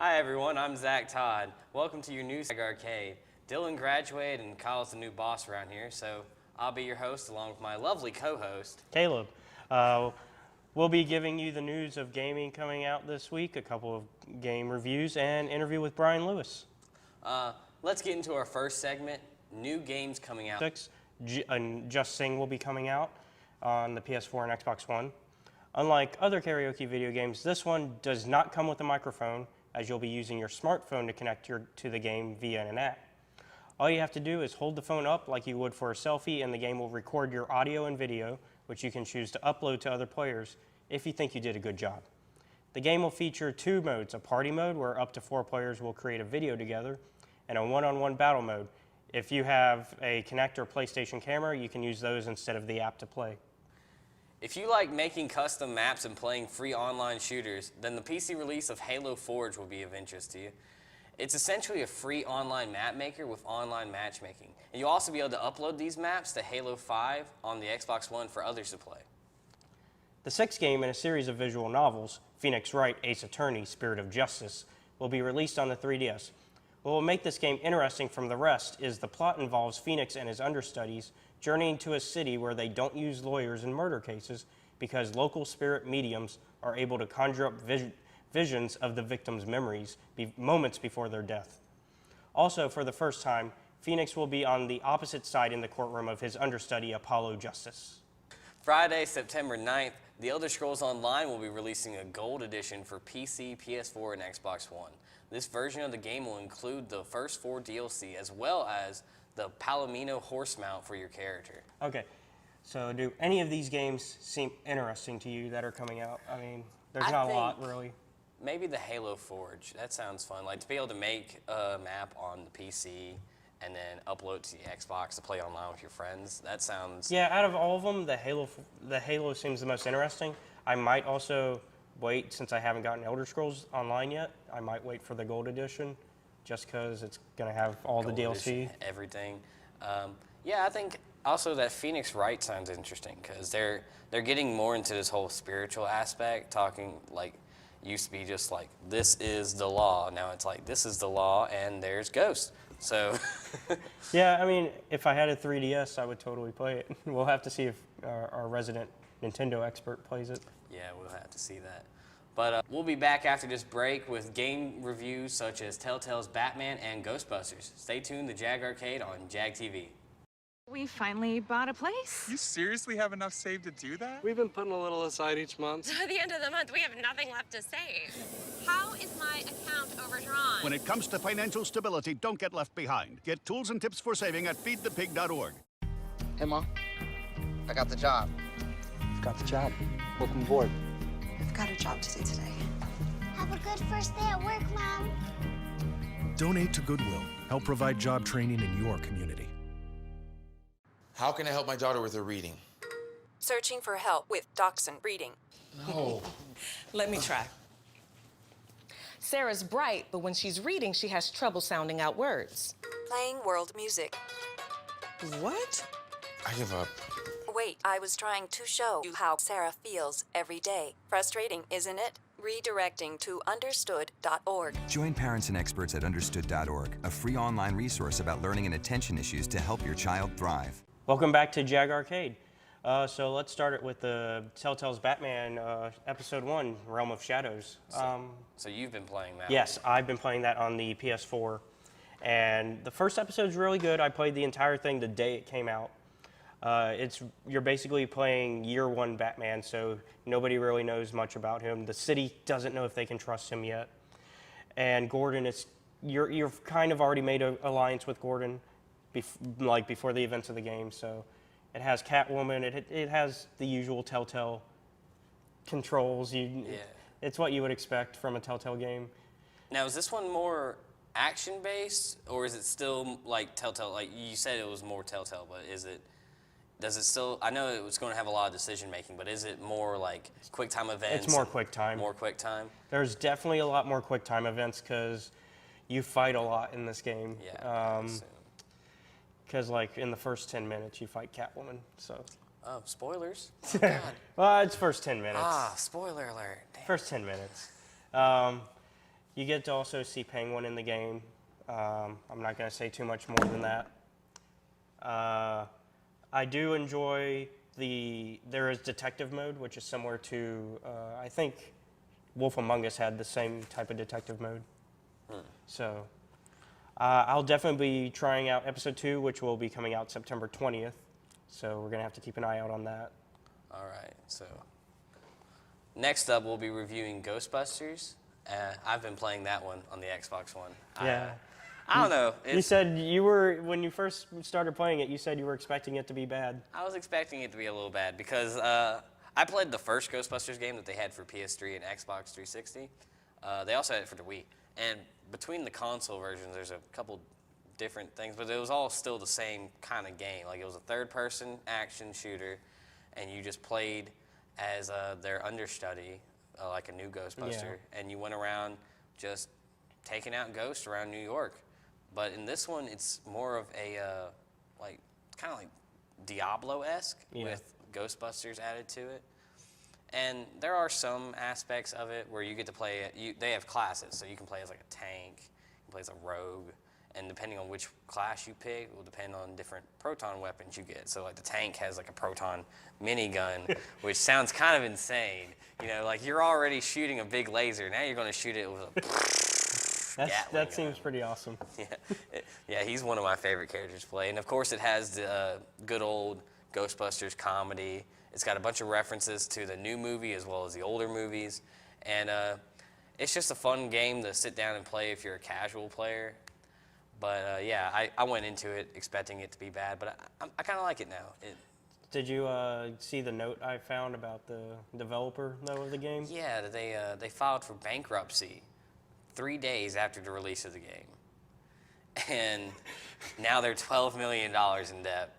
Hi everyone, I'm Zach Todd. Welcome to your new Jag Arcade. Dylan graduated and Kyle's the new boss around here, so I'll be your host along with my lovely co-host, Caleb. We'll be giving you the news of gaming coming out this week, a couple of game reviews, and interview with Brian Lewis. Let's get into our first segment, new games coming out. Just Sing will be coming out on the PS4 and Xbox One. Unlike other karaoke video games, this one does not come with a microphone, as you'll be using your smartphone to connect to the game via an app. All you have to do is hold the phone up like you would for a selfie, and the game will record your audio and video, which you can choose to upload to other players if you think you did a good job. The game will feature two modes, a party mode where up to 4 players will create a video together, and a one-on-one battle mode. If you have a Kinect or PlayStation camera, you can use those instead of the app to play. If you like making custom maps and playing free online shooters, then the PC release of Halo Forge will be of interest to you. It's essentially a free online map maker with online matchmaking. And you'll also be able to upload these maps to Halo 5 on the Xbox One for others to play. The sixth game in a series of visual novels, Phoenix Wright Ace Attorney, Spirit of Justice, will be released on the 3DS. What will make this game interesting from the rest is the plot involves Phoenix and his understudies journeying to a city where they don't use lawyers in murder cases because local spirit mediums are able to conjure up visions of the victims' memories moments before their death. Also, for the first time, Phoenix will be on the opposite side in the courtroom of his understudy, Apollo Justice. Friday, September 9th, The Elder Scrolls Online will be releasing a gold edition for PC, PS4, and Xbox One. This version of the game will include the first 4 DLC as well as the Palomino horse mount for your character. Okay, so do any of these games seem interesting to you that are coming out? I mean, there's not a lot, really. Maybe the Halo Forge. That sounds fun. Like to be able to make a map on the PC and then upload to the Xbox to play online with your friends. That sounds... Yeah, out of all of them, the Halo seems the most interesting. I might also wait, since I haven't gotten Elder Scrolls Online yet, I might wait for the Gold Edition, just because it's going to have all Gold the DLC. Edition, everything. Yeah, I think also that Phoenix Wright sounds interesting, because they're getting more into this whole spiritual aspect, talking like, used to be just like, this is the law. Now it's like, this is the law, and there's ghosts. So... Yeah, I mean, if I had a 3DS, I would totally play it. We'll have to see if our resident Nintendo expert plays it. Yeah, we'll have to see that. But we'll be back after this break with game reviews such as Telltale's Batman and Ghostbusters. Stay tuned to Jag Arcade on Jag TV. We finally bought a place. You seriously have enough saved to do that? We've been putting a little aside each month. So at the end of the month, we have nothing left to save. How is my account overdrawn? When it comes to financial stability, don't get left behind. Get tools and tips for saving at feedthepig.org. Hey, Mom. I got the job. You've got the job. Welcome aboard. I've got a job to do today. Have a good first day at work, Mom. Donate to Goodwill. Help provide job training in your community. How can I help my daughter with her reading? Searching for help with Dachshund Reading. No. Let me try. Sarah's bright, but when she's reading, she has trouble sounding out words. Playing world music. What? I give up. Wait, I was trying to show you how Sarah feels every day. Frustrating, isn't it? Redirecting to understood.org. Join parents and experts at understood.org, a free online resource about learning and attention issues to help your child thrive. Welcome back to Jag Arcade. So let's start it with the Telltale's Batman Episode 1, Realm of Shadows. So you've been playing that? Yes, I've been playing that on the PS4. And the first episode's really good. I played the entire thing the day it came out. You're basically playing year 1 Batman, so nobody really knows much about him. The city doesn't know if they can trust him yet. And Gordon, you've kind of already made an alliance with Gordon before the events of the game, so it has Catwoman, it has the usual Telltale controls. It's what you would expect from a Telltale game. Now, is this one more action-based, or is it still like Telltale? Like you said it was more Telltale, but does it still, I know it was going to have a lot of decision-making, but is it more like quick-time events? It's more quick-time. More quick-time? There's definitely a lot more quick-time events because you fight a lot in this game. Yeah, because like in the first 10 minutes you fight Catwoman, so. Oh, spoilers? Oh, God. Well, it's first 10 minutes. Ah, spoiler alert. Damn. First 10 minutes. You get to also see Penguin in the game. I'm not going to say too much more than that. I do enjoy there is detective mode, which is similar to, I think Wolf Among Us had the same type of detective mode. So I'll definitely be trying out episode 2, which will be coming out September 20th. So we're going to have to keep an eye out on that. All right, so next up we'll be reviewing Ghostbusters. I've been playing that one on the Xbox One. Yeah. I don't know. You said when you first started playing it, you said you were expecting it to be bad. I was expecting it to be a little bad because I played the first Ghostbusters game that they had for PS3 and Xbox 360. They also had it for the Wii. And between the console versions, there's a couple different things, but it was all still the same kind of game. Like, it was a third-person action shooter, and you just played as their understudy, like a new Ghostbuster, and you went around just taking out ghosts around New York. But in this one, it's more of a kind of like Diablo-esque with Ghostbusters added to it. And there are some aspects of it where you get to play. They have classes, so you can play as like a tank, you can play as a rogue, and depending on which class you pick, it will depend on different proton weapons you get. So like the tank has like a proton minigun, which sounds kind of insane. You know, like you're already shooting a big laser. Now you're going to shoot it with a that seems pretty awesome. Yeah, he's one of my favorite characters to play. And of course it has the good old Ghostbusters comedy. It's got a bunch of references to the new movie as well as the older movies. And it's just a fun game to sit down and play if you're a casual player. But yeah, I went into it expecting it to be bad, but I kind of like it now. Did you see the note I found about the developer, though, of the game? Yeah, they filed for bankruptcy 3 days after the release of the game. And now they're $12 million in debt.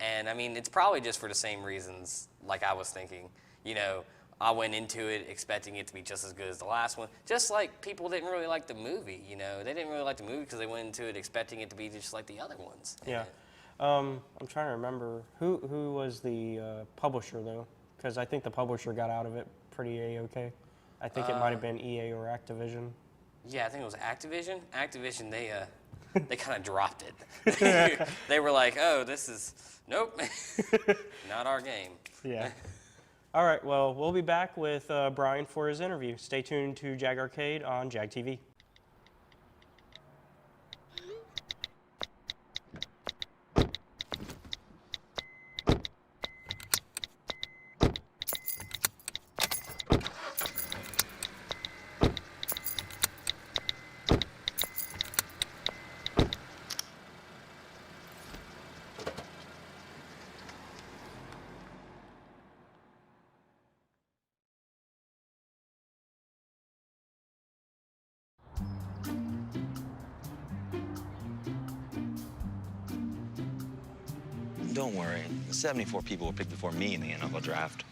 And I mean, it's probably just for the same reasons like I was thinking. You know, I went into it expecting it to be just as good as the last one. Just like people didn't really like the movie, you know. They didn't really like the movie because they went into it expecting it to be just like the other ones. Yeah. I'm trying to remember. Who was the publisher, though? Because I think the publisher got out of it pretty A-okay. I think it might have been EA or Activision. Yeah, I think it was Activision. Activision, they kind of dropped it. They were like, oh, this is, nope, not our game. Yeah. All right, well, we'll be back with Brian for his interview. Stay tuned to Jag Arcade on Jag TV. Don't worry. 74 people were picked before me in the NFL draft.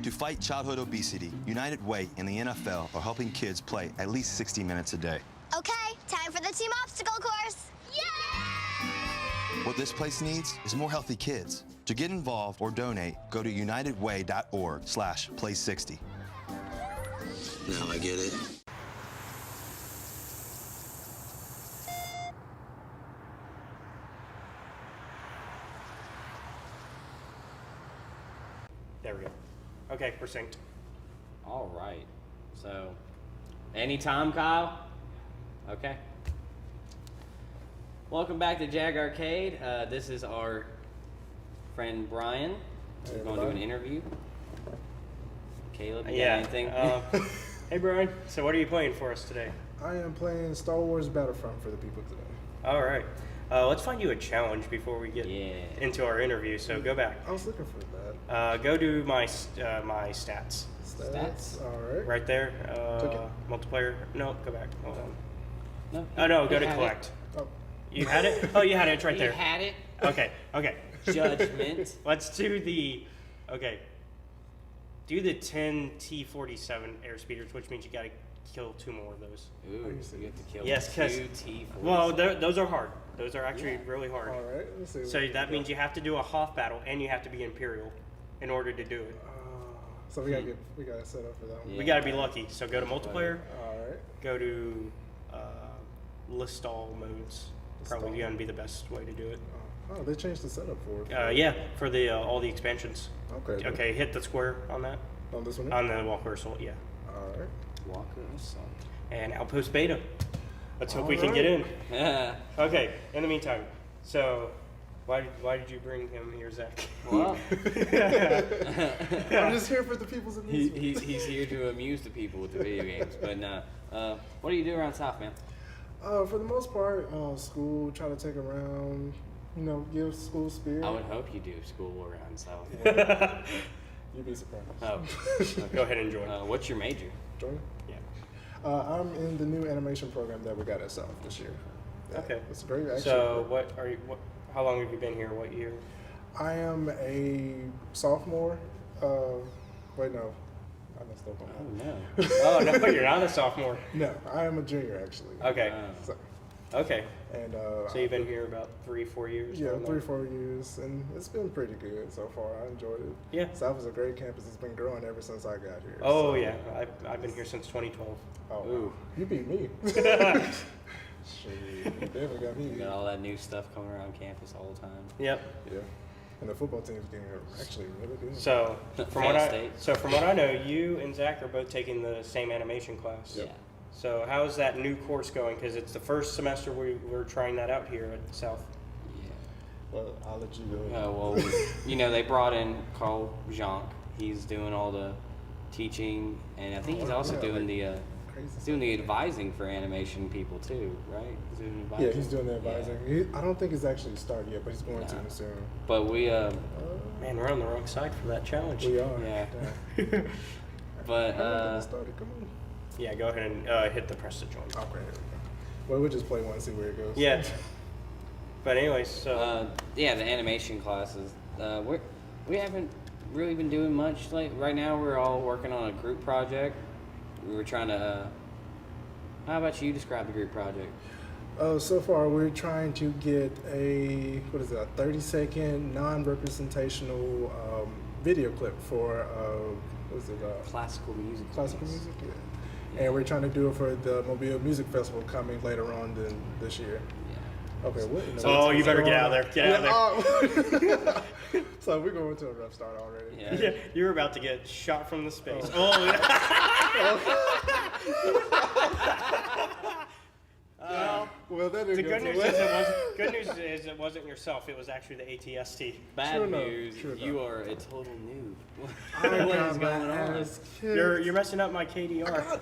To fight childhood obesity, United Way and the NFL are helping kids play at least 60 minutes a day. Okay, time for the team obstacle course. Yay! What this place needs is more healthy kids. To get involved or donate, go to unitedway.org/play60. Now I get it. There we go. Okay, we're synced. All right. So, anytime, Kyle? Okay. Welcome back to Jag Arcade. This is our friend Brian. We're going to do an interview. Caleb, you got anything? Hey, Brian. So what are you playing for us today? I am playing Star Wars Battlefront for the people today. All right. Let's find you a challenge before we get into our interview. So go back. I was looking for that. Go to my stats. Stats? All right. Right there. Multiplayer. No, go back. Hold on. No. Oh, no, go to collect. Oh. You had it? Oh, you had it. It's right there. You had it? Okay. Judgment. Let's do the, do the 10 T-47 airspeeders, which means you got to kill 2 more of those. Ooh, so you have to kill 2 T-47. Well, those are hard. Those are actually really hard. All right. Let's see. So that means you have to do a Hoth battle and you have to be Imperial in order to do it. So we gotta get set up for that one. We gotta be lucky. So go to multiplayer. All right. Go to list all modes. Probably gonna be the best way to do it. Oh, they changed the setup for it. Yeah, for the all the expansions. Okay. Okay, hit the square on that. On this one? On the Walker Assault, yeah. All right. Walker Assault. And Outpost Beta. Let's hope we can get in. Okay, in the meantime, so why did you bring him here, Zach? Well, I'm just here for the people's amusement. He's here to amuse the people with the video games. But what do you do around South, man? For the most part, school, try to take around, give school spirit. I would hope you do school around South. You'd be surprised. Oh. Go ahead and join. What's your major? Join? Yeah. I'm in the new animation program that we got at South this year. Yeah, Okay. It's great. Actually, So how long have you been here? What year? I am a sophomore. Wait, no. I messed up on that. Oh, no. Oh, no, you're not a sophomore. No, I am a junior, actually. Okay. So, Okay. and So you've been here about 3-4 years? yeah, something 3-4 years, and it's been pretty good so far. I enjoyed it. Yeah. South is a great campus. It's been growing ever since I got here. Oh, so- yeah. I've been here since 2012. Oh, Ooh. you beat me. Shit, you definitely got me. You got all that new stuff coming around campus all the time. Yep. Yeah. And the football team's getting actually really good. So from State. what I know, you and Zach are both taking the same animation class. Yeah. So how's that new course going? Because it's the first semester we're trying that out here at South. Well, I'll let you go. Well, they brought in Carl Jean. He's doing all the teaching, and I think he's also doing the advising for animation people too, right? He's doing advising. Yeah, he's doing the advising. I don't think it's actually started yet, but he's going to soon. But we Man, we're on the wrong side for that challenge. We are. Yeah. Yeah. But started. Come on. Yeah, go ahead and hit the press to join. Okay, here we go. Well, we'll just play one and see where it goes. Yeah. But anyways, so the animation classes. We haven't really been doing much. Like right now, we're all working on a group project. We were trying to. How about you describe the group project? So far, we're trying to get a 30-second non-representational video clip for classical music. Classical music, yeah. And we're trying to do it for the Mobile Music Festival coming later on this year. Yeah. Okay. What? You better get out of there. Get out of there. So we're going to a rough start already. Yeah, you're about to get shot from the space. Well, that didn't the go good too news well. is it wasn't yourself. It was actually the ATST. Bad news. You are a total noob. What is going on? You're messing up my KDR.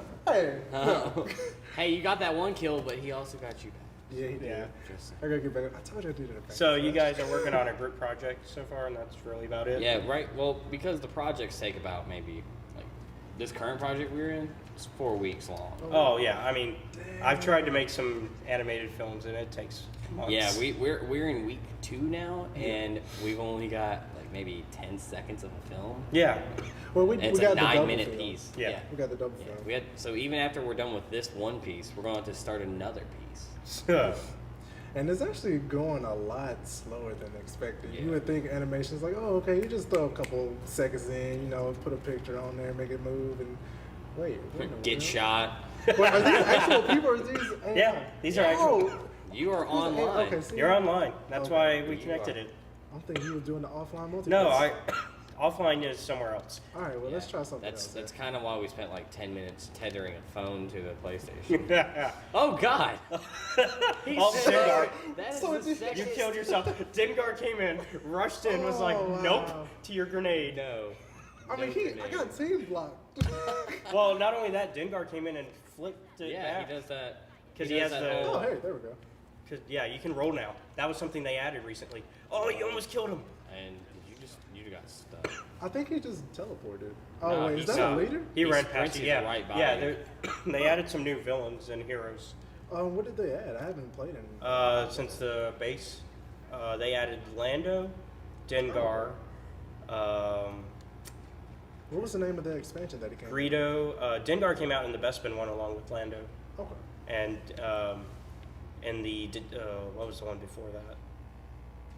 Hey, you got that one kill, but he also got you back. Yeah, he did. Yeah. I gotta get back. I told you I did it. So you guys are working on a group project so far, and that's really about it? Yeah, right. Well, because the projects take about maybe, like, this current project we're in, it's 4 weeks long. Oh, yeah. I mean, I've tried to make some animated films, and it takes months. Yeah, we're in week 2 now, and we've only got, like, maybe 10 seconds of a film. Yeah. Well, we it's got a the double 9-minute film. piece. Yeah. We got the double film. So even after we're done with this one piece, we're going to have to start another piece. And it's actually going a lot slower than expected. Yeah. You would think animation's like, oh, okay, you just throw a couple seconds in, put a picture on there, make it move, and wait. Get shot. Wait, are these actual people or are these? Yeah, these are actual. You are online. Okay, see? You're online. That's Okay. why we connected it. I'm thinking you were doing the offline multiplayer. No, offline is somewhere else. All right, well, let's try something else. That's kind of why we spent like 10 minutes tethering a phone to the PlayStation. Oh God! Dengar. That is So the second. You killed yourself. Dengar came in, rushed in, was like, Oh, wow. nope, to your grenade. No. I mean, I got team blocked. Well, not only that, Dengar came in and flipped it Yeah, back. he does that. Because he has does the. that Oh, hey, there we go. Cause, yeah, you can roll now. That was something they added recently. Oh, you almost killed him. And you got stuck. I think he just teleported. Oh, No, wait, is he's that a leader? He ran sprinted past you. Yeah, right by yeah. you. They added some new villains and heroes. What did they add? I haven't played any. Since the base, they added Lando, Dengar, What was the name of the expansion that he came? Greedo. Dengar came out in the Bespin one along with Lando. Okay. And what was the one before that?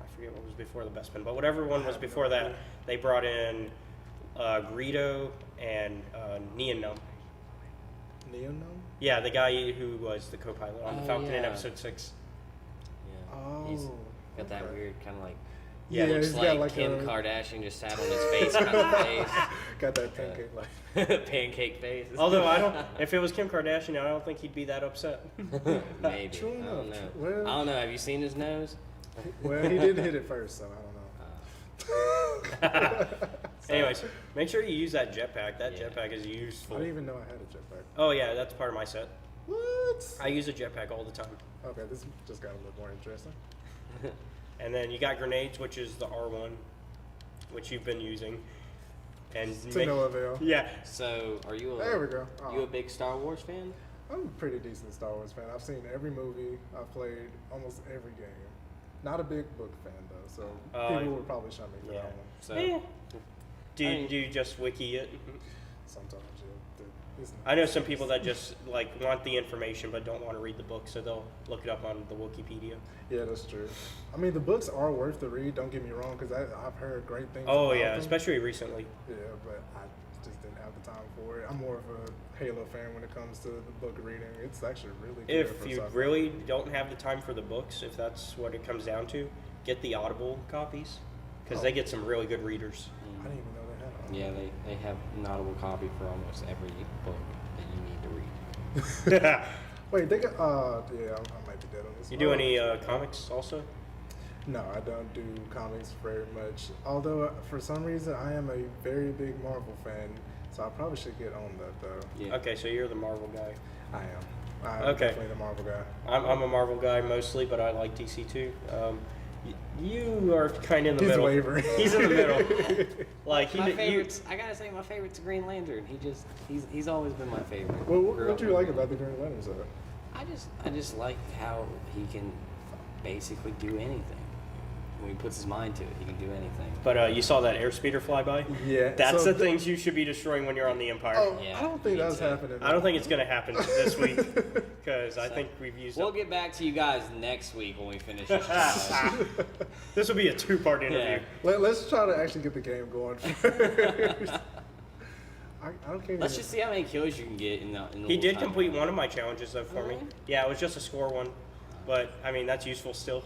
I forget what was before the Bespin, but whatever one was before that, they brought in Greedo, and Neonum. Neonum? Yeah, the guy who was the co-pilot on the Falcon in yeah. Episode 6. Yeah. Oh. He's got that weird kind of like. Yeah, looks he's like, got like Kim a- Kardashian just sat on his face kind of face. Got that pancake like. Pancake face. Although I don't, if it was Kim Kardashian, I don't think he'd be that upset. Maybe. True I don't enough. know. Well- I don't know. Have you seen his nose? Well, he did hit it first, so I don't know. Anyways, make sure you use that jetpack. That jetpack is useful. I didn't even know I had a jetpack. Oh yeah, that's part of my set. What? I use a jetpack all the time. Okay, this just got a little more interesting. And then you got grenades, which is the R1, which you've been using. And To no avail. Yeah. So, are you a There we go. you a big Star Wars fan? I'm a pretty decent Star Wars fan. I've seen every movie. I've played almost every game. Not a big book fan though, so people would probably shun me for that one. So, Do you just wiki it? Sometimes, yeah. I know some people that just like want the information but don't want to read the book, so they'll look it up on the Wikipedia. Yeah, that's true. I mean, the books are worth the read. Don't get me wrong, because I've heard great things. Oh about yeah, them. especially recently. Yeah, but I just didn't have the time for it. I'm more of a Halo fan when it comes to the book reading. It's actually really good. If for you sci-fi. really don't have the time for the books, if that's what it comes down to, get the Audible copies because they get some really good readers. I didn't even know they had them. yeah, they have an Audible copy for almost every book that you need to read. Wait, they got. Yeah, I might be dead on this. You do any comics also? No, I don't do comics very much. Although for some reason I am a very big Marvel fan, so I probably should get on that though. Yeah. Okay, so you're the Marvel guy. I am. I'm Okay. definitely the Marvel guy. I'm a Marvel guy mostly, but I like DC too. You are kind of in the He's middle. wavering. He's in the middle. Like My favorites, I gotta say, my favorite's Green Lantern. He's always been my favorite. Well, Grew what up do you with like him. about the Green Lantern side? I just like how he can basically do anything. When he puts his mind to it, he can do anything. But you saw that airspeeder fly by? Yeah. That's so the things you should be destroying when you're on the Empire. Oh, Yeah, I don't think me that's too. happening. I don't think it's going to happen this week because I think we've used We'll up. get back to you guys next week when we finish this trial. This will be a two-part interview. Let's try to actually get the game going first. I don't care. Let's just see how many kills you can get in the. He did complete one of my challenges though for me. Really? Yeah, it was just a score one, but I mean that's useful still.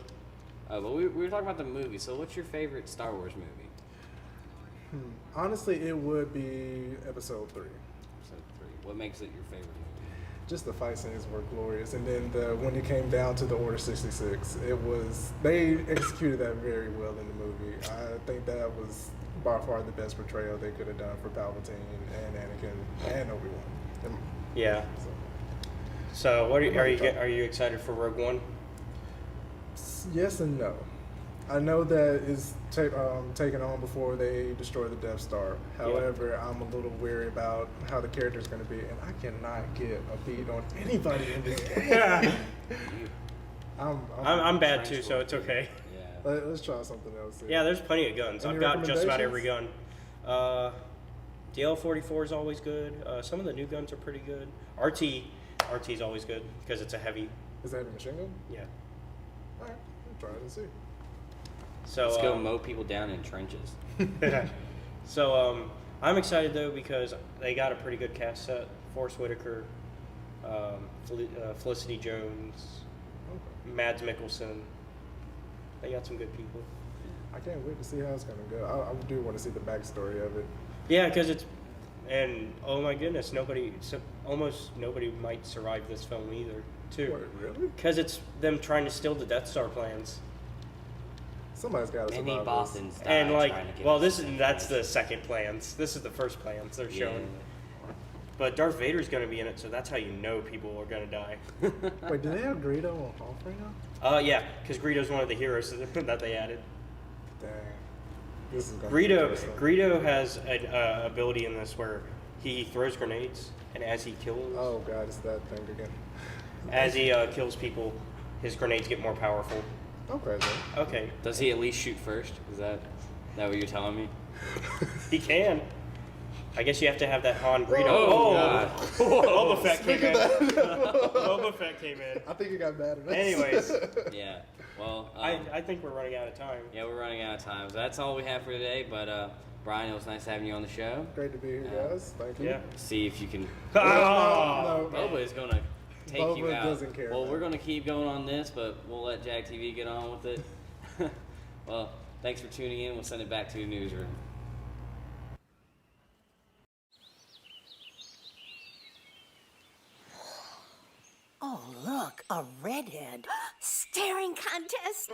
But we were talking about the movie. So, what's your favorite Star Wars movie? Honestly, it would be Episode 3. Episode 3. What makes it your favorite movie? Just the fight scenes were glorious, and then when it came down to the Order 66, they executed that very well in the movie. I think that was by far the best portrayal they could have done for Palpatine and Anakin and Obi-Wan. Yeah. So what are you excited for Rogue One? Yes and no. I know that is taken on before they destroy the Death Star. However, I'm a little weary about how the character's going to be, and I cannot get a beat on anybody in this game. I'm bad too, so it's okay. Yeah. Let's try something else. Yeah, there's plenty of guns. Any I've got just about every recommendations? gun. The L44 is always good. Some of the new guns are pretty good. RT is always good because it's a heavy. Is that a machine gun? Yeah. All right, we'll try it and see. So Let's go mow people down in trenches. So I'm excited though because they got a pretty good cast set. Forrest Whitaker, Felicity Jones, Mads Mikkelsen. They got some good people. I can't wait to see how it's going to go. I do want to see the backstory of it. Yeah, because and oh my goodness, almost nobody might survive this film either, too. What, really? Because it's them trying to steal the Death Star plans. Somebody's got to survive Many this. Bothans died And like, trying to get well, us that's the second plans. This is the first plans they're showing. But Darth Vader's going to be in it, so that's how you know people are going to die. Wait, do they have Greedo on off right now? Yeah, because Greedo's one of the heroes that they added. Dang. This is gonna be interesting. Greedo has an ability in this where he throws grenades, and as he kills, Oh god, it's that thing again. as he kills people, his grenades get more powerful. Okay then. Okay, Does he at least shoot first? Is that what you're telling me? he can. I guess you have to have that Han Greedo. Oh, God. Boba Fett came in. Boba Fett came in. I think it got bad enough. Anyways, Yeah. Well, I think we're running out of time. yeah, we're running out of time. So that's all we have for today. But Brian, it was nice having you on the show. Great to be here, guys. Thank you. Yeah. See if you can. No. Boba is gonna take you Boba out. doesn't care. Well, we're gonna keep going on this, but we'll let Jag TV get on with it. Well, thanks for tuning in. We'll send it back to the newsroom. Oh, look, a redhead. Staring contest.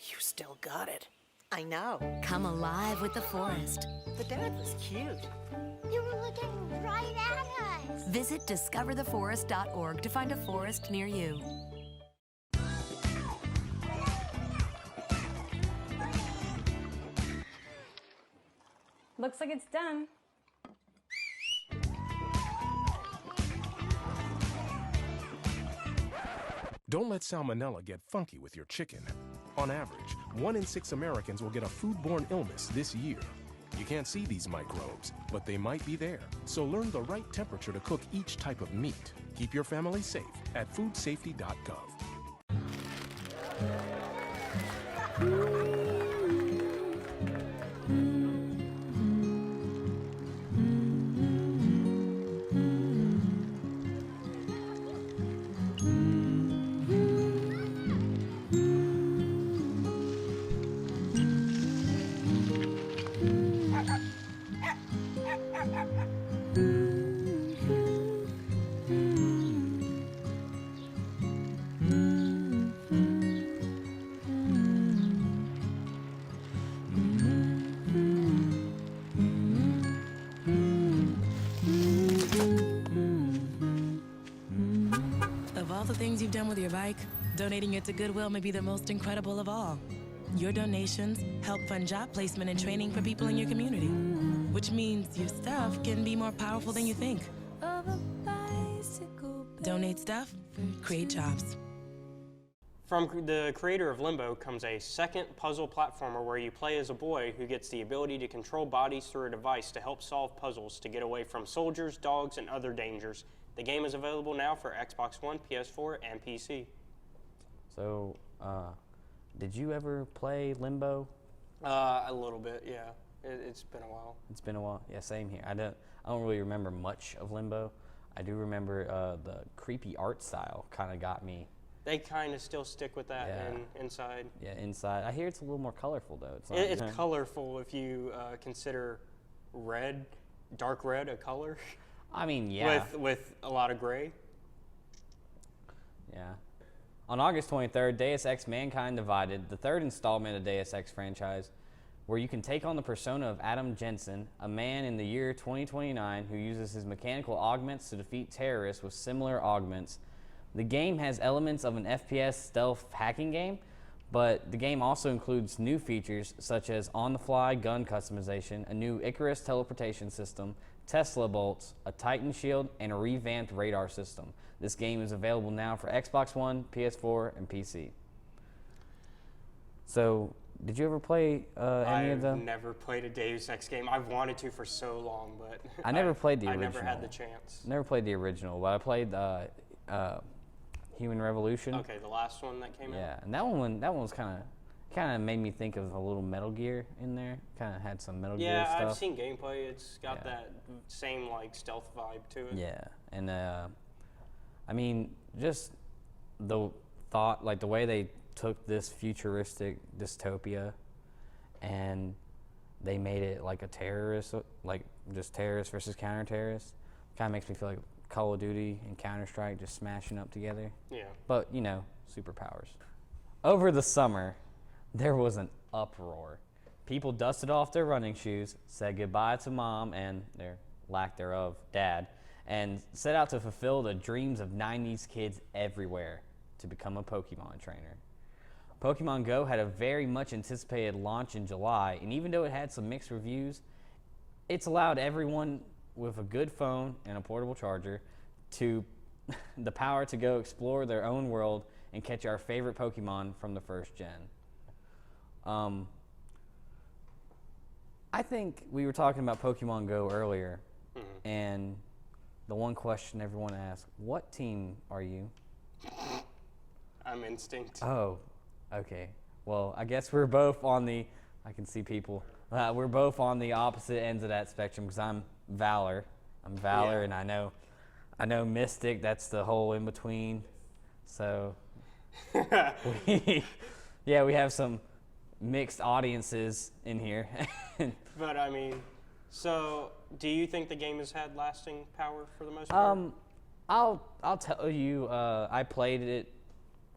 You still got it. I know. Come alive with the forest. The dad was cute. You were looking right at us. Visit discovertheforest.org to find a forest near you. Looks like it's done. Don't let salmonella get funky with your chicken. On average, 1 in 6 Americans will get a foodborne illness this year. You can't see these microbes, but they might be there. So learn the right temperature to cook each type of meat. Keep your family safe at foodsafety.gov. Of all the things you've done with your bike, donating it to Goodwill may be the most incredible of all. Your donations help fund job placement and training for people in your community, which means your stuff can be more powerful than you think. Donate stuff, create jobs. From the creator of Limbo comes a second puzzle platformer where you play as a boy who gets the ability to control bodies through a device to help solve puzzles to get away from soldiers, dogs, and other dangers. The game is available now for Xbox One, PS4, and PC. So, did you ever play Limbo? A little bit, yeah. It's been a while. It's been a while. Yeah, same here. I don't really remember much of Limbo. I do remember the creepy art style kind of got me. They kind of still stick with that inside. Yeah, inside. I hear it's a little more colorful though. It's, It's colorful if you consider red, dark red, a color. I mean, yeah. With a lot of gray. Yeah. On August 23rd, Deus Ex Mankind Divided, the third installment of Deus Ex franchise, where you can take on the persona of Adam Jensen, a man in the year 2029 who uses his mechanical augments to defeat terrorists with similar augments. The game has elements of an FPS stealth hacking game, but the game also includes new features such as on-the-fly gun customization, a new Icarus teleportation system, Tesla bolts, a Titan shield, and a revamped radar system. This game is available now for Xbox One, PS4, and PC. So, did you ever play any of them? I've never played a Deus Ex game. I've wanted to for so long, but I never played the original. I never had the chance. Never played the original, but I played Human Revolution. Okay, the last one that came out. Yeah, and that one was kind of made me think of a little Metal Gear in there. Kind of had some Metal Gear stuff. Yeah, I've seen gameplay. It's got that same like stealth vibe to it. Yeah, and I mean, just the thought, like the way they took this futuristic dystopia and they made it like a terrorist, like just terrorist versus counter-terrorist. Kind of makes me feel like Call of Duty and Counter-Strike just smashing up together. Yeah. But, you know, superpowers. Over the summer, there was an uproar. People dusted off their running shoes, said goodbye to mom and their lack thereof, dad, and set out to fulfill the dreams of 90s kids everywhere to become a Pokemon trainer. Pokemon Go had a very much anticipated launch in July, and even though it had some mixed reviews, it's allowed everyone with a good phone and a portable charger to the power to go explore their own world and catch our favorite Pokemon from the first gen. I think we were talking about Pokemon Go earlier, and the one question everyone asks, what team are you? I'm Instinct. Oh, okay. Well, I guess we're both on the, I can see people, we're both on the opposite ends of that spectrum because I'm Valor. I'm Valor, and I know Mystic, that's the whole in between. So, we have some mixed audiences in here. But I mean, so do you think the game has had lasting power for the most part? I'll tell you, I played it.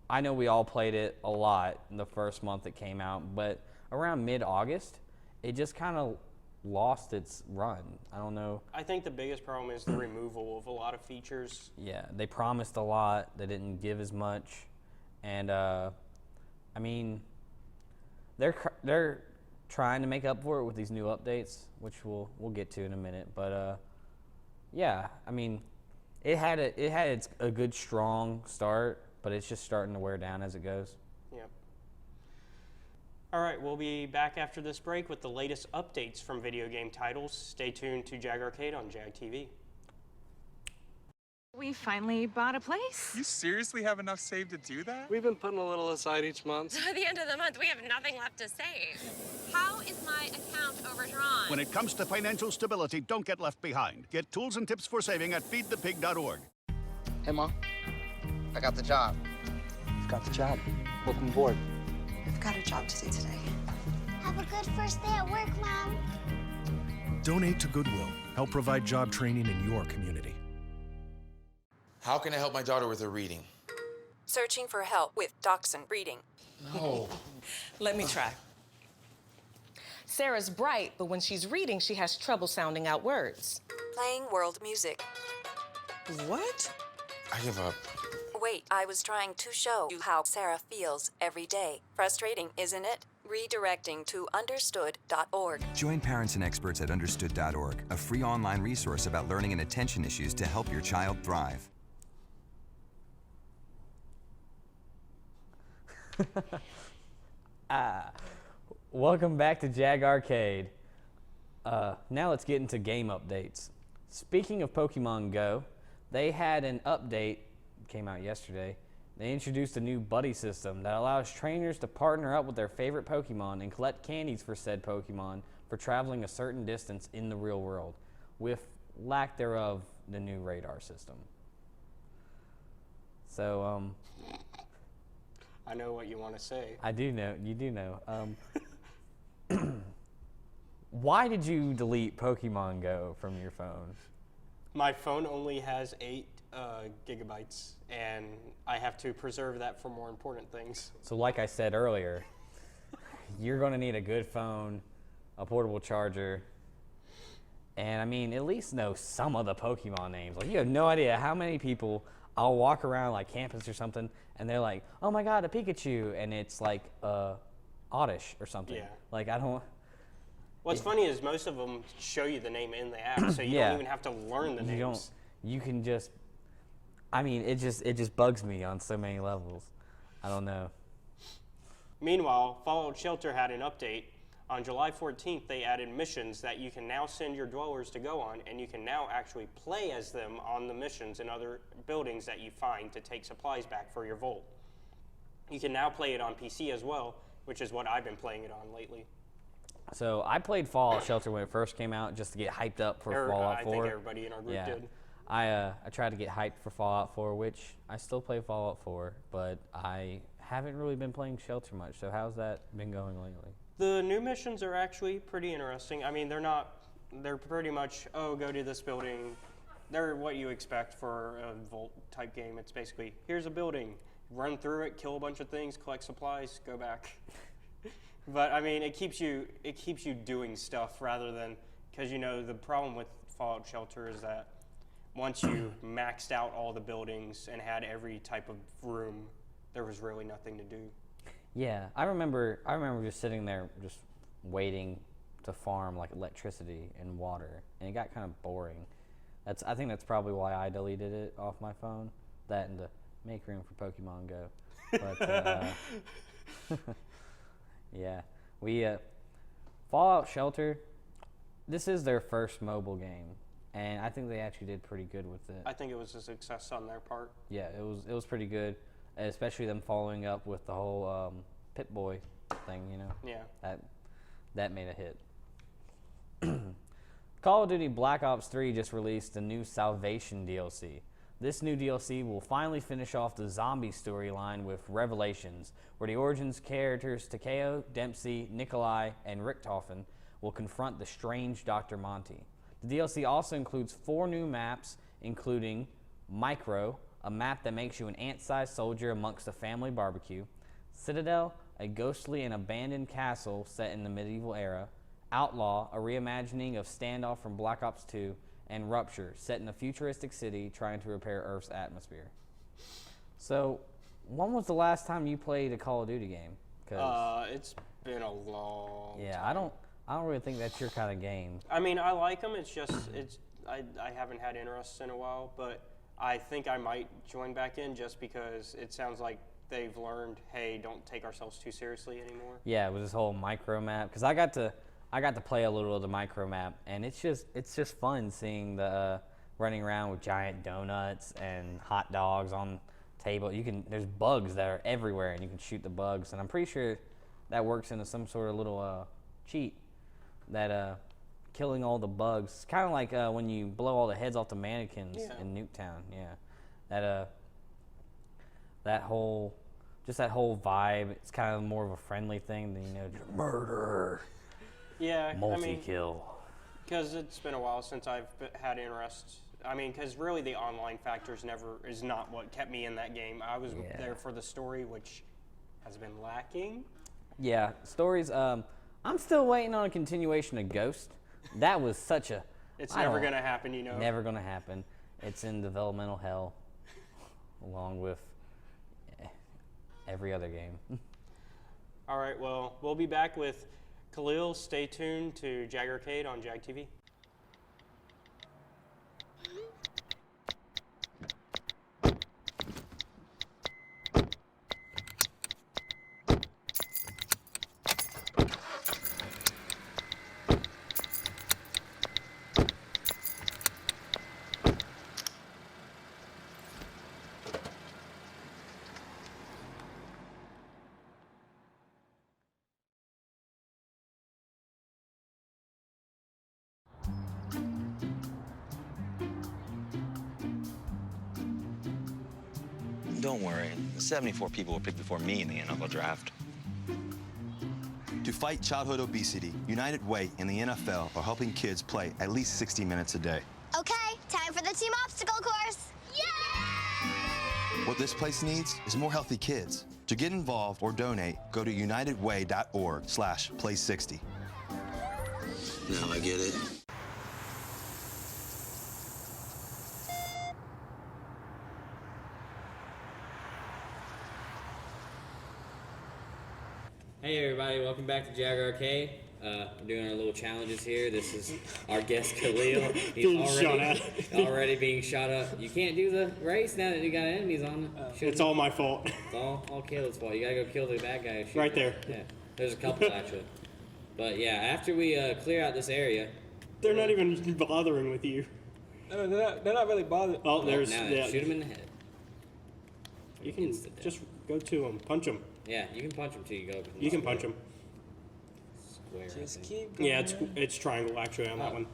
I know we all played it a lot in the first month it came out, but around mid-August, it just kind of lost its run. I don't know. I think the biggest problem is the removal of a lot of features. Yeah, they promised a lot. They didn't give as much, and I mean, they're trying to make up for it with these new updates, which we'll get to in a minute. But yeah, I mean, it had a good strong start, but it's just starting to wear down as it goes. Yep. All right, we'll be back after this break with the latest updates from video game titles. Stay tuned to Jag Arcade on Jag TV. We finally bought a place. You seriously have enough saved to do that? We've been putting a little aside each month. So at the end of the month, we have nothing left to save. How is my account overdrawn? When it comes to financial stability, don't get left behind. Get tools and tips for saving at feedthepig.org. Hey, Mom. I got the job. You've got the job. Welcome aboard. I've got a job to do today. Have a good first day at work, Mom. Donate to Goodwill. Help provide job training in your community. How can I help my daughter with her reading? Searching for help with Dachshund breeding. No. Let me try. Sarah's bright, but when she's reading, she has trouble sounding out words. Playing world music. What? I give up. Wait, I was trying to show you how Sarah feels every day. Frustrating, isn't it? Redirecting to understood.org. Join parents and experts at understood.org, a free online resource about learning and attention issues to help your child thrive. Welcome back to Jag Arcade. Now let's get into game updates. Speaking of Pokemon Go, they had an update, came out yesterday. They introduced a new buddy system that allows trainers to partner up with their favorite Pokemon and collect candies for said Pokemon for traveling a certain distance in the real world, with lack thereof the new radar system. So, I know what you want to say. I do know, you do know. Why did you delete Pokemon Go from your phone? My phone only has 8 gigabytes, and I have to preserve that for more important things. So like I said earlier, you're going to need a good phone, a portable charger, and I mean, at least know some of the Pokemon names. Like, you have no idea how many people I'll walk around like campus or something, and they're like, oh my god, a Pikachu, and it's like Oddish or something. Yeah. Like, I don't... What's funny is most of them show you the name in the app, so you don't even have to learn the names. You can just... I mean, it just bugs me on so many levels. I don't know. Meanwhile, Fallout Shelter had an update. On July 14th, they added missions that you can now send your dwellers to go on, and you can now actually play as them on the missions in other buildings that you find to take supplies back for your vault. You can now play it on PC as well, which is what I've been playing it on lately. So I played Fallout Shelter when it first came out just to get hyped up for Fallout 4. I think everybody in our group did. I tried to get hyped for Fallout 4, which I still play Fallout 4, but I haven't really been playing Shelter much. So how's that been going lately? The new missions are actually pretty interesting. I mean, they're pretty much, oh, go to this building. They're what you expect for a Vault type game. It's basically, here's a building, run through it, kill a bunch of things, collect supplies, go back. But I mean, it keeps you doing stuff rather than, because you know, the problem with Fallout Shelter is that once you maxed out all the buildings and had every type of room, there was really nothing to do. Yeah, I remember just sitting there just waiting to farm like electricity and water, and it got kind of boring. I think that's probably why I deleted it off my phone. That and to make room for Pokemon Go. But yeah, we Fallout Shelter. This is their first mobile game, and I think they actually did pretty good with it. I think it was a success on their part. Yeah, it was pretty good, especially them following up with the whole Pip-Boy thing, you know. Yeah. That made a hit. Call of Duty Black Ops 3 just released a new Salvation DLC. This new DLC will finally finish off the zombie storyline with Revelations, where the Origins characters Takeo, Dempsey, Nikolai, and Richtofen will confront the strange Dr. Monty. The DLC also includes 4 new maps, including Micro, a map that makes you an ant-sized soldier amongst a family barbecue, Citadel, a ghostly and abandoned castle set in the medieval era, Outlaw, a reimagining of Standoff from Black Ops 2, and Rupture, set in a futuristic city trying to repair Earth's atmosphere. So, when was the last time you played a Call of Duty game? It's been a long time. I don't really think that's your kind of game. I mean, I like them. It's just I haven't had interest in a while, but I think I might join back in just because it sounds like they've learned, hey, don't take ourselves too seriously anymore. Yeah, it was this whole micro map, because I got to play a little of the micro map, and it's just fun seeing the running around with giant donuts and hot dogs on table. There's bugs that are everywhere, and you can shoot the bugs, and I'm pretty sure that works into some sort of little cheat that killing all the bugs. It's kind of like when you blow all the heads off the mannequins in Nuketown. Yeah, that whole vibe. It's kind of more of a friendly thing than murder. Yeah, multi-kill. Because it's been a while since I've had interest. I mean, because really the online factor is not what kept me in that game. I was there for the story, which has been lacking. Yeah, stories. I'm still waiting on a continuation of Ghost. That was such a. It's never gonna happen, you know. Never gonna happen. It's in developmental hell, along with every other game. All right, well, we'll be back with Khalil. Stay tuned to Jag Arcade on Jag TV. Don't worry. 74 people were picked before me in the NFL draft. To fight childhood obesity, United Way and the NFL are helping kids play at least 60 minutes a day. Okay, time for the team obstacle course. Yay! What this place needs is more healthy kids. To get involved or donate, go to unitedway.org/play60. Now I get it. Hey everybody, welcome back to Jag Arcade. We're doing our little challenges here. This is our guest Khalil. He's already being shot up. You can't do the race now that you got enemies on. It's all my fault. It's all Caleb's fault. You gotta go kill the bad guy. Right there. Yeah, there's a couple actually. But yeah, after we clear out this area, they're not even bothering with you. No, they're not really bothered. Oh, there's shoot him in the head. You can just go to him, punch him. Yeah, you can punch him till you go. You can punch him. Square, just keep going. Yeah, it's triangle actually on that one.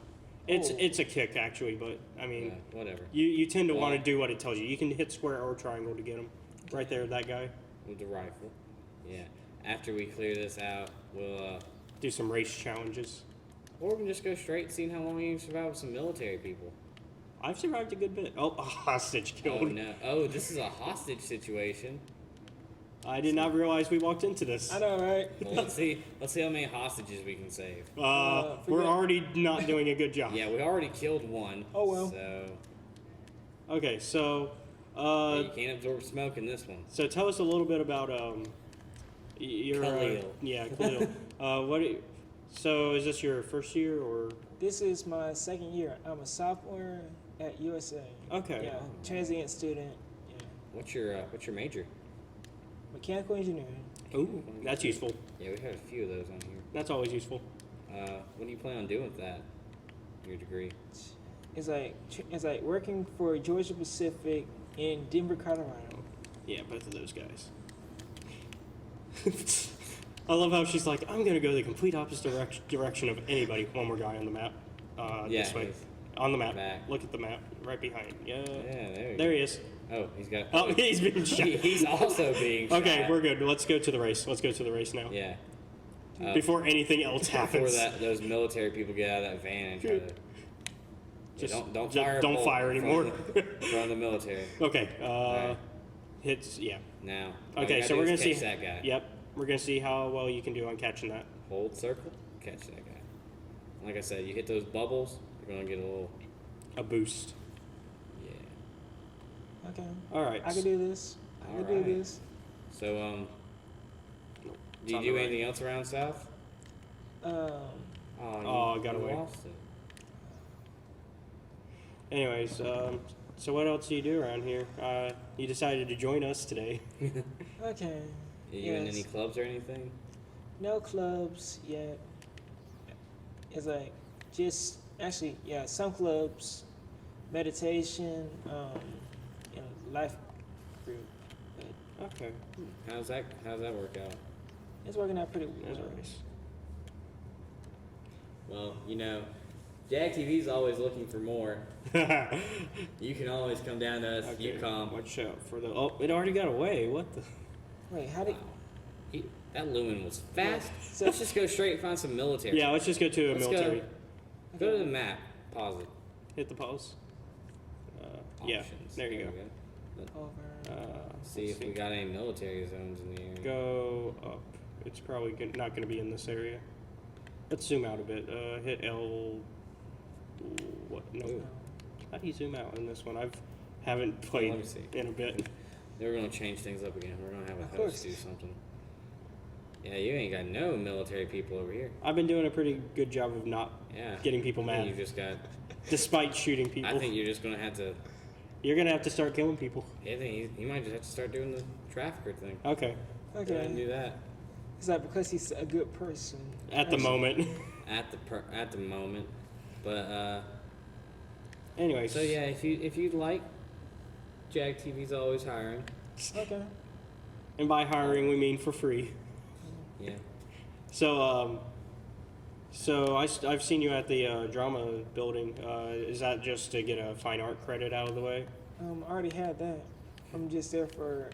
It's a kick actually, but I mean, whatever. You tend to want to do what it tells you. You can hit square or triangle to get him. Right there, that guy. With the rifle. Yeah. After we clear this out, we'll do some race challenges. Or we can just go straight, seeing how long you can survive with some military people. I've survived a good bit. Oh, a hostage killed. Oh no! Oh, this is a hostage situation. I did not realize we walked into this. I know, right? Well, let's see how many hostages we can save. We're already not doing a good job. Yeah, we already killed one. Oh well. So. Okay, so. You can't absorb smoke in this one. So tell us a little bit about your. Khalil. Khalil. So is this your first year or? This is my second year. I'm a sophomore at USA. Okay. Yeah, transient student. Yeah. What's your major? Mechanical engineering. Ooh, that's useful. Yeah, we had a few of those on here. That's always useful. What do you plan on doing with that? Your degree? it's like working for Georgia Pacific in Denver, Colorado. Yeah, both of those guys. I love how she's like, I'm gonna go the complete opposite direction of anybody. One more guy on the map. This way. On the map. Back. Look at the map. Right behind. Yeah. Yeah, there he is. Oh, he's got. Oh, he's been shot. He's also being shot. Okay, we're good. Let's go to the race. Let's go to the race now. Yeah. Before anything else happens. Before those military people get out of that van and try to. Just don't fire. Don't fire anymore. From the military. Okay. Right. Hits. Yeah. Now. Okay, so we're gonna see that guy. Yep. We're gonna see how well you can do on catching that. Hold circle. Catch that guy. Like I said, you hit those bubbles, you're gonna get a boost. Yeah. Okay. All right. I can do this. I can do this. So do you do anything else around south? I got away. Lost it. Anyways, so what else do you do around here? You decided to join us today. Okay. Are you in any clubs or anything? No clubs yet. It's like just actually, yeah, some clubs, meditation, life group. But okay. How's that work out? It's working out pretty well. Well, Jag TV's always looking for more. You can always come down to us. Okay. You come. Watch out for the. Oh, it already got away. What the? Wait, how did? That Lumen was fast. So let's just go straight and find some military. Yeah, let's just go to a military. Go to the map. Pause it. Hit the pause. Yeah, there you go. See if we got any military zones in the area. Go up. It's probably not going to be in this area. Let's zoom out a bit. Hit L. What? No. Ooh. How do you zoom out in this one? Haven't played in a bit. We're gonna change things up again. We're gonna have a host do something. Yeah, you ain't got no military people over here. I've been doing a pretty good job of not getting people mad. You just got. Despite shooting people. I think you're just gonna have to. You're gonna have to start killing people. Yeah, I think you might just have to start doing the trafficker thing. Okay. Go ahead and do that. Is that because he's a good person? At the moment. At the moment, but anyway. So yeah, if you'd like, Jag TV's always hiring. Okay. And by hiring we mean for free. Yeah. So I've seen you at the drama building. Is that just to get a fine art credit out of the way? I already had that. I'm just there for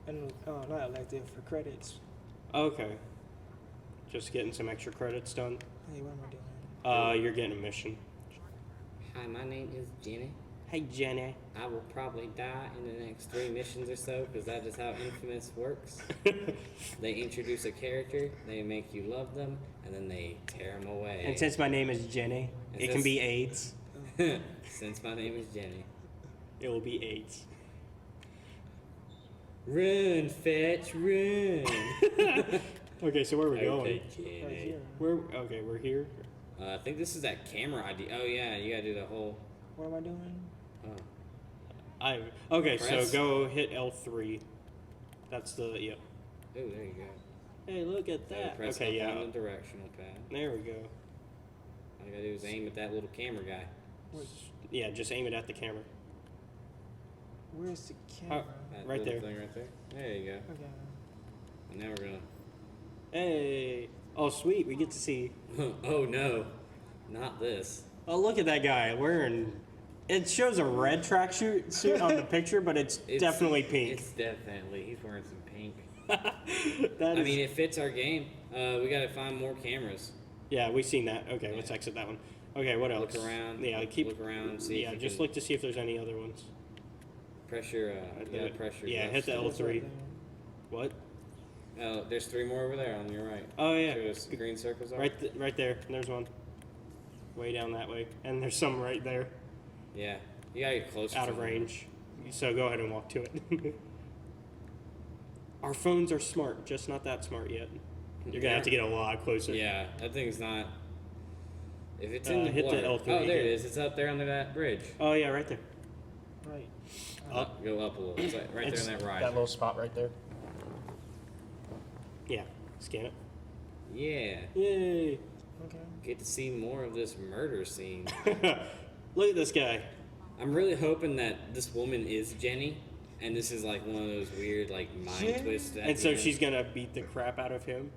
not elective, for credits. Okay. Just getting some extra credits done. Hey, what am I doing? You're getting a mission. Hi, my name is Jenny. Hey, Jenny. I will probably die in the next 3 missions or so, because that is how Infamous works. They introduce a character, they make you love them, and then they tear them away. And since my name is Jenny, it can be AIDS. Since my name is Jenny. It will be AIDS. Run, Fetch, run! Okay, so where are we going? Right here. We're here. I think this is that camera ID. Oh yeah, you gotta do the whole. What am I doing? So go hit L3. That's the Oh, there you go. Hey, look at that. Press Okay, up yeah. on the directional pad. There we go. All you gotta do is aim at that little camera guy. Yeah, just aim it at the camera. Where's the camera? That right little there. thing right there. There you go. Okay. And now we're gonna. Hey. Oh, sweet. We get to see. Oh no, not this. Oh, look at that guy wearing. It shows a red tracksuit suit on the picture, but it's definitely pink. It's definitely. He's wearing some pink. I mean, it fits our game. We gotta find more cameras. Yeah, we've seen that. Okay, let's exit that one. Okay, what else? Look around. Yeah, look around. See. Yeah, if you just can look to see if there's any other ones. Pressure. You gotta pressure. Yeah, hit the L3. What? Oh, there's 3 more over there on your right. Oh yeah. Show us the green circles are. Right there. There's one. Way down that way, and there's some right there. Yeah, you gotta get closer. Out of range. So go ahead and walk to it. Our phones are smart, just not that smart yet. You're gonna have to get a lot closer. Yeah, that thing's not. If it's in the hit blur. the L3. Oh, there it is. It's up there under that bridge. Oh yeah, right there. Right. Go up a little. It's like right there in that rise. That little spot right there. Yeah. Scan it. Yeah. Yay. Okay. Get to see more of this murder scene. Look at this guy. I'm really hoping that this woman is Jenny, and this is like one of those weird like mind twists. And so she's gonna beat the crap out of him.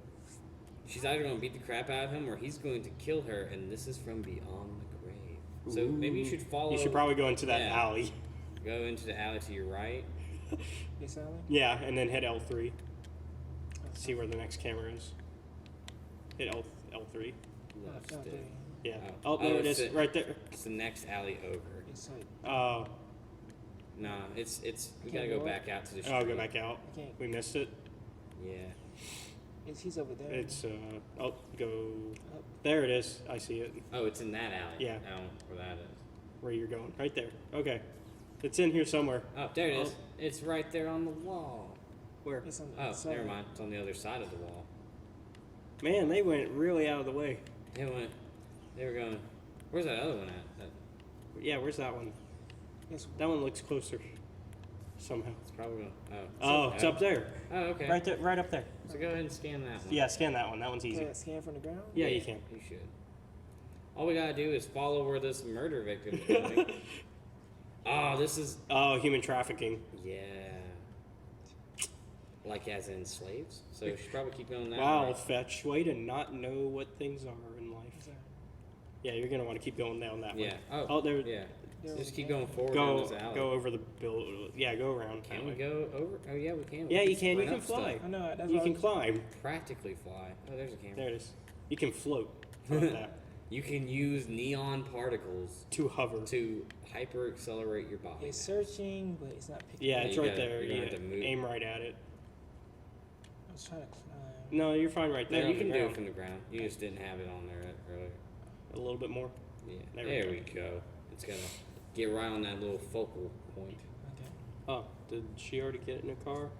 She's either gonna beat the crap out of him, or he's going to kill her, and this is from beyond the grave. So maybe you should follow. You should probably go into that alley. Go into the alley to your right. This alley? Yeah, and then hit L3. See where the next camera is. Hit L3. Left stick. Yeah. Oh, there it is, right there. It's the next alley over. It's like. Nah, it's. We gotta go back out to the street. Oh, go back out. We missed it. Yeah. He's over there. It's go. There it is. I see it. Oh, it's in that alley. Yeah. I don't know where that is. Where you're going? Right there. Okay. It's in here somewhere. Oh, there it is. It's right there on the wall. Where? It's on the never mind. It's on the other side of the wall. Man, they went really out of the way. They were going. Where's that other one at? Yeah, where's that one? That one looks closer. Somehow. It's probably. It's up there. Oh, okay. Right there, right up there. So go ahead and scan that one. Yeah, scan that one. That one's easy. Can I scan from the ground? Yeah, you can. You should. All we gotta do is follow where this murder victim's going. This is. Oh, human trafficking. Yeah. Like as in slaves. So you should probably keep going that way. Wow, Fetch. Way to not know what things are in life. Yeah, you're gonna want to keep going down that way. Yeah. Oh, there. Yeah. Just keep going forward down this alley. Go over the build. Yeah, go around. Can we go over? Oh yeah, we can. Yeah, you can. You can fly. I know. That's you can climb. Practically fly. Oh, there's a camera. There it is. You can float. That. You can use neon particles to hover to hyper accelerate your body. It's searching, but it's not picking. Yeah, it's right there. You're Yeah. gonna have to move. Aim right at it. I was trying to climb. No, you're fine right there. No, you can do it from the ground. You just didn't have it on there earlier. A little bit more. Yeah. There we go. It's gonna get right on that little focal point. Okay. Oh, did she already get in a car?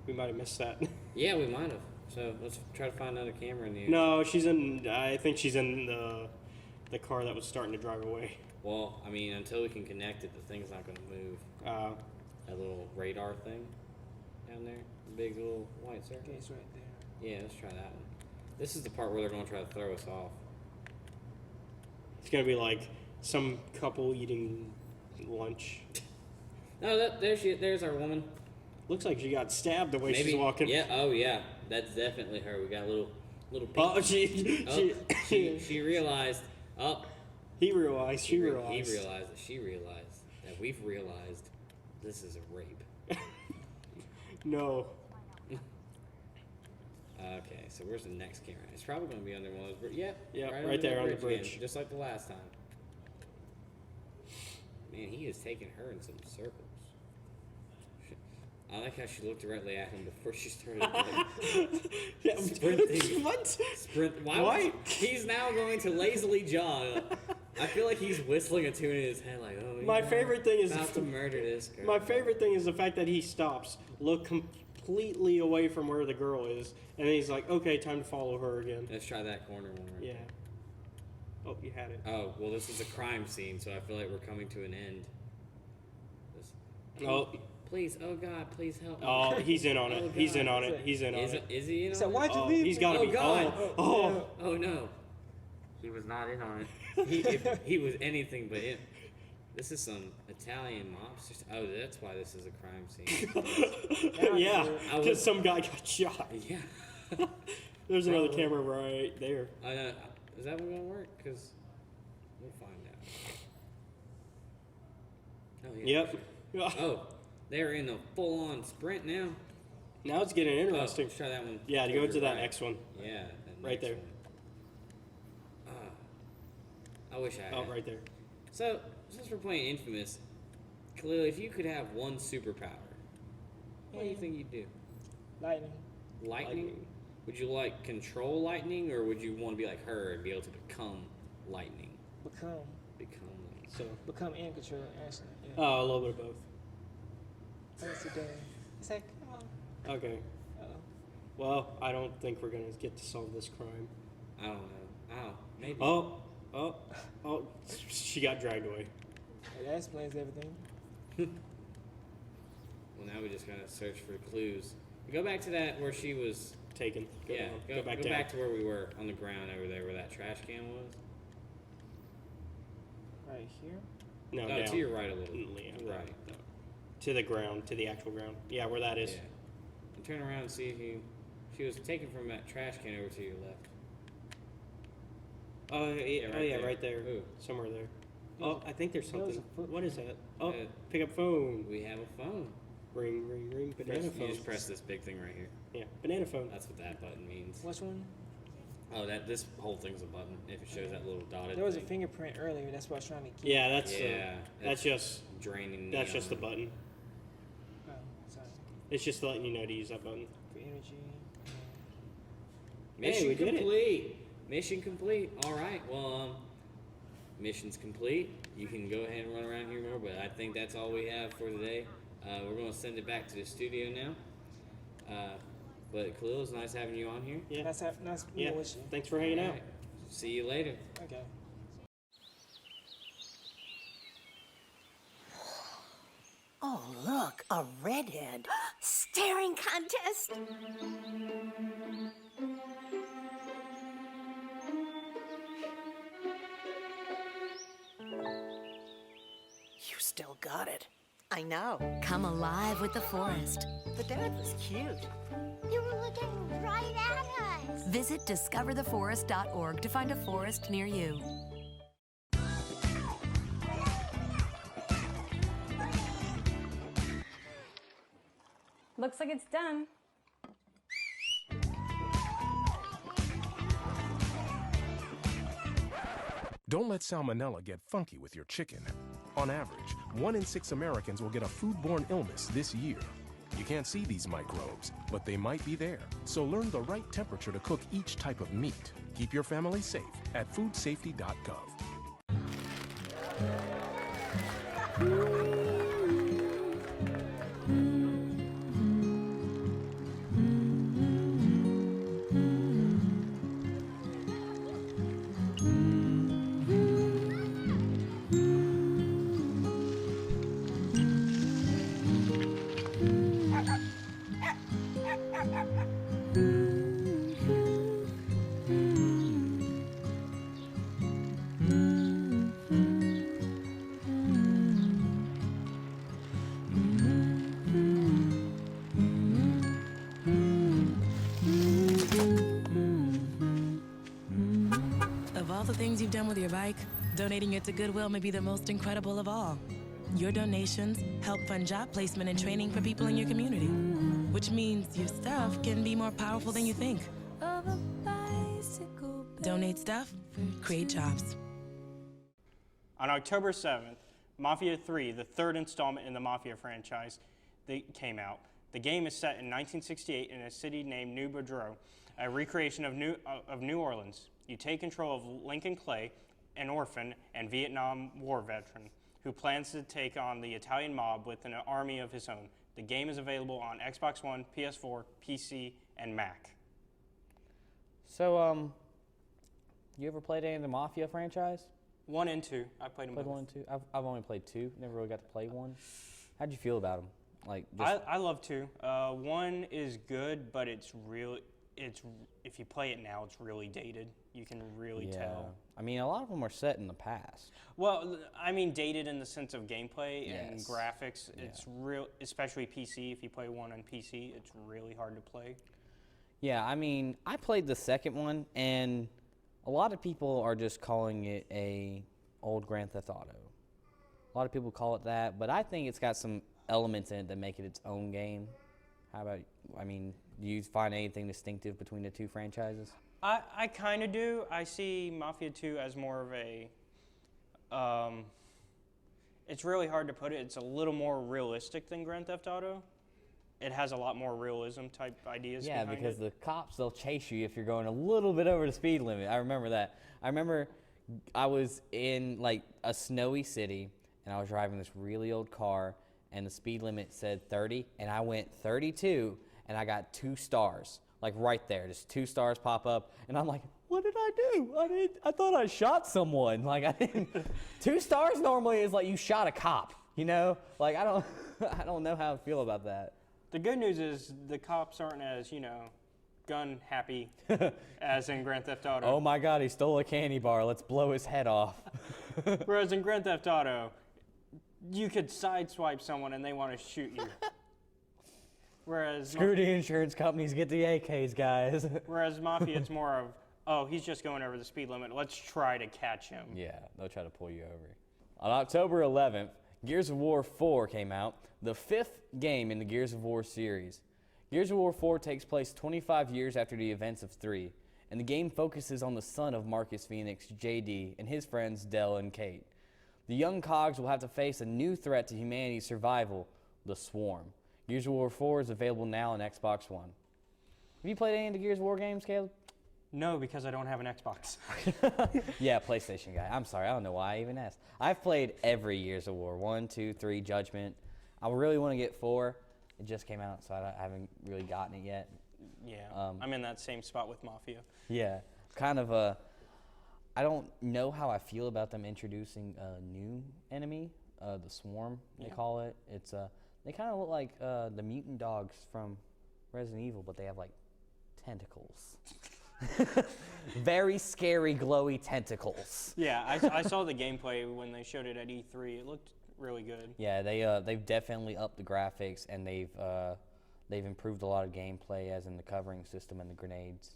We might have missed that. Yeah, we might have. So let's try to find another camera in the. No, she's in. I think she's in the car that was starting to drive away. Well, I mean, until we can connect it, the thing's not going to move. That little radar thing down there, the big little white circle. Okay, it's right there. Yeah, let's try that one. This is the part where they're going to try to throw us off. It's gonna be like some couple eating lunch. No, there's our woman. Looks like she got stabbed the way Maybe, she's walking. Yeah. Oh yeah, that's definitely her. We got a little. Oh, she realized. Oh. He realized. She realized. He realized that she realized that we've realized this is a rape. No. Okay, so where's the next camera? It's probably going to be under one of those. Yeah, right there on the bridge. again, just like the last time. Man, he is taking her in some circles. I like how she looked directly at him before she started sprinting. What? Sprint. Why? He's now going to lazily jog. I feel like he's whistling a tune in his head, like, oh. My favorite thing is about to murder this girl. My favorite thing is the fact that he stops, look completely away from where the girl is, and then he's like, okay, time to follow her again. Let's try that corner one. Right there. Oh, you had it. Oh, well, this is a crime scene, so I feel like we're coming to an end. Please, oh God, please help me. Oh, he's in on it. Oh, he's in on it. He's in on it. Is he in on it? So why'd you leave? He's got to be. God. Oh no. He was not in on it. If he was anything but in. This is some Italian mobsters. Oh, that's why this is a crime scene. Yeah, because some guy got shot. Yeah. There's another camera right there. Is that one gonna work? Because we'll find out. Oh yeah. Yep. Oh, they're in a full-on sprint now. Now it's getting interesting. Let's try that one. Yeah, to go to that next one. Yeah. Right there. I wish I had. Oh, right there. So, since we're playing Infamous, Khalil, if you could have one superpower, what do you think you'd do? Lightning. Lightning? Would you like control lightning, or would you want to be like her and be able to become lightning? Become lightning. So become and control, actually. Yeah. Oh, a little bit of both. That's the day. It's like, come on. Okay. Well, I don't think we're gonna get to solve this crime. I don't know. Oh, maybe. Oh, she got dragged away. That explains everything. Well, now we just gotta search for clues. Go back to that where she was taken. Go back to where we were on the ground over there, where that trash can was. Right here. No, Oh, down. to your right a little. Yeah, Right. To the ground, to the actual ground. Yeah, where that is. Yeah. And turn around and see if she was taken from that trash can over to your left. Oh, yeah, there. right there. Ooh. Somewhere there. Oh, I think there's That was something. What is that? Oh, Uh, pick up phone. We have a phone. Ring, ring, ring. Banana You phone. just press this big thing right here. Yeah, banana phone. That's what that button means. Which one? Oh, this whole thing's a button. If it shows that little dotted There was a thing. fingerprint earlier. That's what I was trying to keep. Yeah, that's that's just draining. That's just the neon. button. Oh, sorry. It's just letting you know to use that button. For energy. Mission we did it. complete. Mission complete. All right. Well, mission's complete. You can go ahead and run around here more, but I think that's all we have for today. We're going to send it back to the studio now. But Khalil, it's nice having you on here. Yeah. Nice Yeah. with you. Thanks for hanging All out. right. See you later. Okay. Oh, look, a redhead. Staring contest. You still got it. I know. Come alive with the forest. The dad was cute. You were looking right at us. Visit discovertheforest.org to find a forest near you. Looks like it's done. Don't let salmonella get funky with your chicken. On average, 1 in 6 Americans will get a foodborne illness this year. You can't see these microbes, but they might be there. So learn the right temperature to cook each type of meat. Keep your family safe at foodsafety.gov. Of all the things you've done with your bike, donating it to Goodwill may be the most incredible of all. Your donations help fund job placement and training for people in your community, which means your stuff can be more powerful than you think. Donate stuff, create jobs. On October 7th, Mafia 3, the third installment in the Mafia franchise, came out. The game is set in 1968 in a city named New Bordeaux, a recreation of New Orleans. You take control of Lincoln Clay, an orphan and Vietnam War veteran, who plans to take on the Italian mob with an army of his own. The game is available on Xbox One, PS4, PC, and Mac. So, you ever played any of the Mafia franchise? 1 and 2. I played them both. 1 and 2? I've only played 2. Never really got to play 1. How'd you feel about them? Like, I love 2. 1 is good, but it's if you play it now, it's really dated. You can really tell. I mean, a lot of them are set in the past. Well, I mean dated in the sense of gameplay and Yes. graphics. It's real, especially PC. If you play 1 on PC, it's really hard to play. Yeah, I mean, I played the second one, and a lot of people are just calling it a old Grand Theft Auto. A lot of people call it that, but I think it's got some elements in it that make it its own game. How about, I mean, do you find anything distinctive between the two franchises? I kind of do. I see Mafia 2 as more of a, it's really hard to put it. It's a little more realistic than Grand Theft Auto. It has a lot more realism type ideas behind because it. the cops, they'll chase you if you're going a little bit over the speed limit. I remember that. I remember I was in like a snowy city, and I was driving this really old car, and the speed limit said 30, and I went 32, and I got 2 stars, like right there. Just 2 stars pop up, and I'm like, what did I do? I thought I shot someone. Like, I didn't. 2 stars normally is like you shot a cop, you know? Like, I don't know how to feel about that. The good news is the cops aren't as, gun happy as in Grand Theft Auto. Oh my God, he stole a candy bar. Let's blow his head off. Whereas in Grand Theft Auto, you could sideswipe someone and they want to shoot you. Whereas Screw the insurance companies, get the AKs, guys. Whereas Mafia, it's more of, oh, he's just going over the speed limit. Let's try to catch him. Yeah, they'll try to pull you over. On October 11th, Gears of War 4 came out, the 5th game in the Gears of War series. Gears of War 4 takes place 25 years after the events of 3, and the game focuses on the son of Marcus Phoenix, JD, and his friends Del and Kate. The young cogs will have to face a new threat to humanity's survival, the Swarm. Gears of War 4 is available now on Xbox One. Have you played any of the Gears of War games, Caleb? No, because I don't have an Xbox. Yeah, PlayStation guy. I'm sorry, I don't know why I even asked. I've played every Gears of War, 1, 2, 3, Judgment. I really want to get 4. It just came out, so I haven't really gotten it yet. Yeah, I'm in that same spot with Mafia. Yeah, kind of a... I don't know how I feel about them introducing a new enemy, the Swarm, they call it. It's they kind of look like the mutant dogs from Resident Evil, but they have like tentacles. Very scary, glowy tentacles. Yeah, I saw the gameplay when they showed it at E3. It looked really good. Yeah, they've definitely upped the graphics, and they've improved a lot of gameplay, as in the covering system and the grenades.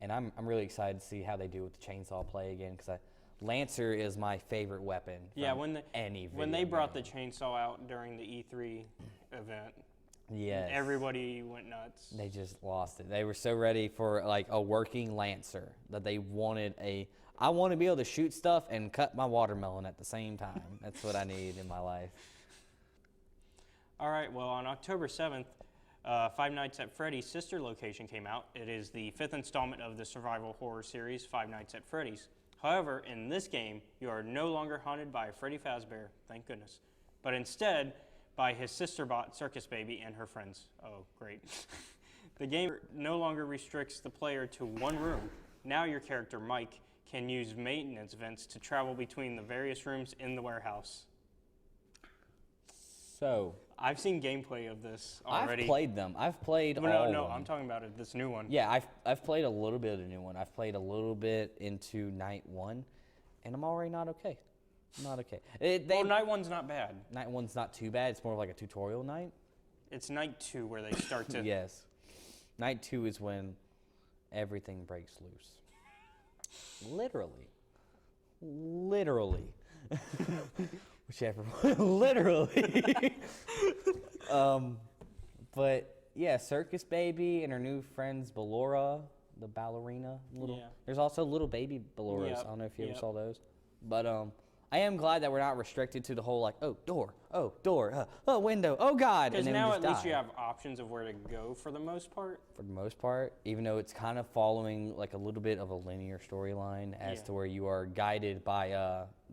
And I'm really excited to see how they do with the chainsaw play again, because Lancer is my favorite weapon. Yeah, when they brought the chainsaw out during the E3 event, yes, everybody went nuts. They just lost it. They were so ready for like a working Lancer that they wanted I want to be able to shoot stuff and cut my watermelon at the same time. That's what I need in my life. All right, well, on October 7th, Five Nights at Freddy's sister location came out. It is the 5th installment of the survival horror series, Five Nights at Freddy's. However, in this game, you are no longer haunted by Freddy Fazbear, thank goodness, but instead by his sister bot, Circus Baby, and her friends. Oh, great. The game no longer restricts the player to one room. Now your character, Mike, can use maintenance vents to travel between the various rooms in the warehouse. So, I've seen gameplay of this already. I've played them. I've played all of them. No, I'm talking about this new one. Yeah, I've played a little bit of the new one. I've played a little bit into Night 1, and I'm already not okay. Not okay. Well, Night 1's not bad. Night 1's not too bad. It's more like a tutorial night. It's Night 2 where they start to... Yes. Night 2 is when everything breaks loose. Literally. Literally. Whichever one. Literally. But yeah, Circus Baby and her new friends Ballora, the ballerina. There's also little baby Balloras. Yep. I don't know if you ever saw those. But I am glad that we're not restricted to the whole like, oh, door, window, oh God. Because now at least you have options of where to go for the most part. For the most part, even though it's kind of following like a little bit of a linear storyline as to where you are guided by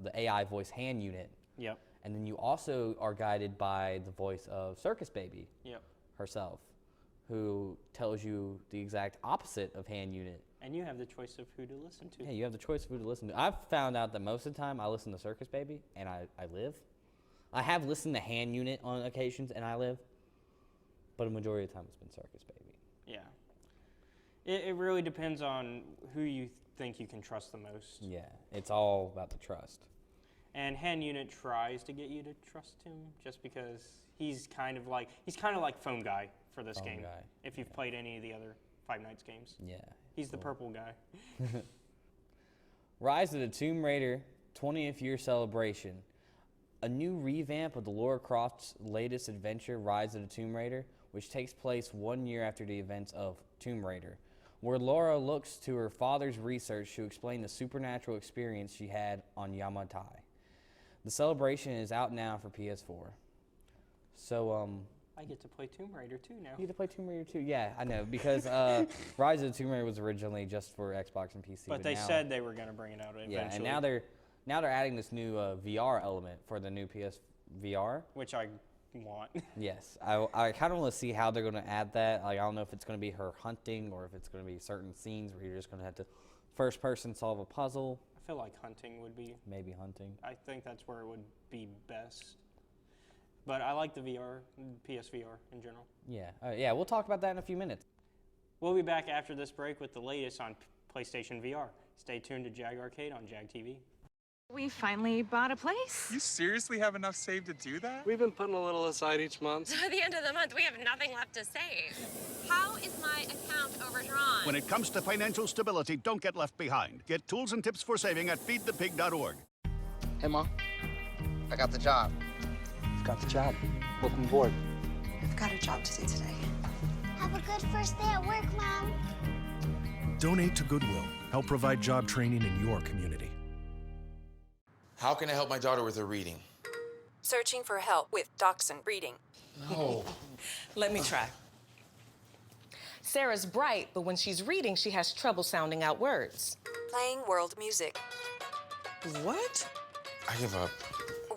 the AI voice hand unit. Yep. And then you also are guided by the voice of Circus Baby herself, who tells you the exact opposite of hand unit. And you have the choice of who to listen to. Yeah, you have the choice of who to listen to. I've found out that most of the time I listen to Circus Baby and I live. I have listened to hand unit on occasions and I live, but a majority of the time it's been Circus Baby. Yeah. It really depends on who you think you can trust the most. Yeah, it's all about the trust. And hand unit tries to get you to trust him just because he's kind of like phone guy for this game. If you've played any of the other Five Nights games. Yeah. He's the purple guy. Rise of the Tomb Raider 20th year celebration. A new revamp of the Lara Croft's latest adventure, Rise of the Tomb Raider, which takes place 1 year after the events of Tomb Raider, where Lara looks to her father's research to explain the supernatural experience she had on Yamatai. The celebration is out now for PS4. So, I get to play Tomb Raider too now. You get to play Tomb Raider too? Yeah, I know, because Rise of the Tomb Raider was originally just for Xbox and PC. But they said they were going to bring it out eventually. Yeah, and now they're adding this new VR element for the new PSVR. Which I want. Yes, I kind of want to see how they're going to add that. Like, I don't know if it's going to be her hunting or if it's going to be certain scenes where you're just going to have to first person solve a puzzle. I feel like hunting would be... Maybe hunting. I think that's where it would be best. But I like the VR, PSVR in general. Yeah, yeah, we'll talk about that in a few minutes. We'll be back after this break with the latest on PlayStation VR. Stay tuned to Jag Arcade on Jag TV. We finally bought a place. You seriously have enough saved to do that? We've been putting a little aside each month. So at the end of the month, we have nothing left to save. How is my account overdrawn? When it comes to financial stability, don't get left behind. Get tools and tips for saving at feedthepig.org. Hey, Mom. I got the job. You've got the job. Welcome aboard. I've got a job to do today. Have a good first day at work, Mom. Donate to Goodwill. Help provide job training in your community. How can I help my daughter with her reading? Searching for help with Dachshund breeding. No. Let me try. Sarah's bright, but when she's reading, she has trouble sounding out words. Playing world music. What? I give up.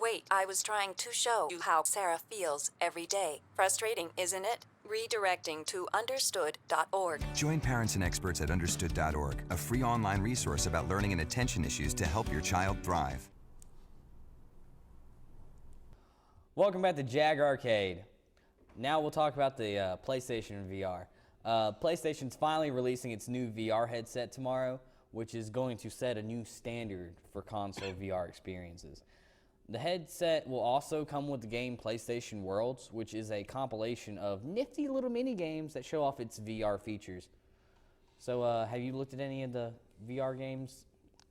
Wait, I was trying to show you how Sarah feels every day. Frustrating, isn't it? Redirecting to understood.org. Join parents and experts at understood.org, a free online resource about learning and attention issues to help your child thrive. Welcome back to Jag Arcade. Now we'll talk about the PlayStation VR. PlayStation's finally releasing its new VR headset tomorrow, which is going to set a new standard for console VR experiences. The headset will also come with the game PlayStation Worlds, which is a compilation of nifty little mini games that show off its VR features. So have you looked at any of the VR games?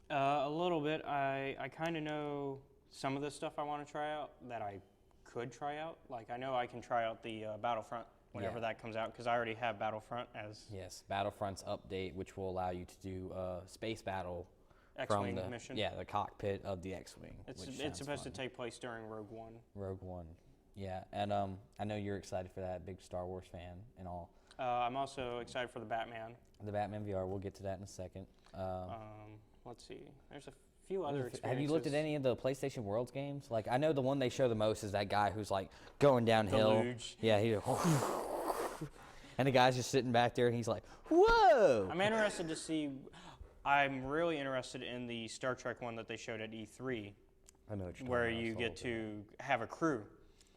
A little bit. I kind of know some of the stuff I want to try out that I could try out. Like, I know I can try out the Battlefront whenever that comes out, because I already have Battlefront as... Yes, Battlefront's update, which will allow you to do space battle X-Wing from the mission. Yeah, the cockpit of the X-Wing. It's supposed to take place during Rogue One. Rogue One, yeah, and I know you're excited for that, big Star Wars fan and all. I'm also excited for the Batman. The Batman VR, we'll get to that in a second. Let's see, there's a few other experiences. Have you looked at any of the PlayStation Worlds games? Like, I know the one they show the most is that guy who's like going downhill. The luge. Yeah, he. And the guy's just sitting back there, and he's like, "Whoa!" I'm interested to see. I'm really interested in the Star Trek one that they showed at E3. I know what you're where talking you about. get to have a crew.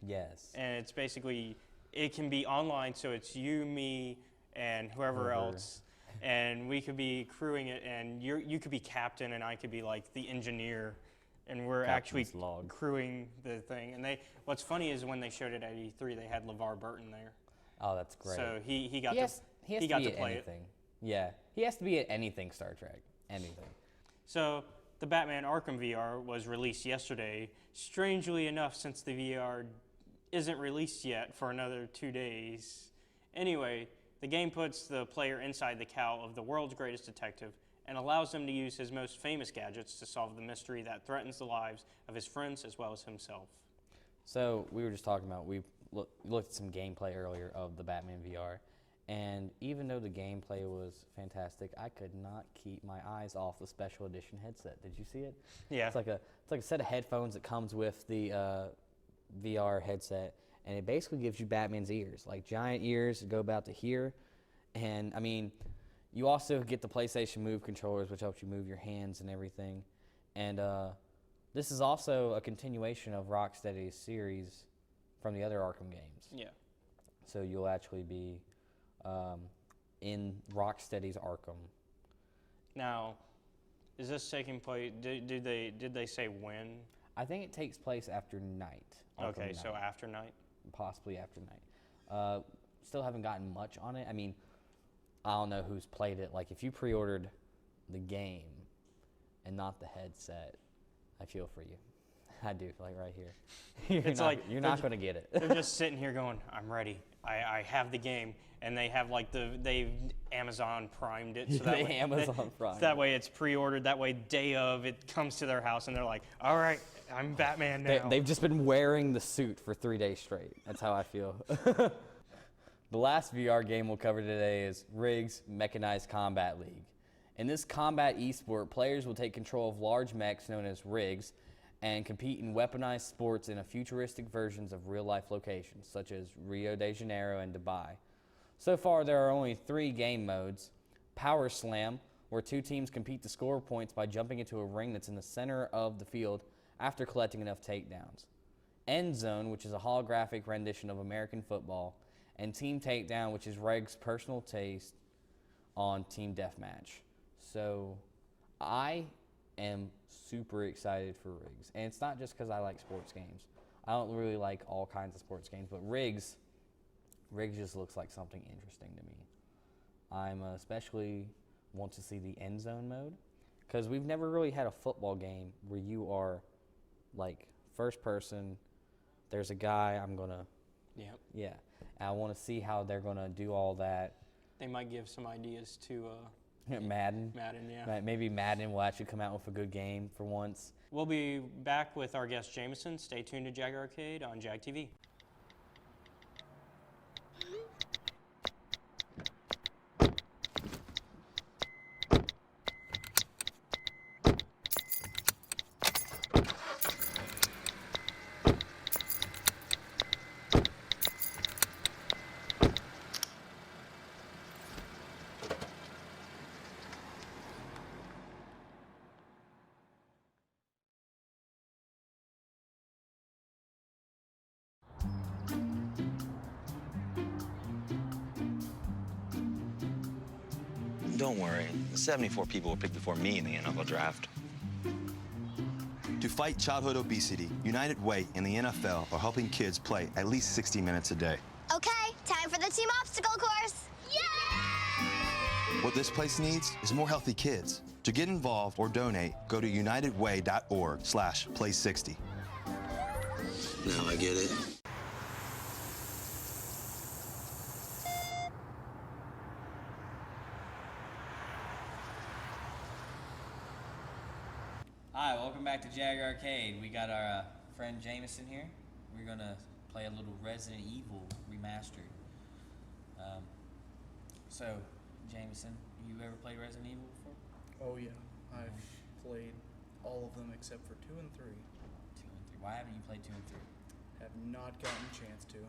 Yes. And it's basically, it can be online, so it's you, me, and whoever else, and we could be crewing it, and you could be captain, and I could be like the engineer, and we're Captain's actually log. crewing the thing. And what's funny is when they showed it at E3, they had LeVar Burton there. Oh, that's great. So he got he has to play anything. Yeah, he has to be at anything Star Trek, anything. So the Batman Arkham VR was released yesterday. Strangely enough, since the VR isn't released yet for another 2 days. Anyway, the game puts the player inside the cowl of the world's greatest detective and allows him to use his most famous gadgets to solve the mystery that threatens the lives of his friends as well as himself. So we were just talking about, we looked at some gameplay earlier of the Batman VR, and even though the gameplay was fantastic, I could not keep my eyes off the special edition headset. Did you see it? Yeah. It's like a set of headphones that comes with the VR headset, and it basically gives you Batman's ears, like giant ears that go about to here. And I mean, you also get the PlayStation Move controllers, which helps you move your hands and everything. And this is also a continuation of Rocksteady's series from the other Arkham games. Yeah. So you'll actually be in Rocksteady's Arkham. Now, is this taking place? Did they say when? I think it takes place after night. Okay, Arkham so Knight. after night. Possibly after night. Still haven't gotten much on it. I mean, I don't know who's played it. Like, if you pre-ordered the game and not the headset, I feel for you. I do, like right here. You're not going to get it. They're just sitting here going, I'm ready. I have the game. And they have like they've Amazon primed it. So that way it's pre-ordered. That way day of it comes to their house and they're like, all right, I'm Batman now. They've just been wearing the suit for 3 days straight. That's how I feel. The last VR game we'll cover today is Riggs Mechanized Combat League. In this combat esport, players will take control of large mechs known as rigs and compete in weaponized sports in a futuristic versions of real-life locations, such as Rio de Janeiro and Dubai. So far, there are only 3 game modes. Power Slam, where 2 teams compete to score points by jumping into a ring that's in the center of the field after collecting enough takedowns. End Zone, which is a holographic rendition of American football. And Team Takedown, which is Reg's personal taste on Team Deathmatch. So I am super excited for Rigs. And it's not just because I like sports games. I don't really like all kinds of sports games, but Rigs just looks like something interesting to me. I'm especially want to see the end zone mode, because we've never really had a football game where you are like first person, there's a guy, yeah. And I want to see how they're going to do all that. They might give some ideas to Madden. Madden, yeah. Maybe Madden will actually come out with a good game for once. We'll be back with our guest Jameson. Stay tuned to Jag Arcade on Jag TV. Don't worry. 74 people were picked before me in the NFL draft. To fight childhood obesity, United Way and the NFL are helping kids play at least 60 minutes a day. Okay, time for the team obstacle course. Yay! What this place needs is more healthy kids. To get involved or donate, go to unitedway.org/play60. Now I get it. Hi, welcome back to Jag Arcade. We got our friend Jameson here. We're gonna play a little Resident Evil remastered. So, Jameson, you ever played Resident Evil before? Oh yeah, I've played all of them except for 2 and 3. 2 and 3. Why haven't you played 2 and 3? Have not gotten a chance to.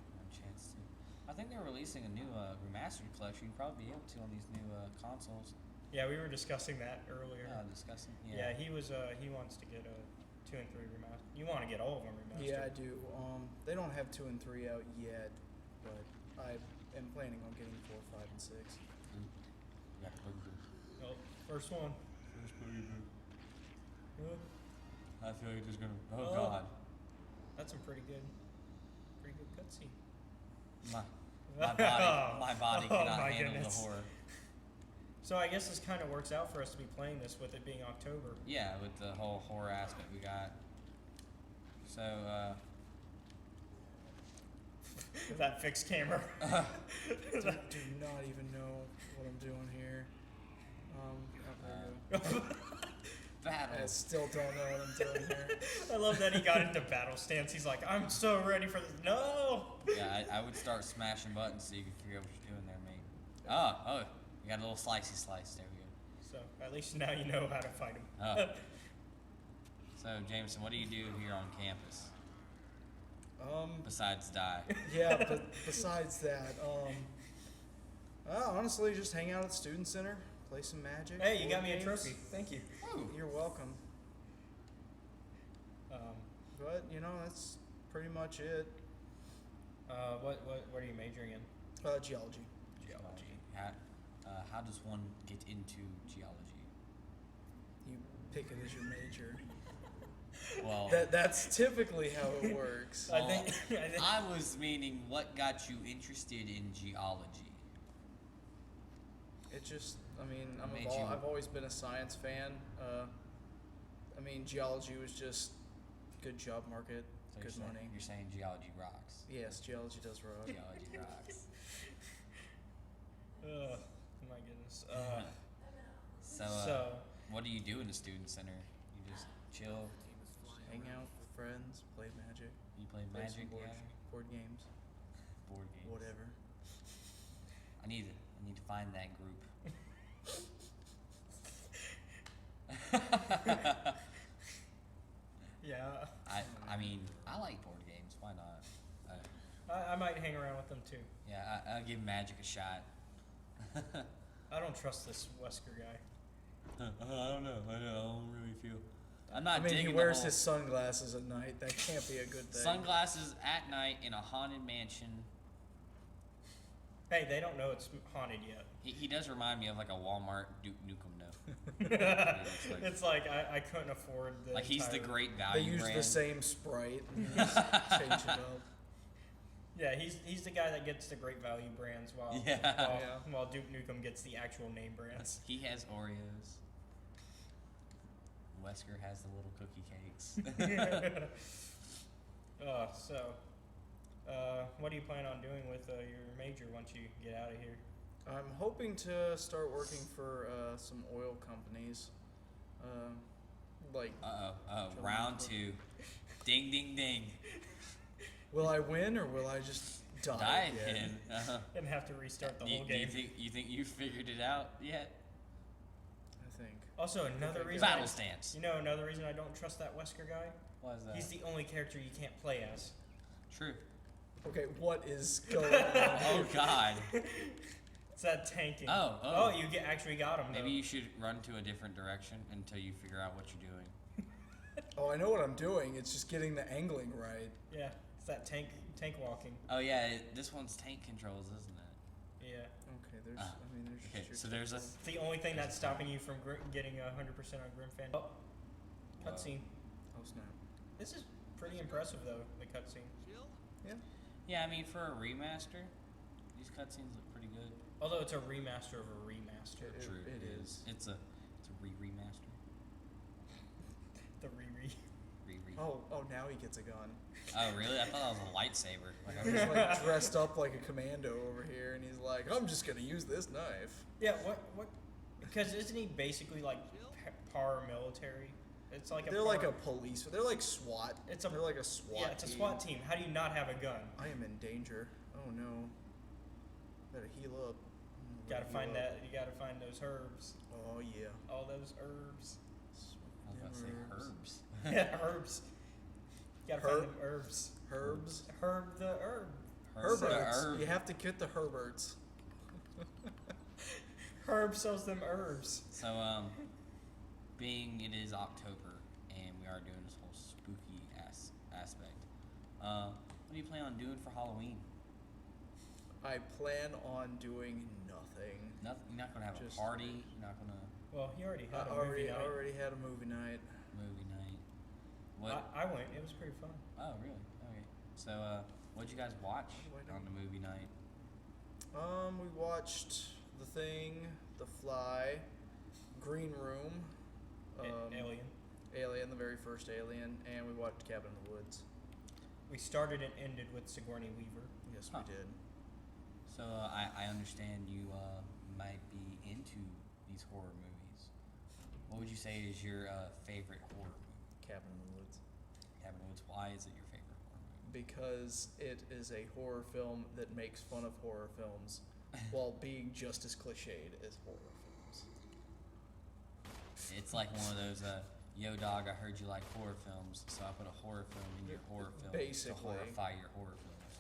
I think they're releasing a new remastered collection. You'll probably be able to on these new consoles. Yeah, we were discussing that earlier. Discussing. Yeah, he wants to get a 2 and 3 remastered. You want to get all of them remastered? Yeah, I do. They don't have 2 and 3 out yet, but I am planning on getting 4, 5, and 6. Oh, first one. First boogie. I feel like there's gonna. Oh Oh. God. That's a pretty good cutscene. My body Oh, cannot my handle goodness. the horror. So I guess this kind of works out for us to be playing this with it being October. Yeah, with the whole horror aspect we got. So, that fixed camera. do not even know what I'm doing here. Battle. I still don't know what I'm doing here. I love that he got into battle stance. He's like, I'm so ready for this. No! Yeah, I would start smashing buttons so you can figure out what you're doing there, mate. Oh, you got a little slicey slice. There we go. So at least now you know how to fight him. Oh. So, Jameson, what do you do here on campus? Besides die. Yeah, but besides that, honestly, just hang out at the student center, play some Magic. Hey, you got board me a games. trophy. Thank you. You're welcome. But that's pretty much it. What are you majoring in? Geology. Geology. How does one get into geology? You pick it as your major. Well, that's typically how it works. Well, I was meaning, what got you interested in geology? It just, Made you- I've always been a science fan. Geology was just good job market, So good money. You're saying geology rocks. Yes, geology does rock. Geology rocks. Oh my goodness. So, what do you do in the student center? You just chill? Hang out with friends, play Magic. You play Play Magic, some yeah? board games. Board games. Whatever. I need to find that group. Yeah. I like board games. Why not? I might hang around with them too. Yeah, I'll give Magic a shot. I don't trust this Wesker guy. I don't know. I don't really feel. I'm not digging he wears his sunglasses at night. That can't be a good thing. Sunglasses at night in a haunted mansion. Hey, they don't know it's haunted yet. He does remind me of like a Walmart Duke Nukem, though. It's like I couldn't afford the. Like he's the entire- great They value use brand. the same sprite and just change it up. Yeah, he's the guy that gets the great value brands while while Duke Nukem gets the actual name brands. He has Oreos. Wesker has the little cookie cakes. What do you plan on doing with your major once you get out of here? I'm hoping to start working for some oil companies. Like. Round 2. Ding, ding, ding. Will I win or will I just die Die again? again. And have to restart the whole Do you game. think you figured it out yet? I think. Also, another reason. Battle stance. You know, another reason I don't trust that Wesker guy. Why is that? He's the only character you can't play as. True. Okay, what is going on? Oh God. It's that tanking. Oh. You actually got him. Maybe though. you should run to a different direction until you figure out what you're doing. Oh, I know what I'm doing. It's just getting the angling right. Yeah, it's that tank walking. Oh yeah, this one's tank controls, isn't it? Yeah. Okay, there's. I mean, there's. Okay, just so there's a. It's the only thing that's stopping you from getting 100% on Grimfan. Oh, cutscene. Oh snap! This is pretty impressive though. The cutscene. Yeah. Yeah, I mean for a remaster, these cutscenes look pretty good. Although it's a remaster of a remaster. True. It is. It's a remaster. The re. Oh, now he gets a gun. Oh really? I thought that was a lightsaber. Like, He's like dressed up like a commando over here, and he's like, "I'm just gonna use this knife." Yeah. What? Because isn't he basically like paramilitary? It's like They're like a police. They're like SWAT. They're like a SWAT. Yeah, it's a SWAT team. How do you not have a gun? I am in danger. Oh no. Better heal up. Gotta find that. You gotta find those herbs. Oh yeah. All those herbs. I was about to say herbs. Yeah, herbs. You gotta find them herbs. Herbs. Herb the herb. Herberts. You have to get the Herberts. Herb sells them herbs. So being it is October and we are doing this whole spooky aspect, what do you plan on doing for Halloween? I plan on doing nothing. Nothing. You're not gonna have a party. You're not gonna. Well, he already had I a movie night. already had a movie night. Movie night. What? I went. It was pretty fun. Oh, really? Okay. So, what'd you guys watch on the movie night? We watched The Thing, The Fly, Green Room, Alien, the very first Alien, and we watched Cabin in the Woods. We started and ended with Sigourney Weaver. Yes, we did. So, I understand you might be into these horror movies. What would you say is your favorite horror movie? Cabin in the Woods. Cabin in the Woods. Why is it your favorite horror movie? Because it is a horror film that makes fun of horror films while being just as cliched as horror films. It's like one of those, yo dog, I heard you like horror films, so I put a horror film in your horror film Basically. to horrify your horror films.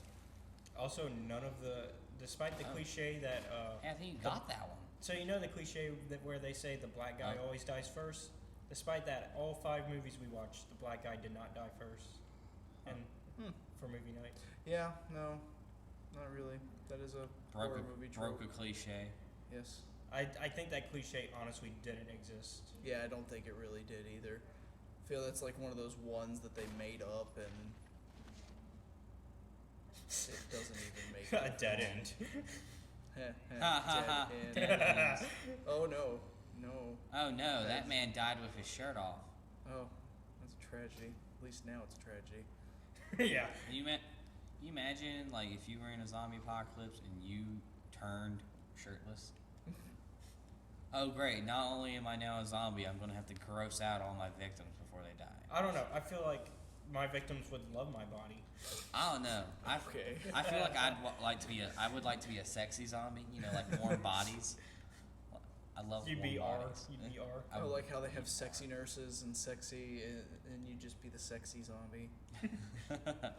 Also, none of the, despite the cliche that. Hey, I think you got that one. So you know the cliche that where they say the black guy always dies first. Despite that, all 5 movies we watched, the black guy did not die first. And for movie night. Yeah, no, not really. That is a horror movie trope. Broke a cliche. Yes. I think that cliche honestly didn't exist. Yeah, I don't think it really did either. I feel that's like one of those ones that they made up and it doesn't even make a dead end. Dead end. Oh no, no. Oh no, that man died with his shirt off. Oh, that's a tragedy. At least now it's a tragedy. Yeah. You imagine like if you were in a zombie apocalypse and you turned shirtless? Oh great, not only am I now a zombie, I'm gonna have to gross out all my victims before they die. I don't know. I feel like my victims would love my body. I don't know. I feel like I would like to be a sexy zombie. You know, like warm bodies. I love You'd warm be bodies. You'd be R. I like how they have sexy nurses and sexy, and you just be the sexy zombie.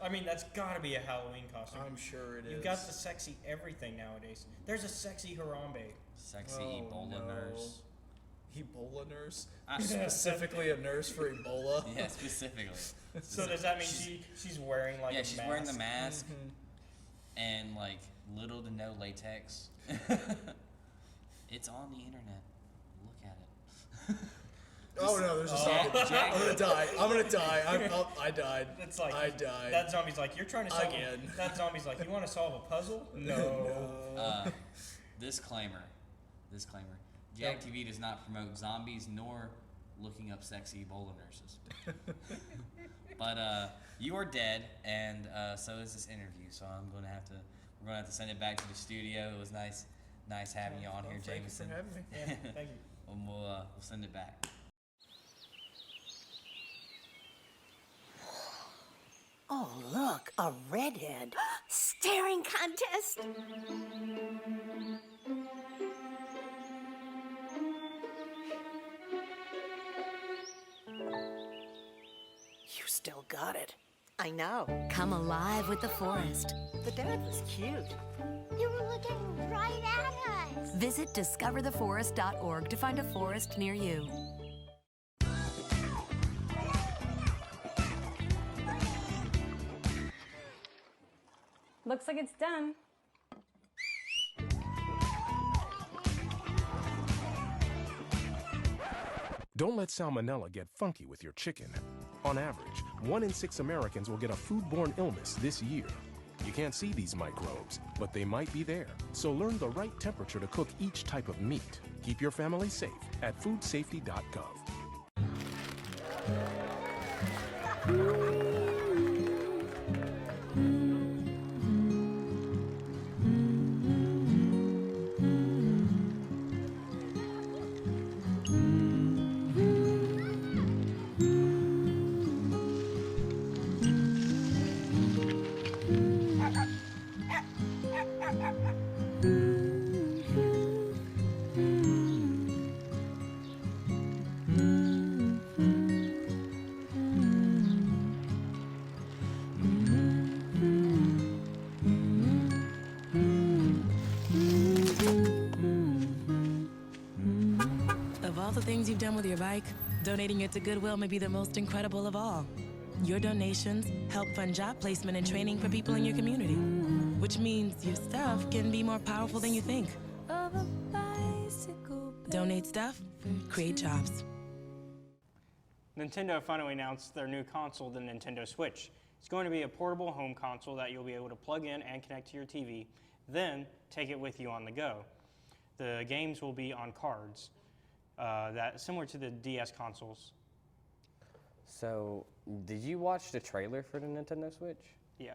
I mean, that's gotta be a Halloween costume. I'm sure it is. You've got the sexy everything nowadays. There's a sexy Harambe. Sexy Ebola nurse. Ebola nurse? Specifically a nurse for Ebola? Yeah, specifically. So does that mean she's wearing like a mask? Yeah, she's wearing the mask and like little to no latex. It's on the internet. Look at it. Oh no, there's a zombie. I'm gonna die. I died. It's like I died. That zombie's like, you're trying to solve again. That zombie's like, you want to solve a puzzle? No. Disclaimer. Jag TV does not promote zombies nor looking up sexy Ebola nurses. But you are dead, and so is this interview. So we're gonna have to send it back to the studio. It was nice having you on here, Jameson. Thank you for having me. Yeah, thank you. And we'll send it back. Oh, look, a redhead. Staring contest. You still got it. I know. Come alive with the forest. The dad was cute. They were looking right at us. Visit discovertheforest.org to find a forest near you. Looks like it's done. Don't let salmonella get funky with your chicken. On average, 1 in 6 Americans will get a foodborne illness this year. You can't see these microbes, but they might be there. So learn the right temperature to cook each type of meat. Keep your family safe at foodsafety.gov. Of all the things you've done with your bike, donating it to Goodwill may be the most incredible of all. Your donations help fund job placement and training for people in your community, which means your stuff can be more powerful than you think. Donate stuff, create jobs. Nintendo finally announced their new console, the Nintendo Switch. It's going to be a portable home console that you'll be able to plug in and connect to your TV, then take it with you on the go. The games will be on cards, that similar to the DS consoles. So, did you watch the trailer for the Nintendo Switch? Yeah.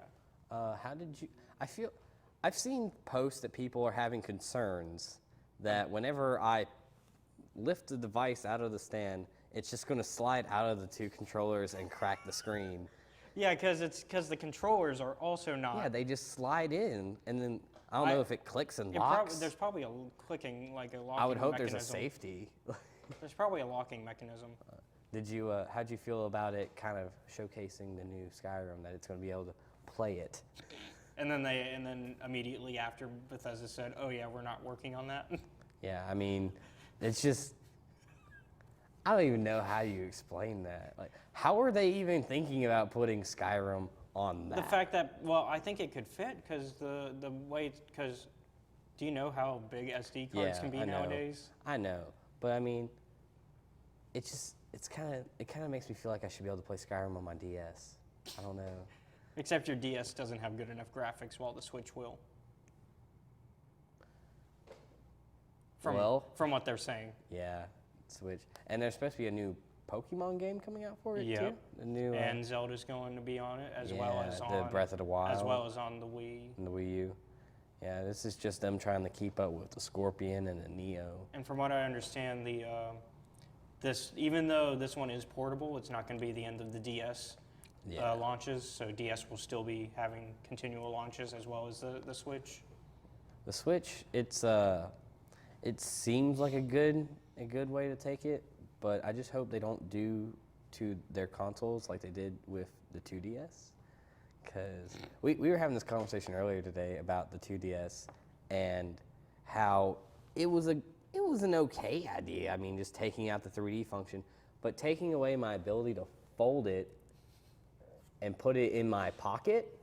How did you? I've seen posts that people are having concerns that whenever I lift the device out of the stand, it's just going to slide out of the two controllers and crack the screen. Yeah, because the controllers are also not. Yeah, they just slide in, and then I don't know if it clicks and locks. There's probably a clicking, like a locking mechanism. I would hope there's a safety. There's probably a locking mechanism. How'd you feel about it kind of showcasing the new Skyrim, that it's going to be able to play it? And then immediately after, Bethesda said, "Oh yeah, we're not working on that." Yeah, I mean, it's just, I don't even know how you explain that. Like, how are they even thinking about putting Skyrim on that? The fact that, well, I think it could fit because the way, because do you know how big SD cards can be nowadays? I know, but I mean, it kind of makes me feel like I should be able to play Skyrim on my DS. I don't know. Except your DS doesn't have good enough graphics, while the Switch will. From what they're saying. Yeah, Switch. And there's supposed to be a new Pokemon game coming out for it too. The new and Zelda's going to be on it as well as on the Breath of the Wild, as well as on the Wii and the Wii U. Yeah, this is just them trying to keep up with the Scorpion and the Neo. And from what I understand, even though this one is portable, it's not going to be the end of the DS launches. So DS will still be having continual launches as well as the Switch. The Switch, it seems like a good way to take it, but I just hope they don't do to their consoles like they did with the 2DS. Because we were having this conversation earlier today about the 2DS and how it was an okay idea. I mean, just taking out the 3D function, but taking away my ability to fold it and put it in my pocket,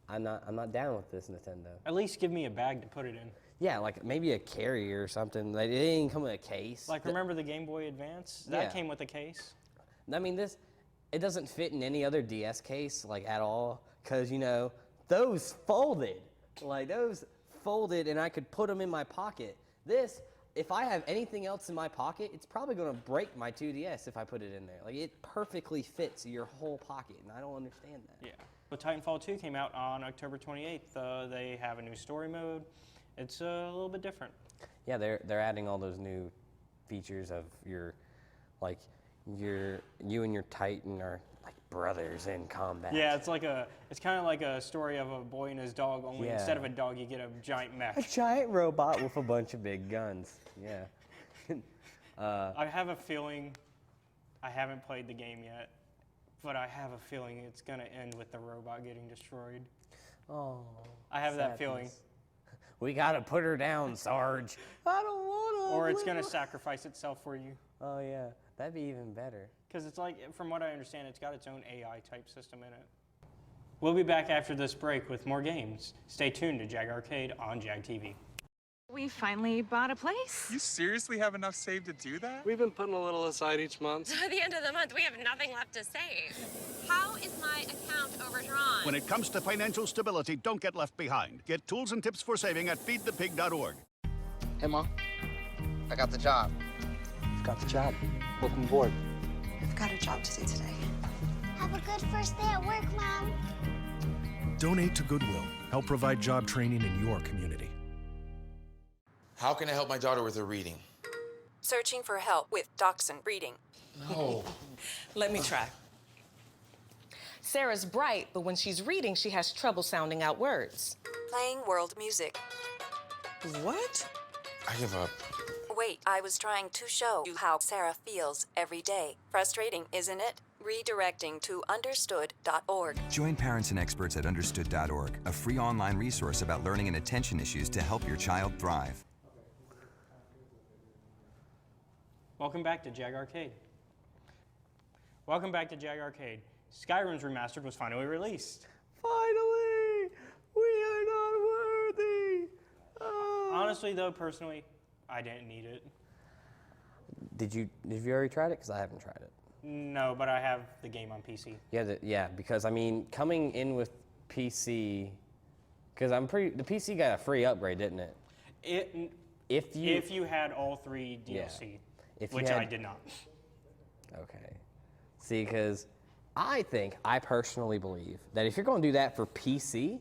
I'm not down with this, Nintendo. At least give me a bag to put it in. Yeah, like maybe a carrier or something. Like, it didn't come with a case. Like, remember the Game Boy Advance? That came with a case. I mean, it doesn't fit in any other DS case, like, at all, because, you know, those folded. Like, those folded, and I could put them in my pocket. This, if I have anything else in my pocket, it's probably going to break my 2DS if I put it in there. Like, it perfectly fits your whole pocket, and I don't understand that. Yeah. But Titanfall 2 came out on October 28th. They have a new story mode. It's a little bit different. Yeah, they're adding all those new features of you and your Titan are like brothers in combat. Yeah, it's kind of like a story of a boy and his dog, only instead of a dog, you get a giant mech. A giant robot with a bunch of big guns. Yeah. I have a feeling, I haven't played the game yet, but I have a feeling it's gonna end with the robot getting destroyed. Oh. I have that feeling. We gotta put her down, Sarge. I don't wanna. Or it's gonna sacrifice itself for you. Oh yeah, that'd be even better. Because it's like, from what I understand, it's got its own AI type system in it. We'll be back after this break with more games. Stay tuned to Jag Arcade on Jag TV. We finally bought a place. You seriously have enough saved to do that? We've been putting a little aside each month. So at the end of the month, we have nothing left to save. How is my account overdrawn? When it comes to financial stability, don't get left behind. Get tools and tips for saving at feedthepig.org. Hey, Mom. I got the job. You've got the job. Welcome aboard. I've got a job to do today. Have a good first day at work, Mom. Donate to Goodwill. Help provide job training in your community. How can I help my daughter with her reading? Searching for help with Dachshund Reading. No. Let me try. Sarah's bright, but when she's reading, she has trouble sounding out words. Playing world music. What? I give up. Wait, I was trying to show you how Sarah feels every day. Frustrating, isn't it? Redirecting to understood.org. Join parents and experts at understood.org, a free online resource about learning and attention issues to help your child thrive. Welcome back to Jag Arcade. Welcome back to Jag Arcade. Skyrim's Remastered was finally released. Finally! We are not worthy! Honestly, though, personally, I didn't need it. Did you already tried it? Because I haven't tried it. No, but I have the game on PC. Yeah, because I mean, coming in with PC, because the PC got a free upgrade, didn't it? If you had all 3 DLC, which I did not. Okay. See, because I personally believe that if you're going to do that for PC,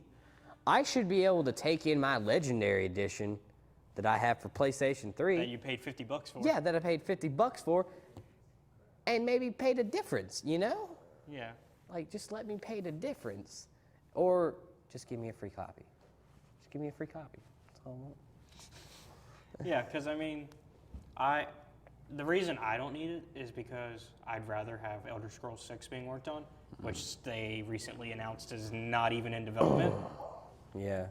I should be able to take in my Legendary Edition that I have for PlayStation 3. That you paid $50 for. Yeah, that I paid $50 for, and maybe pay the difference, you know? Yeah. Like, just let me pay the difference. Or just give me a free copy. Just give me a free copy. That's all I want. Yeah, because I mean, the reason I don't need it is because I'd rather have Elder Scrolls 6 being worked on, which they recently announced is not even in development. Yeah.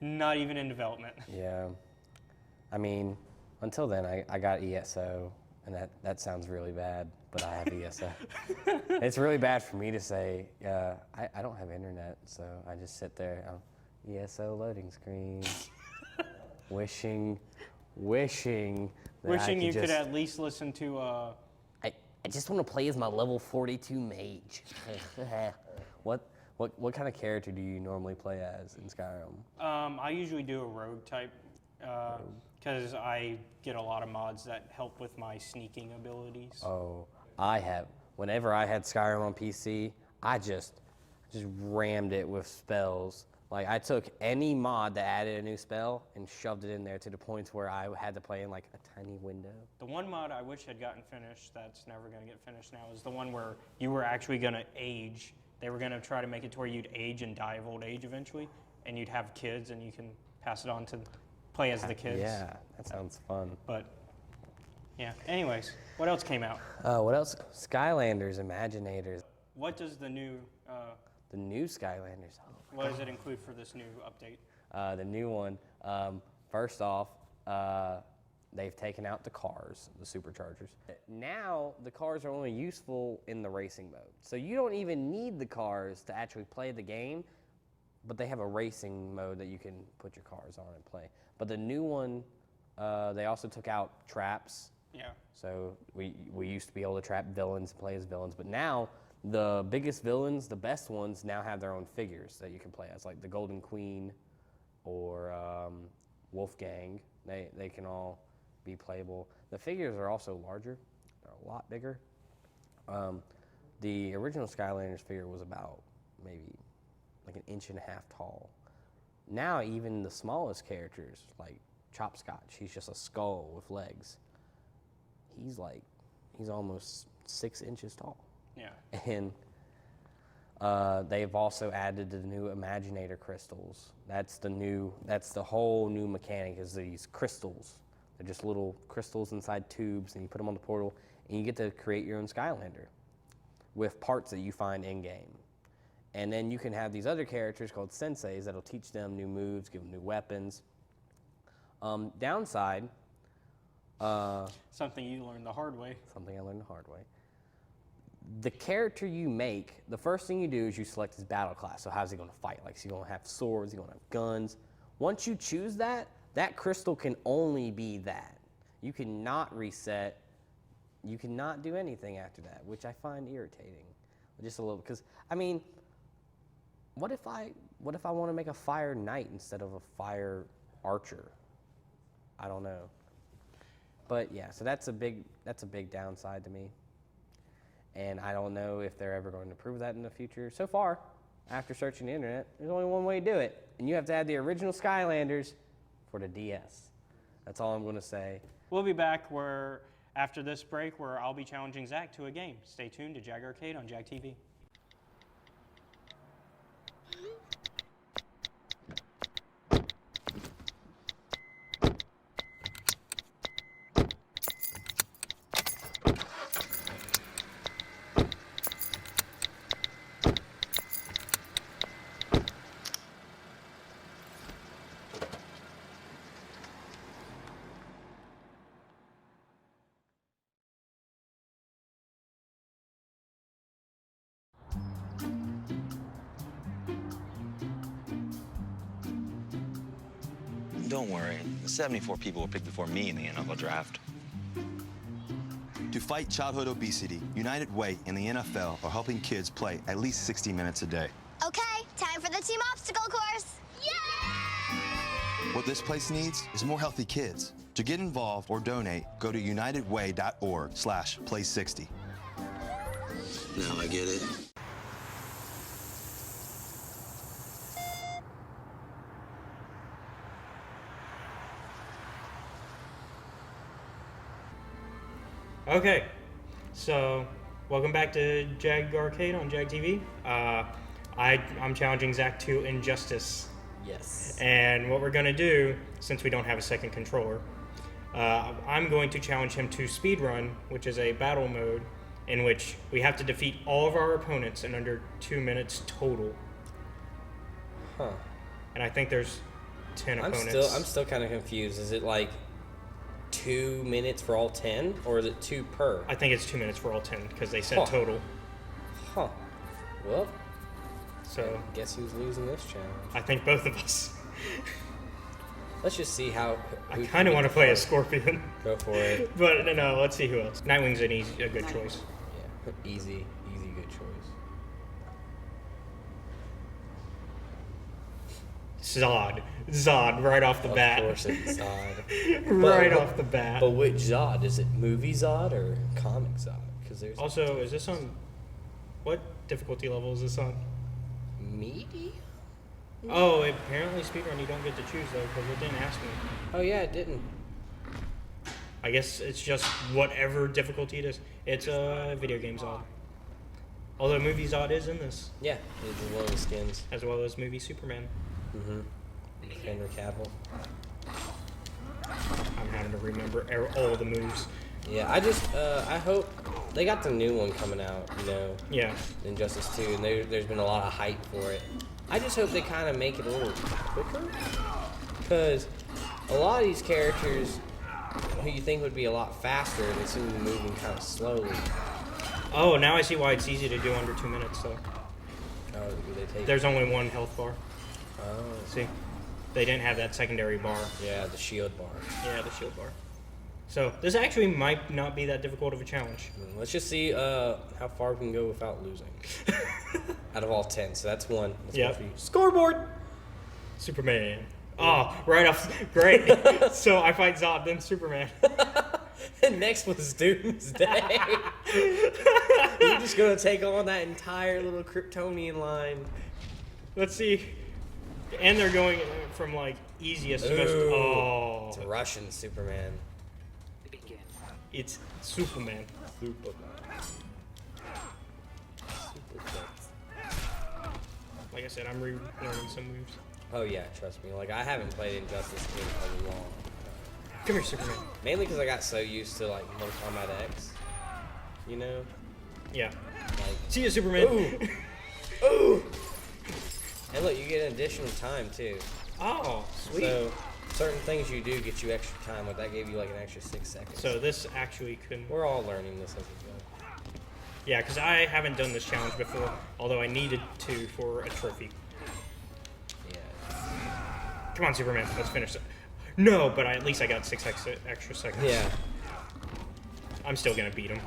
Not even in development. Yeah. I mean, until then, I got ESO, and that sounds really bad, but I have ESO. It's really bad for me to say, I don't have internet, so I just sit there, ESO loading screen, wishing you could at least listen to I just want to play as my level 42 mage. What kind of character do you normally play as in Skyrim? I usually do a rogue type because I get a lot of mods that help with my sneaking abilities. Oh, whenever I had Skyrim on PC, I just rammed it with spells. Like, I took any mod that added a new spell and shoved it in there to the points where I had to play in like a tiny window. The one mod I wish had gotten finished that's never going to get finished now is the one where you were actually going to age. They were going to try to make it to where you'd age and die of old age eventually, and you'd have kids and you can pass it on to play as the kids. Yeah, that sounds fun. But, yeah. Anyways, what else came out? What else? Skylanders, Imaginators. What does the new... the new Skylanders. What does it include for this new update? The new one, first off, they've taken out the cars, the superchargers. Now, the cars are only useful in the racing mode. So you don't even need the cars to actually play the game, but they have a racing mode that you can put your cars on and play. But the new one, they also took out traps. Yeah. So we used to be able to trap villains and play as villains, but now the biggest villains, the best ones, now have their own figures that you can play as, like the Golden Queen or Wolfgang. They can all be playable. The figures are also larger. They're a lot bigger. The original Skylanders figure was about maybe like 1.5 inches tall. Now even the smallest characters, like Chopscotch, he's just a skull with legs. He's almost 6 inches tall. Yeah. And they've also added the new Imaginator crystals. That's the whole new mechanic, is these crystals. They're just little crystals inside tubes, and you put them on the portal, and you get to create your own Skylander with parts that you find in-game. And then you can have these other characters called senseis that'll teach them new moves, give them new weapons. Downside, something you learned the hard way. Something I learned the hard way. The character you make, the first thing you do is you select his battle class. So how's he going to fight? Like, is he going to have swords? Is he going to have guns? Once you choose that, that crystal can only be that. You cannot reset. You cannot do anything after that, which I find irritating, just a little. Because I mean, what if I want to make a fire knight instead of a fire archer? I don't know. But yeah, so that's a big downside to me. And I don't know if they're ever going to prove that in the future. So far, after searching the internet, there's only one way to do it. And you have to add the original Skylanders for the DS. That's all I'm going to say. We'll be back after this break where I'll be challenging Zach to a game. Stay tuned to Jag Arcade on Jag TV. Don't worry, the 74 people were picked before me in the NFL draft. To fight childhood obesity, United Way and the NFL are helping kids play at least 60 minutes a day. Okay, time for the team obstacle course. Yay! What this place needs is more healthy kids. To get involved or donate, go to unitedway.org/play60. Now I get it. Okay, so welcome back to Jag Arcade on Jag TV. I'm challenging Zach to Injustice. Yes. And what we're going to do, since we don't have a second controller, I'm going to challenge him to Speedrun, which is a battle mode in which we have to defeat all of our opponents in under 2 minutes total. Huh. And I think there's 10 opponents. I'm still kind of confused. Is it like 2 minutes for all 10, or is it 2 per? I think it's 2 minutes for all 10 because they said total. Huh. Well, so guess who's losing this challenge? I think both of us. Let's just see how. I kind of want to play as Scorpion. Go for it. But no, let's see who else. Nightwing's a good choice. Yeah, easy, good choice. Zod, right off the bat. Of course it's Zod. Right off the bat. But which Zod? Is it movie Zod or comic Zod? Because there's also, is this on, what difficulty level is this on? Medium? Oh, apparently Speedrun you don't get to choose though, because it didn't ask me. Oh yeah, it didn't. I guess it's just whatever difficulty it is. It's a video game Zod. Although movie Zod is in this. Yeah, it's one of the skins. As well as movie Superman. Mm-hmm. Henry Cavill. I'm having to remember all the moves. Yeah, I hope they got the new one coming out, Yeah. Injustice 2, and there's been a lot of hype for it. I just hope they kind of make it a little quicker, because a lot of these characters who you think would be a lot faster, they seem to be moving kind of slowly. Oh, now I see why it's easy to do under 2 minutes, though. Oh, do they take There's only one health bar. Oh. See? They didn't have that secondary bar. Yeah, the shield bar. Yeah, the shield bar. So this actually might not be that difficult of a challenge. Let's just see how far we can go without losing. Out of all 10, so that's one. Yeah. Scoreboard! Superman. Oh, right off. Great. So I fight Zod, then Superman. And next was Doomsday. You're just going to take on that entire little Kryptonian line. Let's see. And they're going from like easiest to most. Oh. It's a Russian Superman. It's Superman. Like I said, I'm relearning some moves. Oh yeah, trust me. Like I haven't played Injustice in a long time. Come here, Superman. Mainly because I got so used to like Mortal Kombat X. You know? Yeah. Like, see you, Superman. Ooh. Ooh. And look, you get an additional time too. Oh, sweet. So certain things you do get you extra time. Like that gave you like an extra 6 seconds. So this actually can. We're all learning this as we go. Yeah, because I haven't done this challenge before, although I needed to for a trophy. Yeah. Come on, Superman. Let's finish it. No, but at least I got 6 extra seconds. Yeah. I'm still gonna beat him.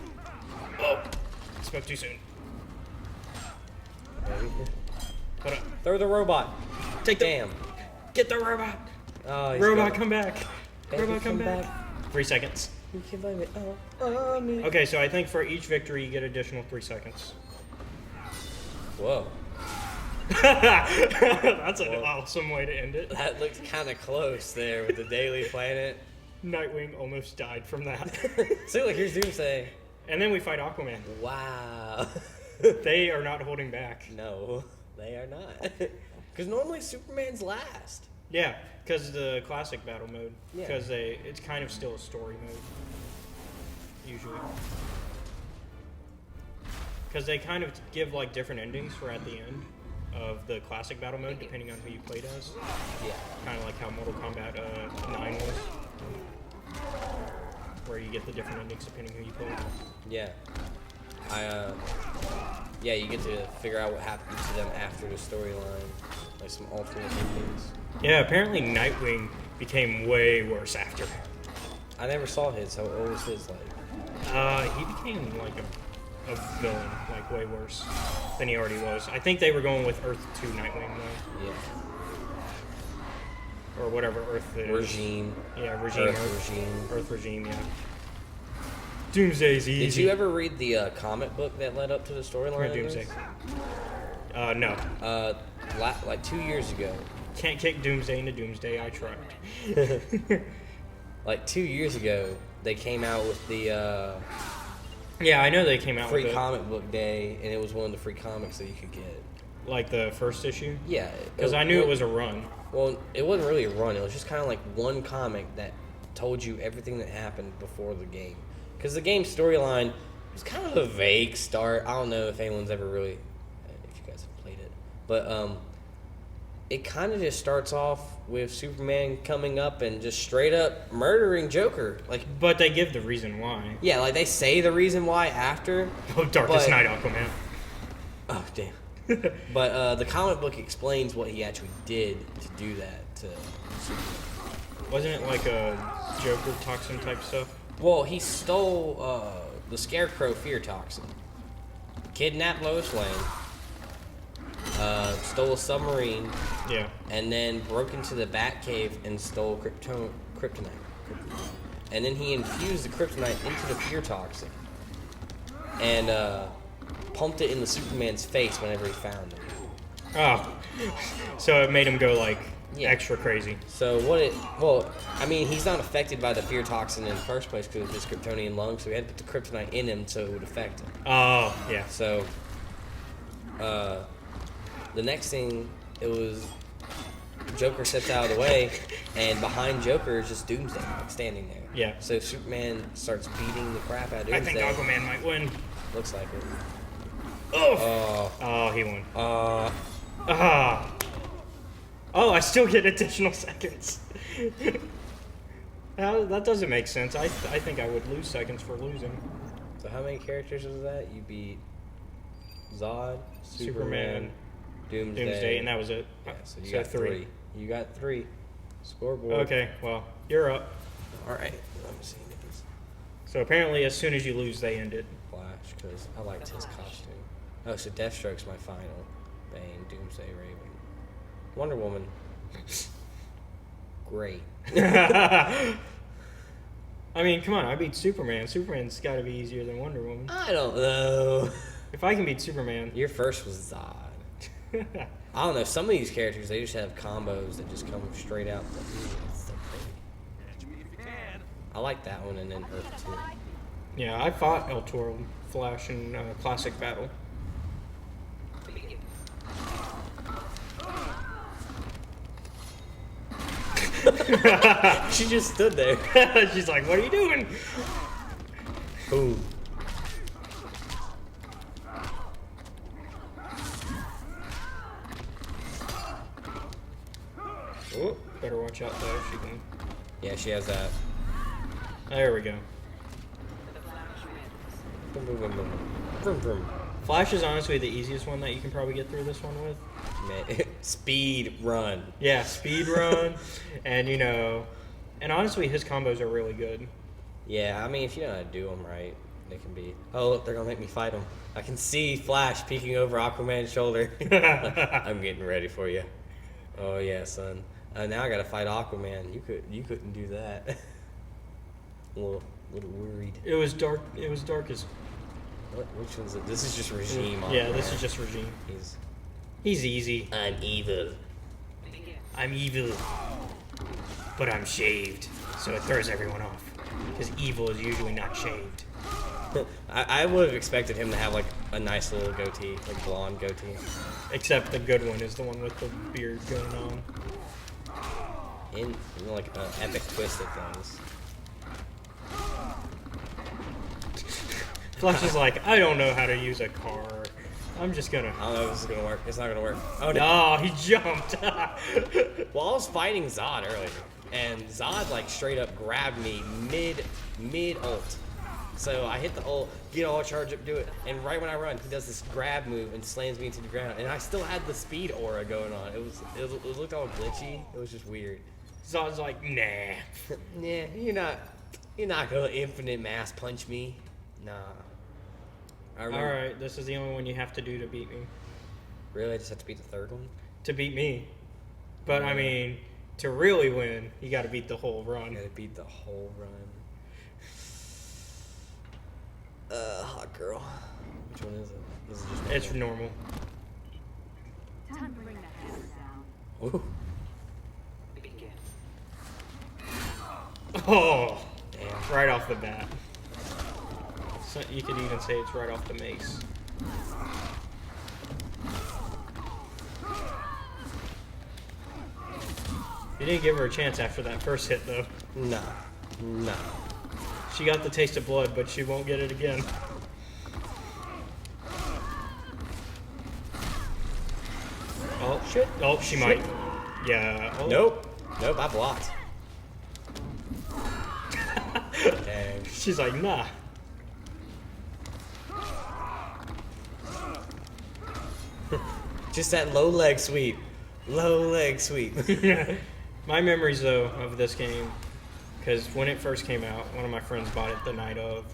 Oh, spoke too soon. Hold up. Throw the robot. Take Damn. Get the robot. Oh, he's Robot, good. come back. Baby, Robot, come back. 3 seconds. You can blame it on me. Okay, so I think for each victory you get additional 3 seconds. Whoa. That's an awesome way to end it. That looked kind of close there with the Daily Planet. Nightwing almost died from that. See, look, here's Doomsday. And then we fight Aquaman. Wow. They are not holding back. No, they are not. Because normally Superman's last. Yeah, because the classic battle mode. Yeah. Because it's kind of still a story mode. Usually. Because they kind of give like different endings for at the end of the classic battle mode, depending on who you played as. Yeah. Kind of like how Mortal Kombat 9 was. Where you get the different endings depending who you play. Yeah. Yeah, you get to figure out what happened to them after the storyline. Like some alternate endings. Yeah, apparently Nightwing became way worse after. I never saw his, so what was his like? He became like a villain, like way worse than he already was. I think they were going with Earth 2 Nightwing though. Yeah. Or whatever Earth is. Regime. Yeah, regime. Earth regime. Earth regime, yeah. Doomsday's easy. Did you ever read the comic book that led up to the storyline? Doomsday. No. Like 2 years ago. Can't kick Doomsday into Doomsday. I tried. Like 2 years ago, they came out with the yeah, I know they came out free with comic book day, and it was one of the free comics that you could get. Like the first issue? Yeah. Because I knew it was a run. Well, it wasn't really a run. It was just kind of like one comic that told you everything that happened before the game. Because the game storyline was kind of a vague start. I don't know if anyone's ever really, if you guys have played it, but it kind of just starts off with Superman coming up and just straight up murdering Joker. Like, but they give the reason why. Yeah, like they say the reason why after. Oh, Darkest Night, Aquaman. Oh, damn. But the comic book explains what he actually did to do that to Superman. Wasn't it like a Joker toxin type stuff? Well, he stole the Scarecrow fear toxin, kidnapped Lois Lane, stole a submarine, yeah, and then broke into the Batcave and stole kryptonite. And then he infused the kryptonite into the fear toxin and pumped it in the Superman's face whenever he found it. Oh, so it made him go like Yeah. extra crazy. So I mean, he's not affected by the fear toxin in the first place because of his Kryptonian lungs, so he had to put the kryptonite in him so it would affect him. Oh, yeah. So, the next thing, it was Joker steps out of the way, and behind Joker is just Doomsday, like, standing there. Yeah. So Superman starts beating the crap out of I Doomsday. think Aquaman might win. Looks like it. Oh, he won. Oh, I still get additional seconds. That doesn't make sense. I think I would lose seconds for losing. So how many characters was that? You beat Zod, Superman, Doomsday. and that was it. Yeah, so you got 3. You got 3. Scoreboard. Okay, well, you're up. All right. Let me see. So apparently, as soon as you lose, they end it. Flash, because I liked his costume. Oh, so Deathstroke's my final. Bane, Doomsday, Raven. Wonder Woman. Great. I mean, come on, I beat Superman. Superman's got to be easier than Wonder Woman. I don't know. If I can beat Superman. Your first was Zod. I don't know. Some of these characters, they just have combos that just come straight out. It's so pretty. I like that one, and then Earth too. Yeah, I fought El Toro Flash in Classic Battle. She just stood there. She's like, what are you doing? Boom. Oh, better watch out though. She can. Yeah, she has that. There we go. Boom, boom, boom, boom. Vroom, vroom. Flash is honestly the easiest one that you can probably get through this one with. Speed run. Yeah, speed run, and and honestly, his combos are really good. Yeah, I mean, if you know how to do them right, they can be. Oh, look, they're gonna make me fight them. I can see Flash peeking over Aquaman's shoulder. I'm getting ready for you. Oh yeah, son. Now I gotta fight Aquaman. You couldn't do that. a little worried. It was dark. It was dark as. What? Which one's it? This is just Regime. Yeah, this is just Regime. He's easy. I'm evil. I'm evil, but I'm shaved, so it throws everyone off. Because evil is usually not shaved. I would have expected him to have like a nice little goatee, like blonde goatee. Except the good one is the one with the beard going on. In like an epic twist of things. Flash is like, I don't know how to use a car. I'm just gonna. I don't know if this is gonna work. It's not gonna work. Oh no! Oh, he jumped. Well, I was fighting Zod earlier, and Zod like straight up grabbed me mid ult. So I hit the ult, get all charged up, do it, and right when I run, he does this grab move and slams me into the ground, and I still had the speed aura going on. It looked all glitchy. It was just weird. Zod's like, nah. Nah, you're not gonna infinite mass punch me. Nah. Alright, this is the only one you have to do to beat me. Really? I just have to beat the third one? To beat me. But I mean, to really win, you gotta beat the whole run. You gotta beat the whole run. Hot girl. Which one is it? Is it just it's normal. Time to bring the hammer down. Ooh. Oh! Damn. Right off the bat. So you could even say it's right off the mace. You didn't give her a chance after that first hit, though. No. No. She got the taste of blood, but she won't get it again. Oh, shit. Oh, she might. Yeah. Oh. Nope. Nope, I blocked. Dang. She's like, nah. Just that low leg sweep. Low leg sweep. My memories, though, of this game, because when it first came out, one of my friends bought it the night of.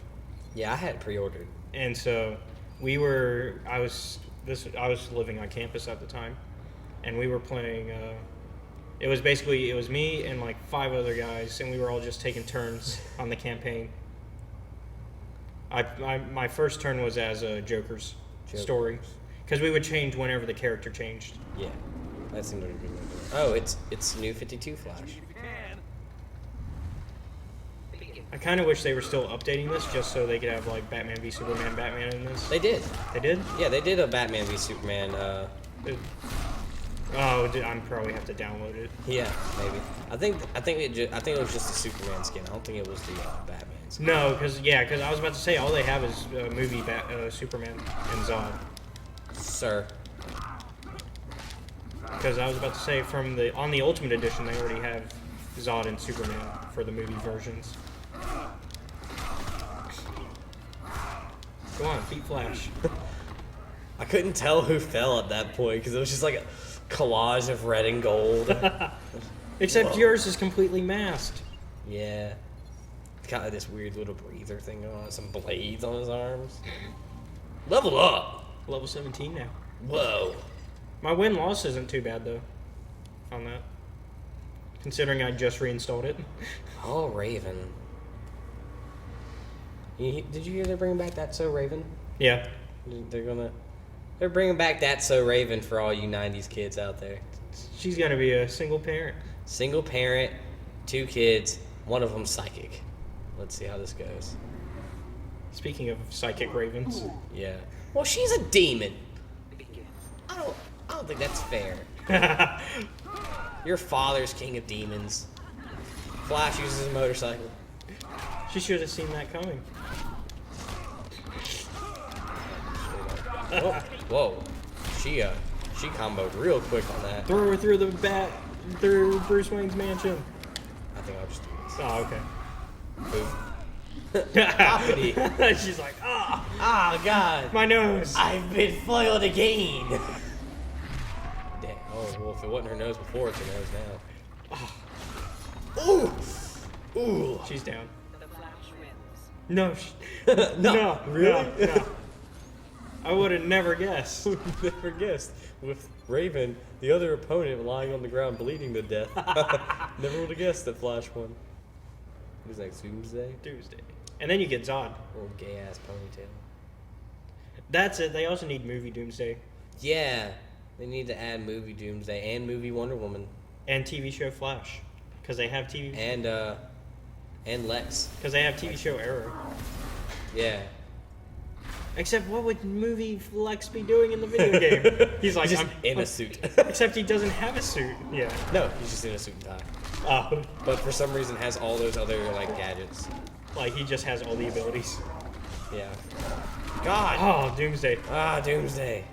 Yeah, I had it pre-ordered. And so I was living on campus at the time, and we were playing. It was me and like 5 other guys, and we were all just taking turns on the campaign. My first turn was as Joker's story, because we would change whenever the character changed. Yeah, that seemed like a good way to do it. Oh, it's New 52 Flash. I kind of wish they were still updating this just so they could have like Batman v Superman Batman in this. They did. They did? Yeah, they did a Batman v Superman. Oh, I'm probably have to download it. Yeah, maybe. I think it was just the Superman skin. I don't think it was the Batman skin. No, because I was about to say all they have is movie Superman and Zod. Sir. Because I was about to say on the Ultimate Edition they already have Zod and Superman for the movie versions. Go on, beat Flash. I couldn't tell who fell at that point because it was just like a collage of red and gold. Except yours is completely masked. Yeah. It's got like this weird little breather thing going on, some blades on his arms. Level up! Level 17 now. Whoa. My win-loss isn't too bad, though, on that. Considering I just reinstalled it. Oh, Raven. Did you hear they're bringing back That's So Raven? Yeah. They're bringing back That's So Raven for all you 90s kids out there. She's gonna be a single parent. Single parent, 2 kids, one of them psychic. Let's see how this goes. Speaking of psychic ravens. Yeah. Well, she's a demon. I don't think that's fair. Your father's king of demons. Flash uses a motorcycle. She should have seen that coming. Oh, whoa. She comboed real quick on that. Throw her through the bat, through Bruce Wayne's mansion. I think I'll just do this. Oh, okay. Hoppity. She's like, ah, oh god, my nose. I've been foiled again. Damn. Oh well, if it wasn't her nose before, it's her nose now. Ooh, ooh. She's down. No, no, really? No. I would have never guessed. Never guessed. With Raven, the other opponent, lying on the ground bleeding to death. Never would have guessed that Flash won. Who's next? Doomsday? Doomsday. And then you get Zod. Little gay ass ponytail. That's it. They also need movie Doomsday. Yeah. They need to add movie Doomsday and movie Wonder Woman. And TV show Flash. Because they have TV. And Lex. Because they have TV show Arrow. Yeah. Except what would movie Lex be doing in the video game? He's like, just in a suit. Except he doesn't have a suit. Yeah. No, he's just in a suit and tie. Oh. But for some reason has all those other like gadgets. Like he just has all the abilities. Yeah. God. Oh, Doomsday. Ah, Doomsday.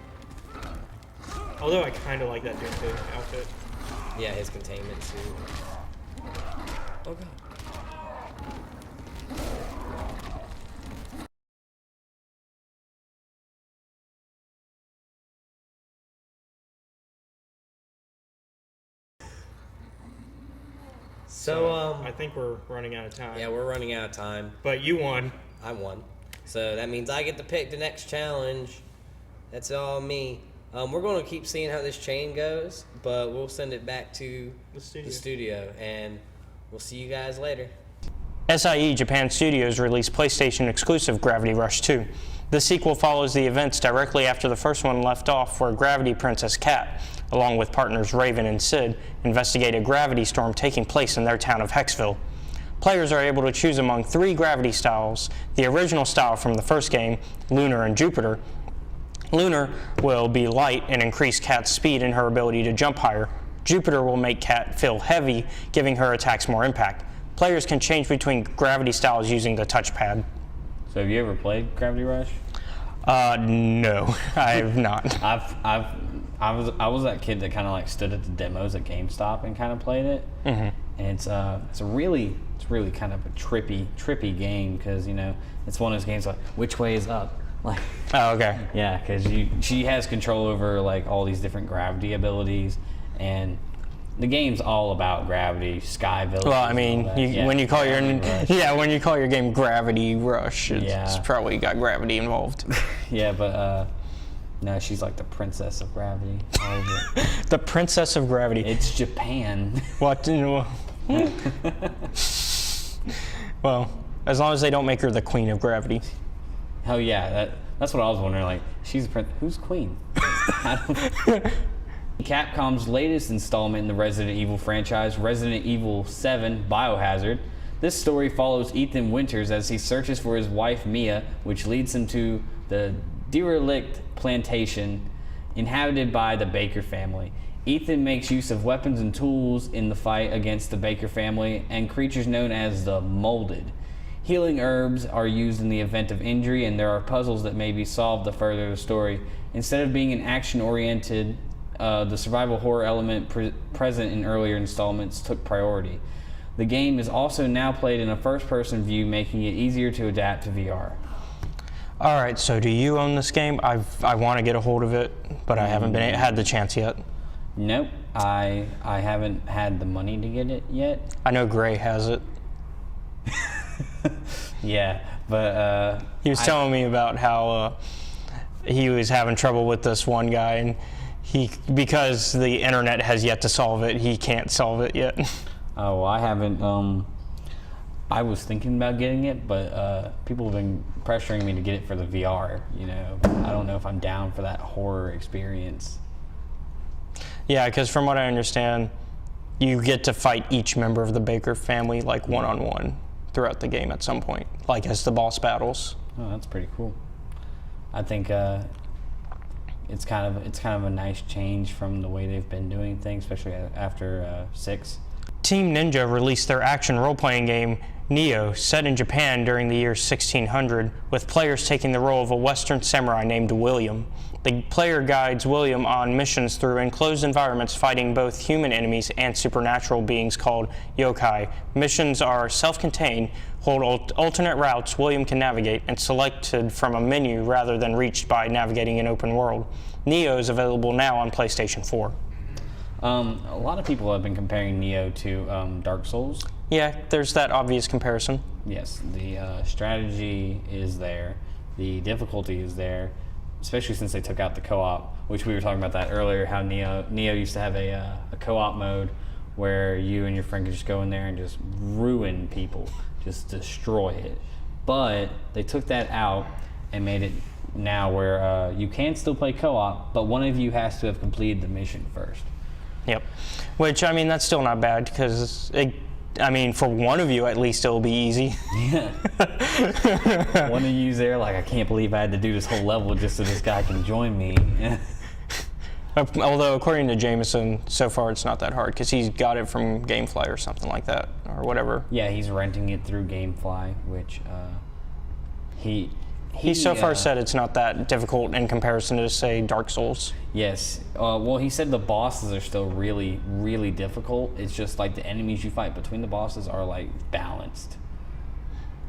Although I kind of like that Doomsday outfit. Yeah, his containment suit. Oh god. So, I think we're running out of time. Yeah, we're running out of time. But you won. I won. So that means I get to pick the next challenge. That's all me. We're going to keep seeing how this chain goes, but we'll send it back to the studio, and we'll see you guys later. SIE Japan Studios released PlayStation exclusive Gravity Rush 2. The sequel follows the events directly after the first one left off, where Gravity Princess Cat, along with partners Raven and Sid, investigate a gravity storm taking place in their town of Hexville. Players are able to choose among 3 gravity styles: the original style from the first game, Lunar and Jupiter. Lunar will be light and increase Cat's speed and her ability to jump higher. Jupiter will make Cat feel heavy, giving her attacks more impact. Players can change between gravity styles using the touchpad. So have you ever played Gravity Rush? No, I have not. I was that kid that kind of like stood at the demos at GameStop and kind of played it. Mm-hmm. And it's really kind of a trippy game, because it's one of those games like, which way is up? Like, oh, okay. Yeah, because she has control over like all these different gravity abilities, and the game's all about gravity, sky abilities. Well, I mean, when you call your game Gravity Rush, it's probably got gravity involved. Yeah, but no, she's like the princess of gravity. All of it. The princess of gravity. It's Japan. What? Well, as long as they don't make her the queen of gravity. Hell yeah, that's what I was wondering. Like, she's who's queen? Capcom's latest installment in the Resident Evil franchise, Resident Evil 7 Biohazard. This story follows Ethan Winters as he searches for his wife Mia, which leads him to the derelict plantation inhabited by the Baker family. Ethan makes use of weapons and tools in the fight against the Baker family and creatures known as the Molded. Healing herbs are used in the event of injury, and there are puzzles that may be solved to further the story. Instead of being an action-oriented, the survival horror element present in earlier installments took priority. The game is also now played in a first-person view, making it easier to adapt to VR. All right, so do you own this game? I want to get a hold of it, but I haven't had the chance yet. Nope, I haven't had the money to get it yet. I know Gray has it. Yeah, but he was telling me about how he was having trouble with this one guy, and because the internet has yet to solve it, he can't solve it yet. Oh, well, I haven't. I was thinking about getting it, but people have been pressuring me to get it for the VR. You know, I don't know if I'm down for that horror experience. Yeah, because from what I understand, you get to fight each member of the Baker family like one-on-one throughout the game at some point, like as the boss battles. Oh, that's pretty cool. I think it's kind of a nice change from the way they've been doing things, especially after 6. Team Ninja released their action role-playing game Neo, set in Japan during the year 1600, with players taking the role of a Western samurai named William. The player guides William on missions through enclosed environments, fighting both human enemies and supernatural beings called yokai. Missions are self-contained, hold alternate routes William can navigate, and selected from a menu rather than reached by navigating an open world. Neo is available now on PlayStation 4. A lot of people have been comparing Neo to Dark Souls. Yeah, there's that obvious comparison. Yes, the strategy is there, the difficulty is there, especially since they took out the co-op, which we were talking about that earlier, how Neo used to have a co-op mode where you and your friend could just go in there and just ruin people, just destroy it. But they took that out and made it now where you can still play co-op, but one of you has to have completed the mission first. Yep, which, I mean, that's still not bad, because, for one of you at least it'll be easy. Yeah. One of you's there like, I can't believe I had to do this whole level just so this guy can join me. Although, according to Jameson, so far it's not that hard, because he's got it from Gamefly or something like that, or whatever. Yeah, he's renting it through Gamefly, which he so far said it's not that difficult in comparison to, say, Dark Souls. Yes. Well, he said the bosses are still really, really difficult. It's just like the enemies you fight between the bosses are like balanced.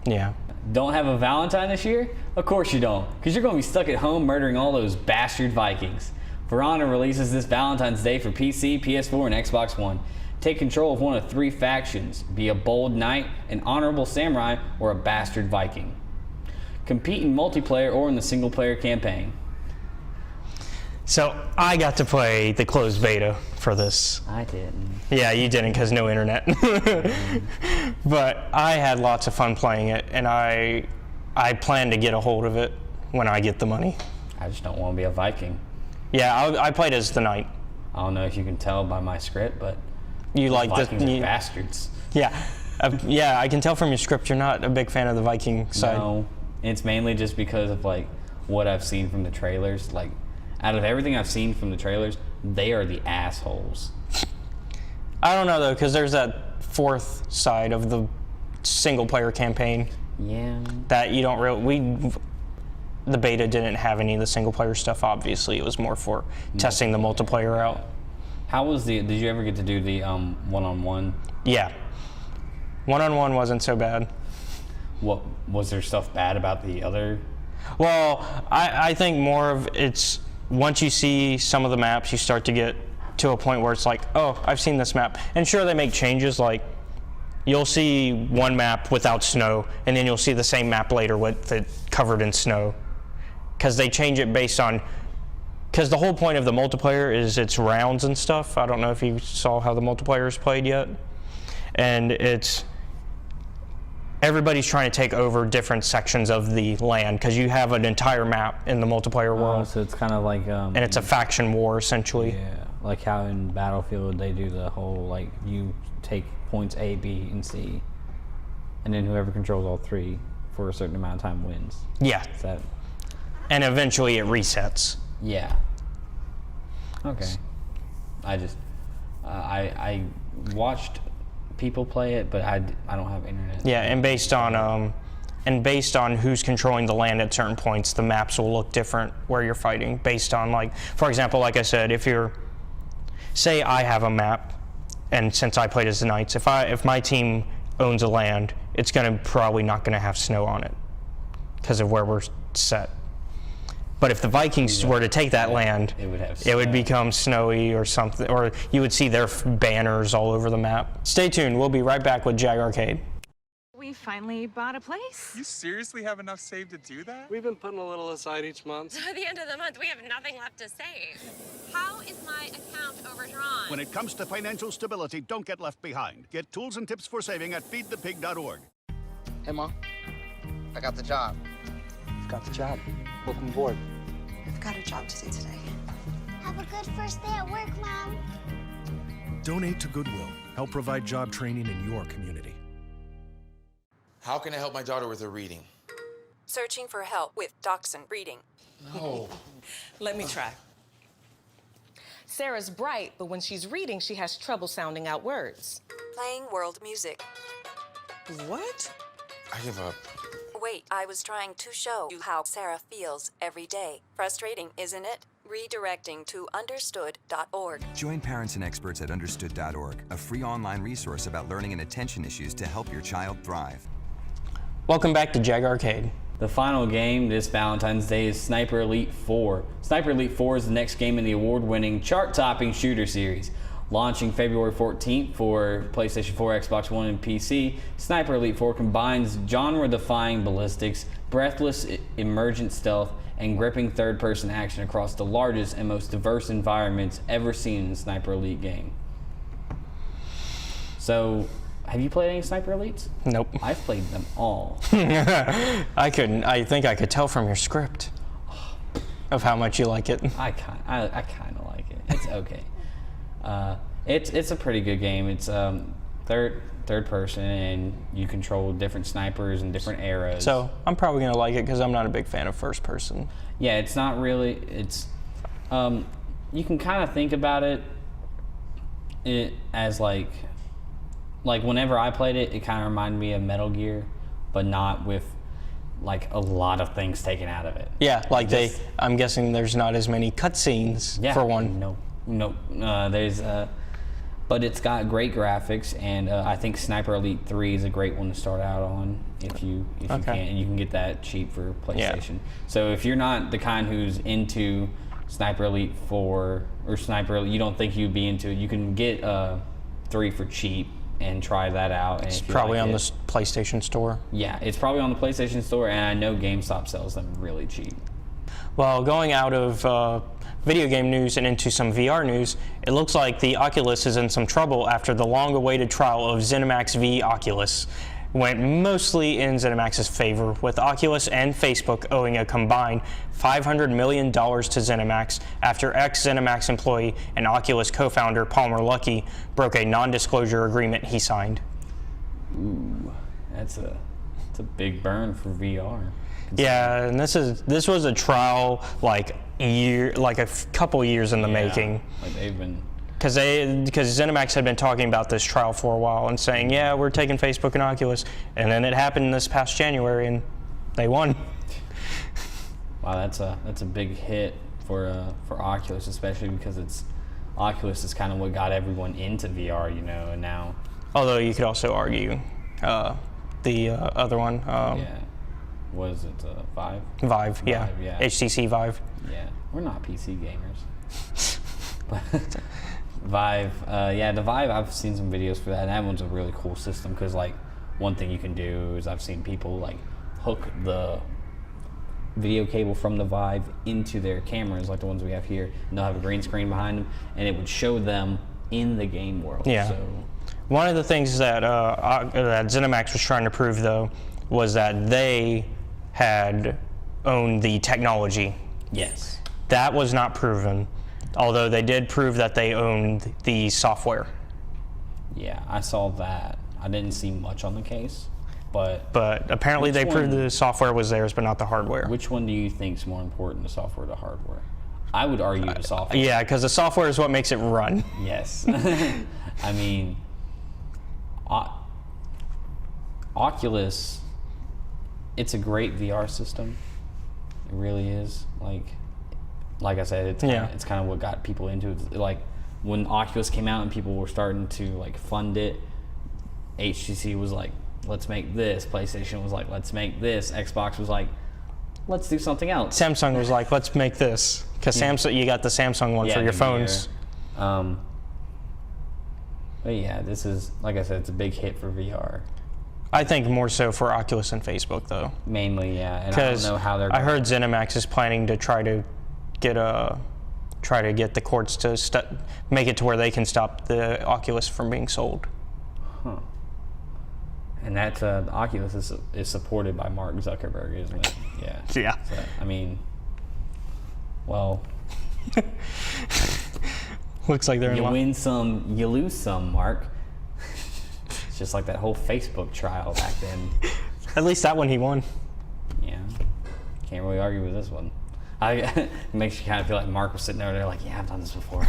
Yeah. Don't have a Valentine this year? Of course you don't, because you're going to be stuck at home murdering all those bastard Vikings. For Honor releases this Valentine's Day for PC, PS4, and Xbox One. Take control of one of 3 factions. Be a bold knight, an honorable samurai, or a bastard Viking. Compete in multiplayer or in the single-player campaign. So I got to play the closed beta for this. I didn't. Yeah, you didn't, because no internet. But I had lots of fun playing it, and I plan to get a hold of it when I get the money. I just don't want to be a Viking. Yeah, I played as the knight. I don't know if you can tell by my script, but you like Vikings are bastards. Yeah, yeah, I can tell from your script you're not a big fan of the Viking side. No, it's mainly just because of like what I've seen from the trailers. Like, out of everything I've seen from the trailers, they are the assholes. I don't know though, because there's that 4th side of the single-player campaign. Yeah. That you don't really. The beta didn't have any of the single-player stuff. Obviously, it was more for testing the multiplayer out. How was did you ever get to do the one-on-one? Yeah. One-on-one wasn't so bad. What was there stuff bad about the other? Well, I think more of it's once you see some of the maps, you start to get to a point where it's like, oh, I've seen this map. And sure, they make changes, like you'll see one map without snow, and then you'll see the same map later with it covered in snow. Because they change it based on, because the whole point of the multiplayer is it's rounds and stuff. I don't know if you saw how the multiplayer is played yet. And it's, everybody's trying to take over different sections of the land, because you have an entire map in the multiplayer world. So it's kind of like... and it's a faction war, essentially. Yeah, like how in Battlefield they do the whole, like, you take points A, B, and C, and then whoever controls all 3 for a certain amount of time wins. Yeah. And eventually it resets. Yeah. Okay. I just... I watched people play it, but I don't have internet. Yeah, and based on who's controlling the land at certain points, the maps will look different where you're fighting. Based on, like, for example, like I said, say I have a map, and since I played as the Knights, if my team owns a land, it's probably not gonna have snow on it because of where we're set. But if the Vikings were to take that land, it would become snowy or something, or you would see their banners all over the map. Stay tuned. We'll be right back with Jag Arcade. We finally bought a place. You seriously have enough saved to do that? We've been putting a little aside each month. So at the end of the month, we have nothing left to save. How is my account overdrawn? When it comes to financial stability, don't get left behind. Get tools and tips for saving at feedthepig.org. Hey, Mom. I got the job. You've got the job. Welcome aboard. I've got a job to do today. Have a good first day at work, Mom. Donate to Goodwill. Help provide job training in your community. How can I help my daughter with her reading? Searching for help with Dachshund Reading. No. Let me try. Sarah's bright, but when she's reading, she has trouble sounding out words. Playing world music. What? I give up. Wait, I was trying to show you how Sarah feels every day. Frustrating, isn't it? Redirecting to understood.org. Join parents and experts at understood.org, a free online resource about learning and attention issues to help your child thrive. Welcome back to Jag Arcade. The final game this Valentine's Day is Sniper Elite 4. Sniper Elite 4 is the next game in the award-winning, chart-topping shooter series. Launching February 14th for PlayStation 4, Xbox One, and PC, Sniper Elite 4 combines genre-defying ballistics, breathless emergent stealth, and gripping third-person action across the largest and most diverse environments ever seen in a Sniper Elite game. So, have you played any Sniper Elites? Nope. I've played them all. I think I could tell from your script of how much you like it. I kind of like it. It's okay. It's a pretty good game. It's third person, and you control different snipers and different eras. So I'm probably gonna like it because I'm not a big fan of first person. Yeah, it's not really. It's you can kind of think about it as like whenever I played it, it kind of reminded me of Metal Gear, but not with like a lot of things taken out of it. Yeah, like I'm guessing there's not as many cutscenes for one. No, but it's got great graphics, and I think Sniper Elite 3 is a great one to start out on if you can, and you can get that cheap for PlayStation. Yeah. So if you're not the kind who's into Sniper Elite 4 or Sniper Elite, you don't think you'd be into it, you can get 3 for cheap and try that out. And it's probably on the PlayStation Store. Yeah, it's probably on the PlayStation Store, and I know GameStop sells them really cheap. Well, going out of video game news and into some VR news, it looks like the Oculus is in some trouble after the long-awaited trial of ZeniMax v Oculus went mostly in ZeniMax's favor, with Oculus and Facebook owing a combined $500 million to ZeniMax after ex-ZeniMax employee and Oculus co-founder Palmer Luckey broke a non-disclosure agreement he signed. Ooh, that's a big burn for VR. Yeah, and this was a trial like a couple years in the making. Like they've been, because ZeniMax had been talking about this trial for a while and saying, yeah, we're taking Facebook and Oculus, and then it happened this past January and they won. Wow, that's a big hit for Oculus, especially because Oculus is kind of what got everyone into VR, and now. Although you could also argue the other one. Yeah. Was it Vive? Vive, yeah. HTC Vive. Yeah, we're not PC gamers. But Vive, the Vive, I've seen some videos for that, and that one's a really cool system because, like, one thing you can do is I've seen people, like, hook the video cable from the Vive into their cameras, like the ones we have here, and they'll have a green screen behind them, and it would show them in the game world. Yeah. So, one of the things that ZeniMax was trying to prove, though, was that they had owned the technology. Yes. That was not proven, although they did prove that they owned the software. Yeah, I saw that. I didn't see much on the case, but apparently they proved the software was theirs, but not the hardware. Which one do you think is more important, the software or the hardware? I would argue the software. Yeah, because the software is what makes it run. Yes. I mean, Oculus, it's a great VR system. It really is. Like I said, it's kind of what got people into it. Like when Oculus came out and people were starting to like fund it, HTC was like, let's make this. PlayStation was like, let's make this. Xbox was like, let's do something else. Samsung was like, let's make this. Because Samsung, you got the Samsung one for your phones. But yeah, this is, like I said, it's a big hit for VR. I think more so for Oculus and Facebook, though. Mainly, yeah. And I don't know how they're. I heard ZeniMax is planning to try to get the courts to make it to where they can stop the Oculus from being sold. Huh. And that the Oculus is supported by Mark Zuckerberg, isn't it? Yeah. Yeah. So, I mean, well. Looks like they're. You win some, you lose some, Mark. It's just like that whole Facebook trial back then. At least that one he won. Yeah. Can't really argue with this one. It makes you kind of feel like Mark was sitting over there like, yeah, I've done this before.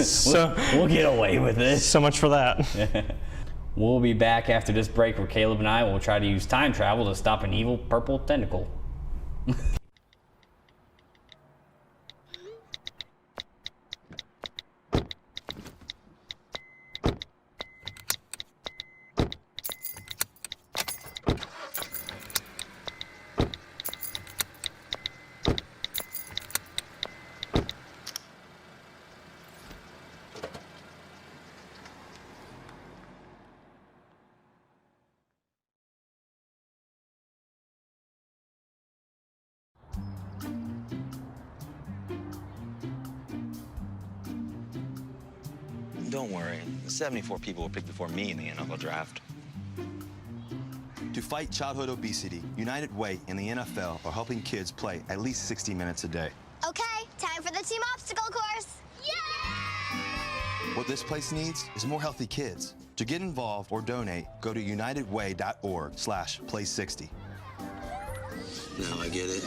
So we'll get away with this. So much for that. We'll be back after this break where Caleb and I will try to use time travel to stop an evil purple tentacle. Don't worry, 74 people were picked before me in the NFL draft. To fight childhood obesity, United Way and the NFL are helping kids play at least 60 minutes a day. Okay, time for the team obstacle course. Yay! What this place needs is more healthy kids. To get involved or donate, go to unitedway.org/play60. Now I get it.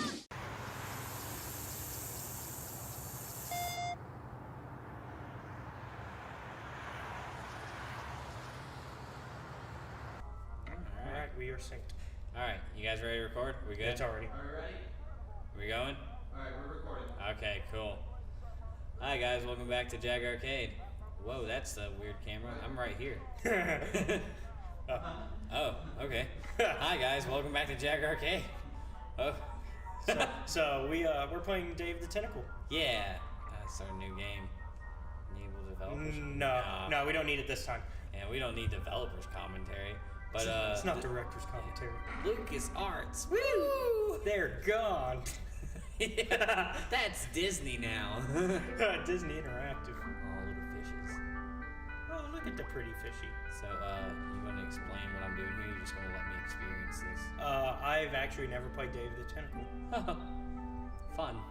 Alright, we are synced. Alright, you guys ready to record? We good? It's already. Are we ready? We going? Alright, we're recording. Okay, cool. Hi guys, welcome back to Jag Arcade. Whoa, that's a weird camera. I'm right here. Oh, okay. Hi guys, welcome back to Jag Arcade. Oh. So we're playing Dave the Tentacle. Yeah, that's our new game. Enable developers. No, we don't need it this time. Yeah, we don't need developers commentary. But it's not director's commentary. Lucas Arts. Woo! They're gone. Yeah, that's Disney now. Disney Interactive. Oh, little fishes. Oh, look at the pretty fishy. So, you want to explain what I'm doing here? You're just going to let me experience this? I've actually never played Dave the Tentacle. Fun.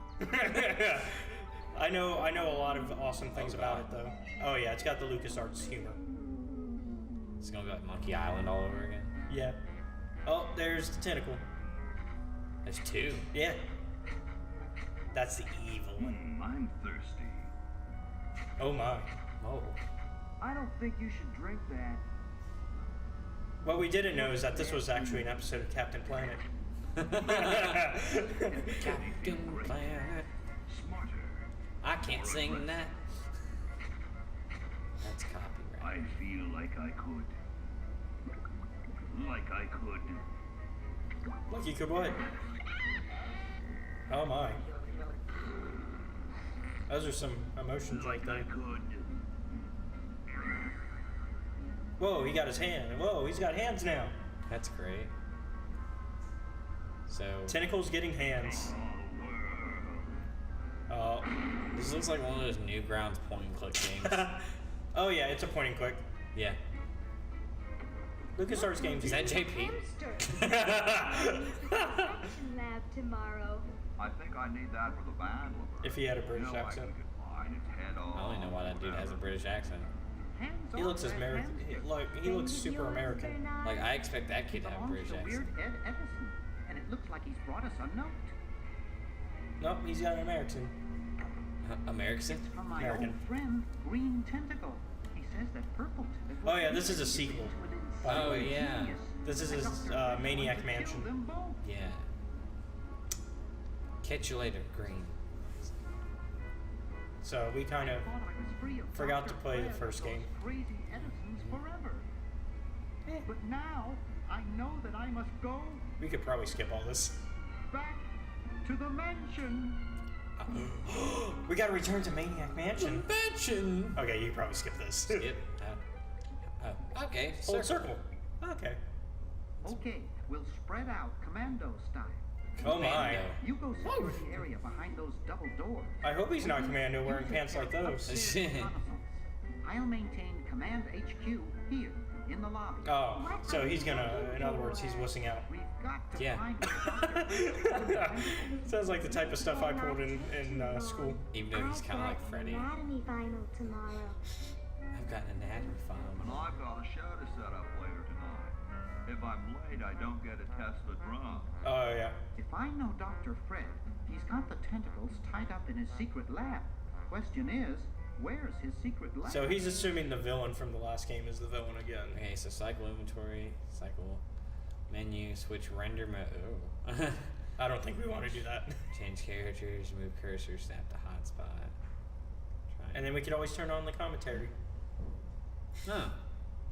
I know a lot of awesome things about it, though. Oh, yeah, it's got the LucasArts humor. It's going to be like Monkey Island all over again? Yeah. Oh, there's the tentacle. There's two? Yeah. That's the evil one. I'm thirsty. Oh, my. Oh. I don't think you should drink that. What we didn't know is that this was actually an episode of Captain Planet. Captain Planet. Smarter. I can't sing that. That's copyright. I feel like I could. Like I could. Like you could what? Oh my. Those are some emotions right there. Whoa, he got his hand. Whoa, he's got hands now. That's great. So Tentacle's getting hands. This looks like one of those Newgrounds point and click games. Oh yeah, it's a point and click. Yeah. LucasArts games. Is that JP? Lab tomorrow. I think I need that for the band. If he had a British accent. I only know why that dude has a British accent. He looks as American. He looks super American. Like I expect that kid to have a British accent. Ed Edison, and it looks like he's brought us a note. Nope, he's got an American. American? From my old friend, Green Tentacle. He says that purple tentacle. Oh yeah, this is a sequel. Oh yeah. This is his Maniac Mansion. Yeah. Catch you later, Green. So we kind of forgot to play the first game. Crazy Edison's forever. But now I know that I must go. We could probably skip all this. back to the mansion. We gotta return to Maniac Mansion. Mansion. Okay, you can probably skip this. Skip. Okay. Full circle. Okay. Okay, we'll spread out commando style. Oh my. You go secure the area behind those double doors. I hope he's not commando wearing pants like those. I'll maintain Command HQ here in the lobby. Oh, so he's gonna, in other words, he's wussing out. Yeah. Sounds like the type of stuff I pulled in school. Even though he's kind of like Freddy. Anatomy final tomorrow. I've got an anatomy final. And I've got a show to set up later tonight. If I'm late, I don't get a Tesla drum. Oh, yeah. If I know Dr. Fred, he's got the tentacles tied up in his secret lab. Question is, where's his secret lab? So he's assuming the villain from the last game is the villain again. Okay, so cycle inventory, cycle menu, switch render mode. Oh. I don't think we want to do that. Change characters, move cursor, snap to hotspot. And then we could always turn on the commentary. Huh.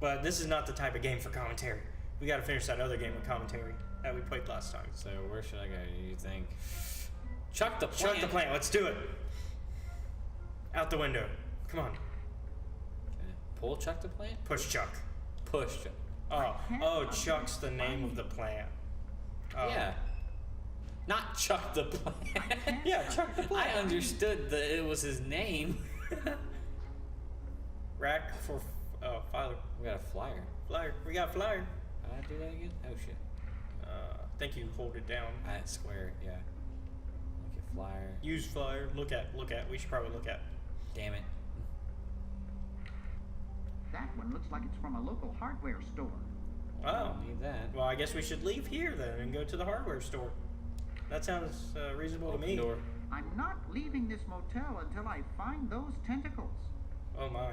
But this is not the type of game for commentary. We got to finish that other game with commentary that we played last time. So where should I go? Do you think? Chuck the plant. Chuck the plant. Let's do it. Out the window. Come on. Okay. Pull Chuck the plant? Push Chuck. Push Chuck. Oh, Chuck's the name of the plant. Oh. Yeah. Not Chuck the plant. Yeah, Chuck the plant. I understood that it was his name. Rack for Filer. We got a flyer. Flyer. We got a flyer. How do I do that again? Oh shit. I think you hold it down. At square, yeah. Look at flyer. Use flyer. Look at. We should probably look at. Damn it. That one looks like it's from a local hardware store. Oh. Need that. Well, I guess we should leave here then and go to the hardware store. That sounds reasonable to me. Door. I'm not leaving this motel until I find those tentacles. Oh my.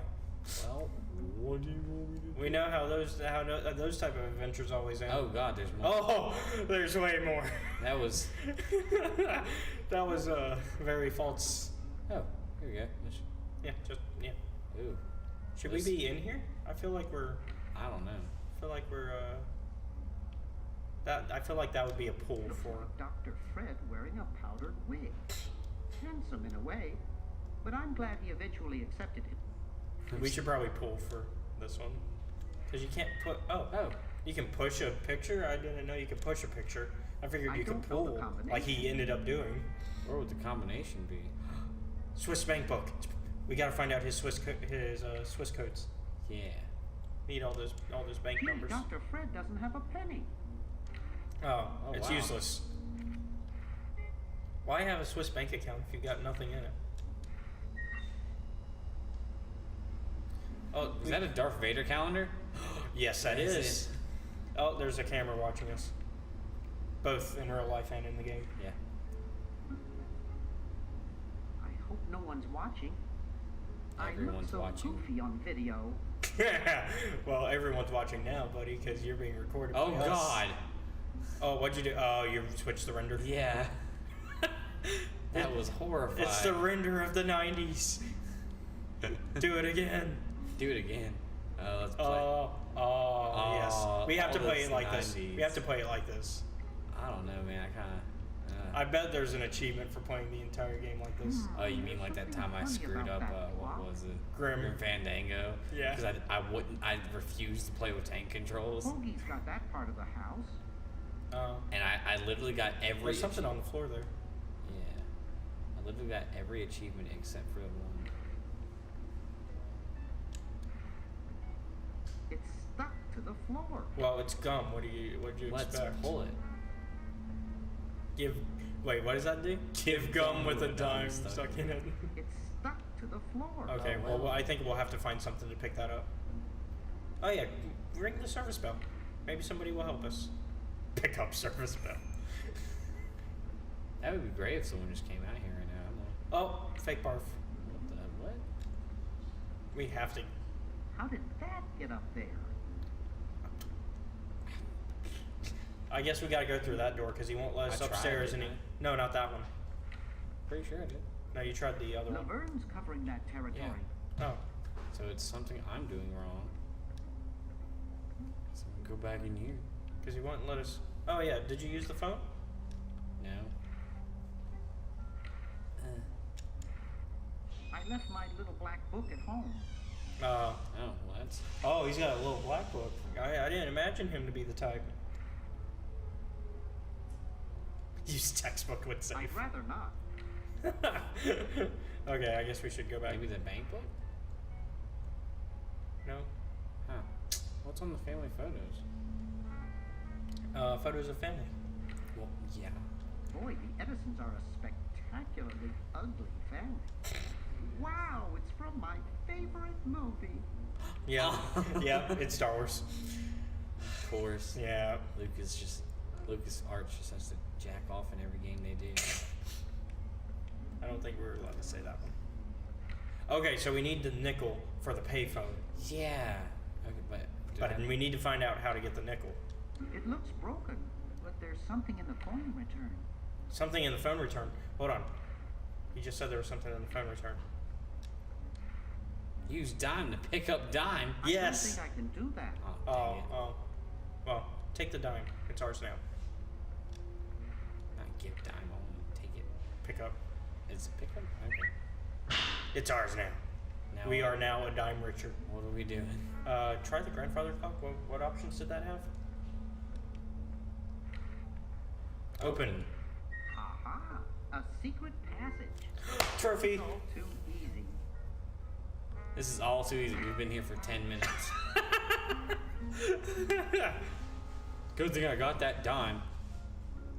Well, what do you want me to do? We know how those type of adventures always end. Oh god, there's more. Oh, there's way more. That was that was very false. Oh, here we go. Yeah. Ooh. Should we be in here? I feel like we're. I don't know. I feel like we're. I feel like that would be a pull for. Like Dr. Fred wearing a powdered wig. Handsome in a way, but I'm glad he eventually accepted it. We should probably pull for this one. Because you can't put. Oh. You can push a picture? I didn't know you could push a picture. I figured you could pull, like he ended up doing. What would the combination be? Swiss bank book. We gotta find out his Swiss codes. Yeah. Need all those bank numbers. Dr. Fred doesn't have a penny. Oh, it's wow. useless. Why have a Swiss bank account if you've got nothing in it? Oh, is that a Darth Vader calendar? Yes, that is. Oh, there's a camera watching us. Both in real life and in the game. Yeah. I hope no one's watching. Everyone's I look so goofy on video. Well, everyone's watching now, buddy, because you're being recorded. Oh by us. god. Oh, what'd you do? Oh, you switched the render. Yeah. That was horrifying. It's the render of the 90s. Do it again. Do it again. Let's play. Yes. We have to play it like 90s. this. We have to play it like this. I don't know, man. I kind of. I bet there's an achievement for playing the entire game like this. Oh, you mean like that time I screwed up? What was it? Grim Fandango. Yeah. Because I refused to play with tank controls. Hoagie's got that part of the house. And I literally got every. There's something on the floor there. Yeah. I literally got every achievement except for the one. It's stuck to the floor. Well, it's gum. What did you Let's expect? pull it. Wait, what does that do? Give gum with a dime stuck in it. It's stuck to the floor. Okay, well, I think we'll have to find something to pick that up. Oh yeah, ring the service bell. Maybe somebody will help us. Pick up service bell. That would be great if someone just came out here right now. Oh, fake barf. What? We have to. How did that get up there? I guess we gotta go through that door because he won't let us upstairs. No, not that one. Pretty sure I did. No, you tried the other one. Laverne's covering that territory. Yeah. Oh. So it's something I'm doing wrong. So go back in here. Because he won't let us. Oh yeah, did you use the phone? No. I left my little black book at home. Oh, what? Oh, he's got a little black book. I didn't imagine him to be the type. Use textbook would save. I'd rather not. Okay, I guess we should go back. Maybe the bank book? No. Huh. What's on the family photos? Photos of family. Well, yeah. Boy, the Edisons are a spectacularly ugly family. Wow, it's from my favorite movie. Yeah, yeah, it's Star Wars. Of course. Yeah. Lucas Arts just has to jack off in every game they do. I don't think we're allowed to say that one. Okay, so we need the nickel for the payphone. Yeah. Okay, but we need to find out how to get the nickel. It looks broken, but there's something in the phone return. Something in the phone return. Hold on. You just said there was something in the phone return. Use dime to pick up dime. Yes. I don't think I can do that. Oh. Well, take the dime. It's ours now. Not get dime. I want to take it. Pick up. It's a pick up? Okay. It's ours now. We are now a dime richer. What are we doing? Try the grandfather clock. What options did that have? Open. Aha! A secret passage. Trophy. All too easy. This is all too easy. We've been here for 10 minutes. Good thing I got that dime.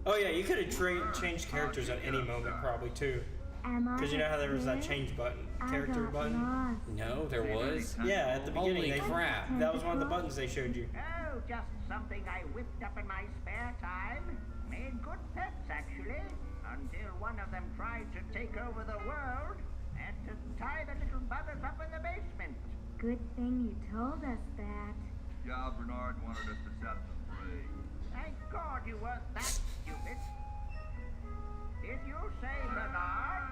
Oh yeah, you could have changed characters at any moment probably too. Because you know how there was that change button, character button? No, there was? Yeah, at the beginning. Holy crap. That was one of the buttons they showed you. Oh, just something I whipped up in my spare time. Made good pets, actually. Until one of them tried to take over the world. Had to tie the little buggers up in the basement. Good thing you told us that. Yeah, Bernard wanted us to set them free. Thank God you weren't that stupid. Did you say Bernard?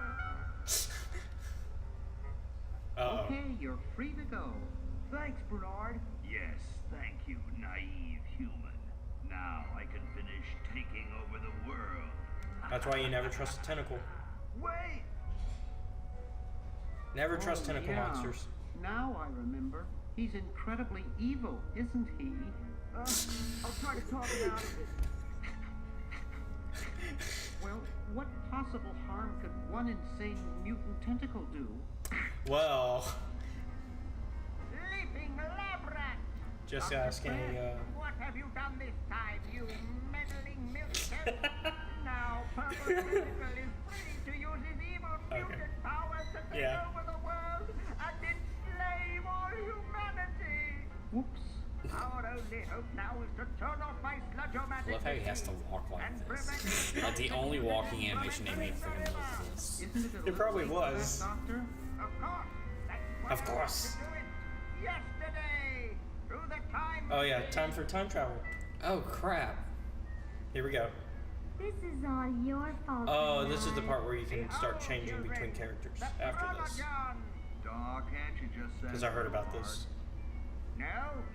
Okay, you're free to go. Thanks, Bernard. Yes, thank you, naive human. Now I can finish taking over the world. That's why you never trust a tentacle. Wait! Never trust tentacle monsters. Now I remember. He's incredibly evil, isn't he? I'll try to talk him out of it. Well, what possible harm could one insane mutant tentacle do? Well, Leaping lab rat! just Dr. ask any. Fred, what have you done this time, you meddling milkhead? Now, Purple Tentacle is free to use his evil mutant powers to take over the world and enslave all humanity. Whoops. Our only hope now is to turn off my sludge-o-matic. I love how he has to walk like this. Like the only walking animation they made for him was this. It probably was. Doctor? Of course. Yesterday, through the time. Oh yeah, time for time travel. Oh crap. Here we go. This is all your fault. Oh, this is the part where you can start changing between characters after this. Doc, can't you just say? Because I heard about this. No,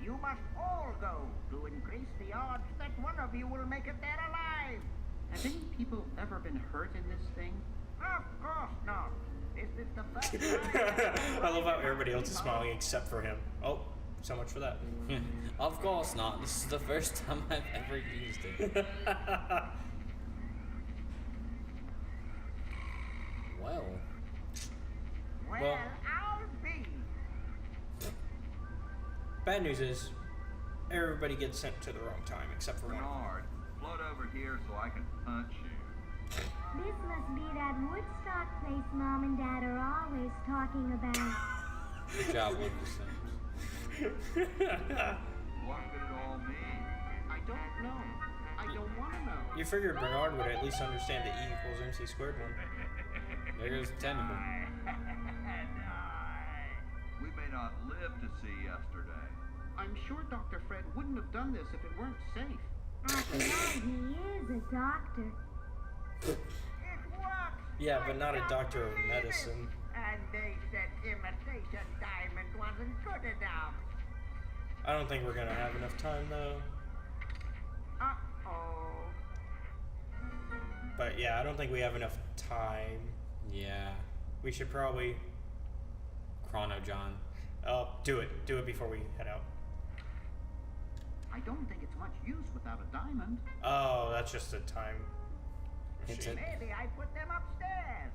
you must all go to increase the odds that one of you will make it there alive. Have any people ever been hurt in this thing? Of course not. This is the first time. I love how everybody else is smiling except for him. Oh, so much for that. Of course not. This is the first time I've ever used it. Well, I'll be. Bad news is, everybody gets sent to the wrong time except for one. Bernard, float over here so I can punch you. This must be that Woodstock place Mom and Dad are always talking about. good job, Lucas. What could it all mean? I don't know. I don't want to know. You figured Bernard would at least understand the E equals MC squared one. There goes the tentacle. We may not live to see yesterday. I'm sure Dr. Fred wouldn't have done this if it weren't safe. After all, he is a doctor. It works. Yeah, but not a doctor of medicine. And they said imitation diamond wasn't good enough. I don't think we're gonna have enough time though. Uh-oh. But yeah, I don't think we have enough time. Yeah. We should probably... Chrono John. Oh, do it. Do it before we head out. I don't think it's much use without a diamond. Oh, that's just a time machine. Maybe I put them upstairs.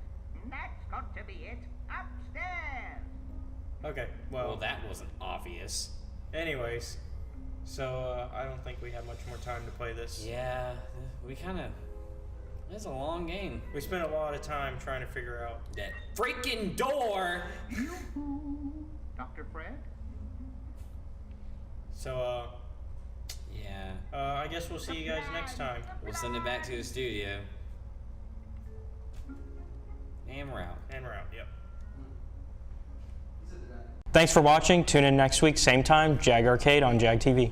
That's got to be it. Upstairs. Okay, well... that wasn't obvious. Anyways, so I don't think we have much more time to play this. Yeah, we kind of... It's a long game. We spent a lot of time trying to figure out... That freaking door! Dr. Fred? So, yeah. I guess we'll see you guys next time. We'll send it back to the studio. And we're out. And we're out, yep. Thanks for watching. Tune in next week, same time, Jag Arcade on Jag TV.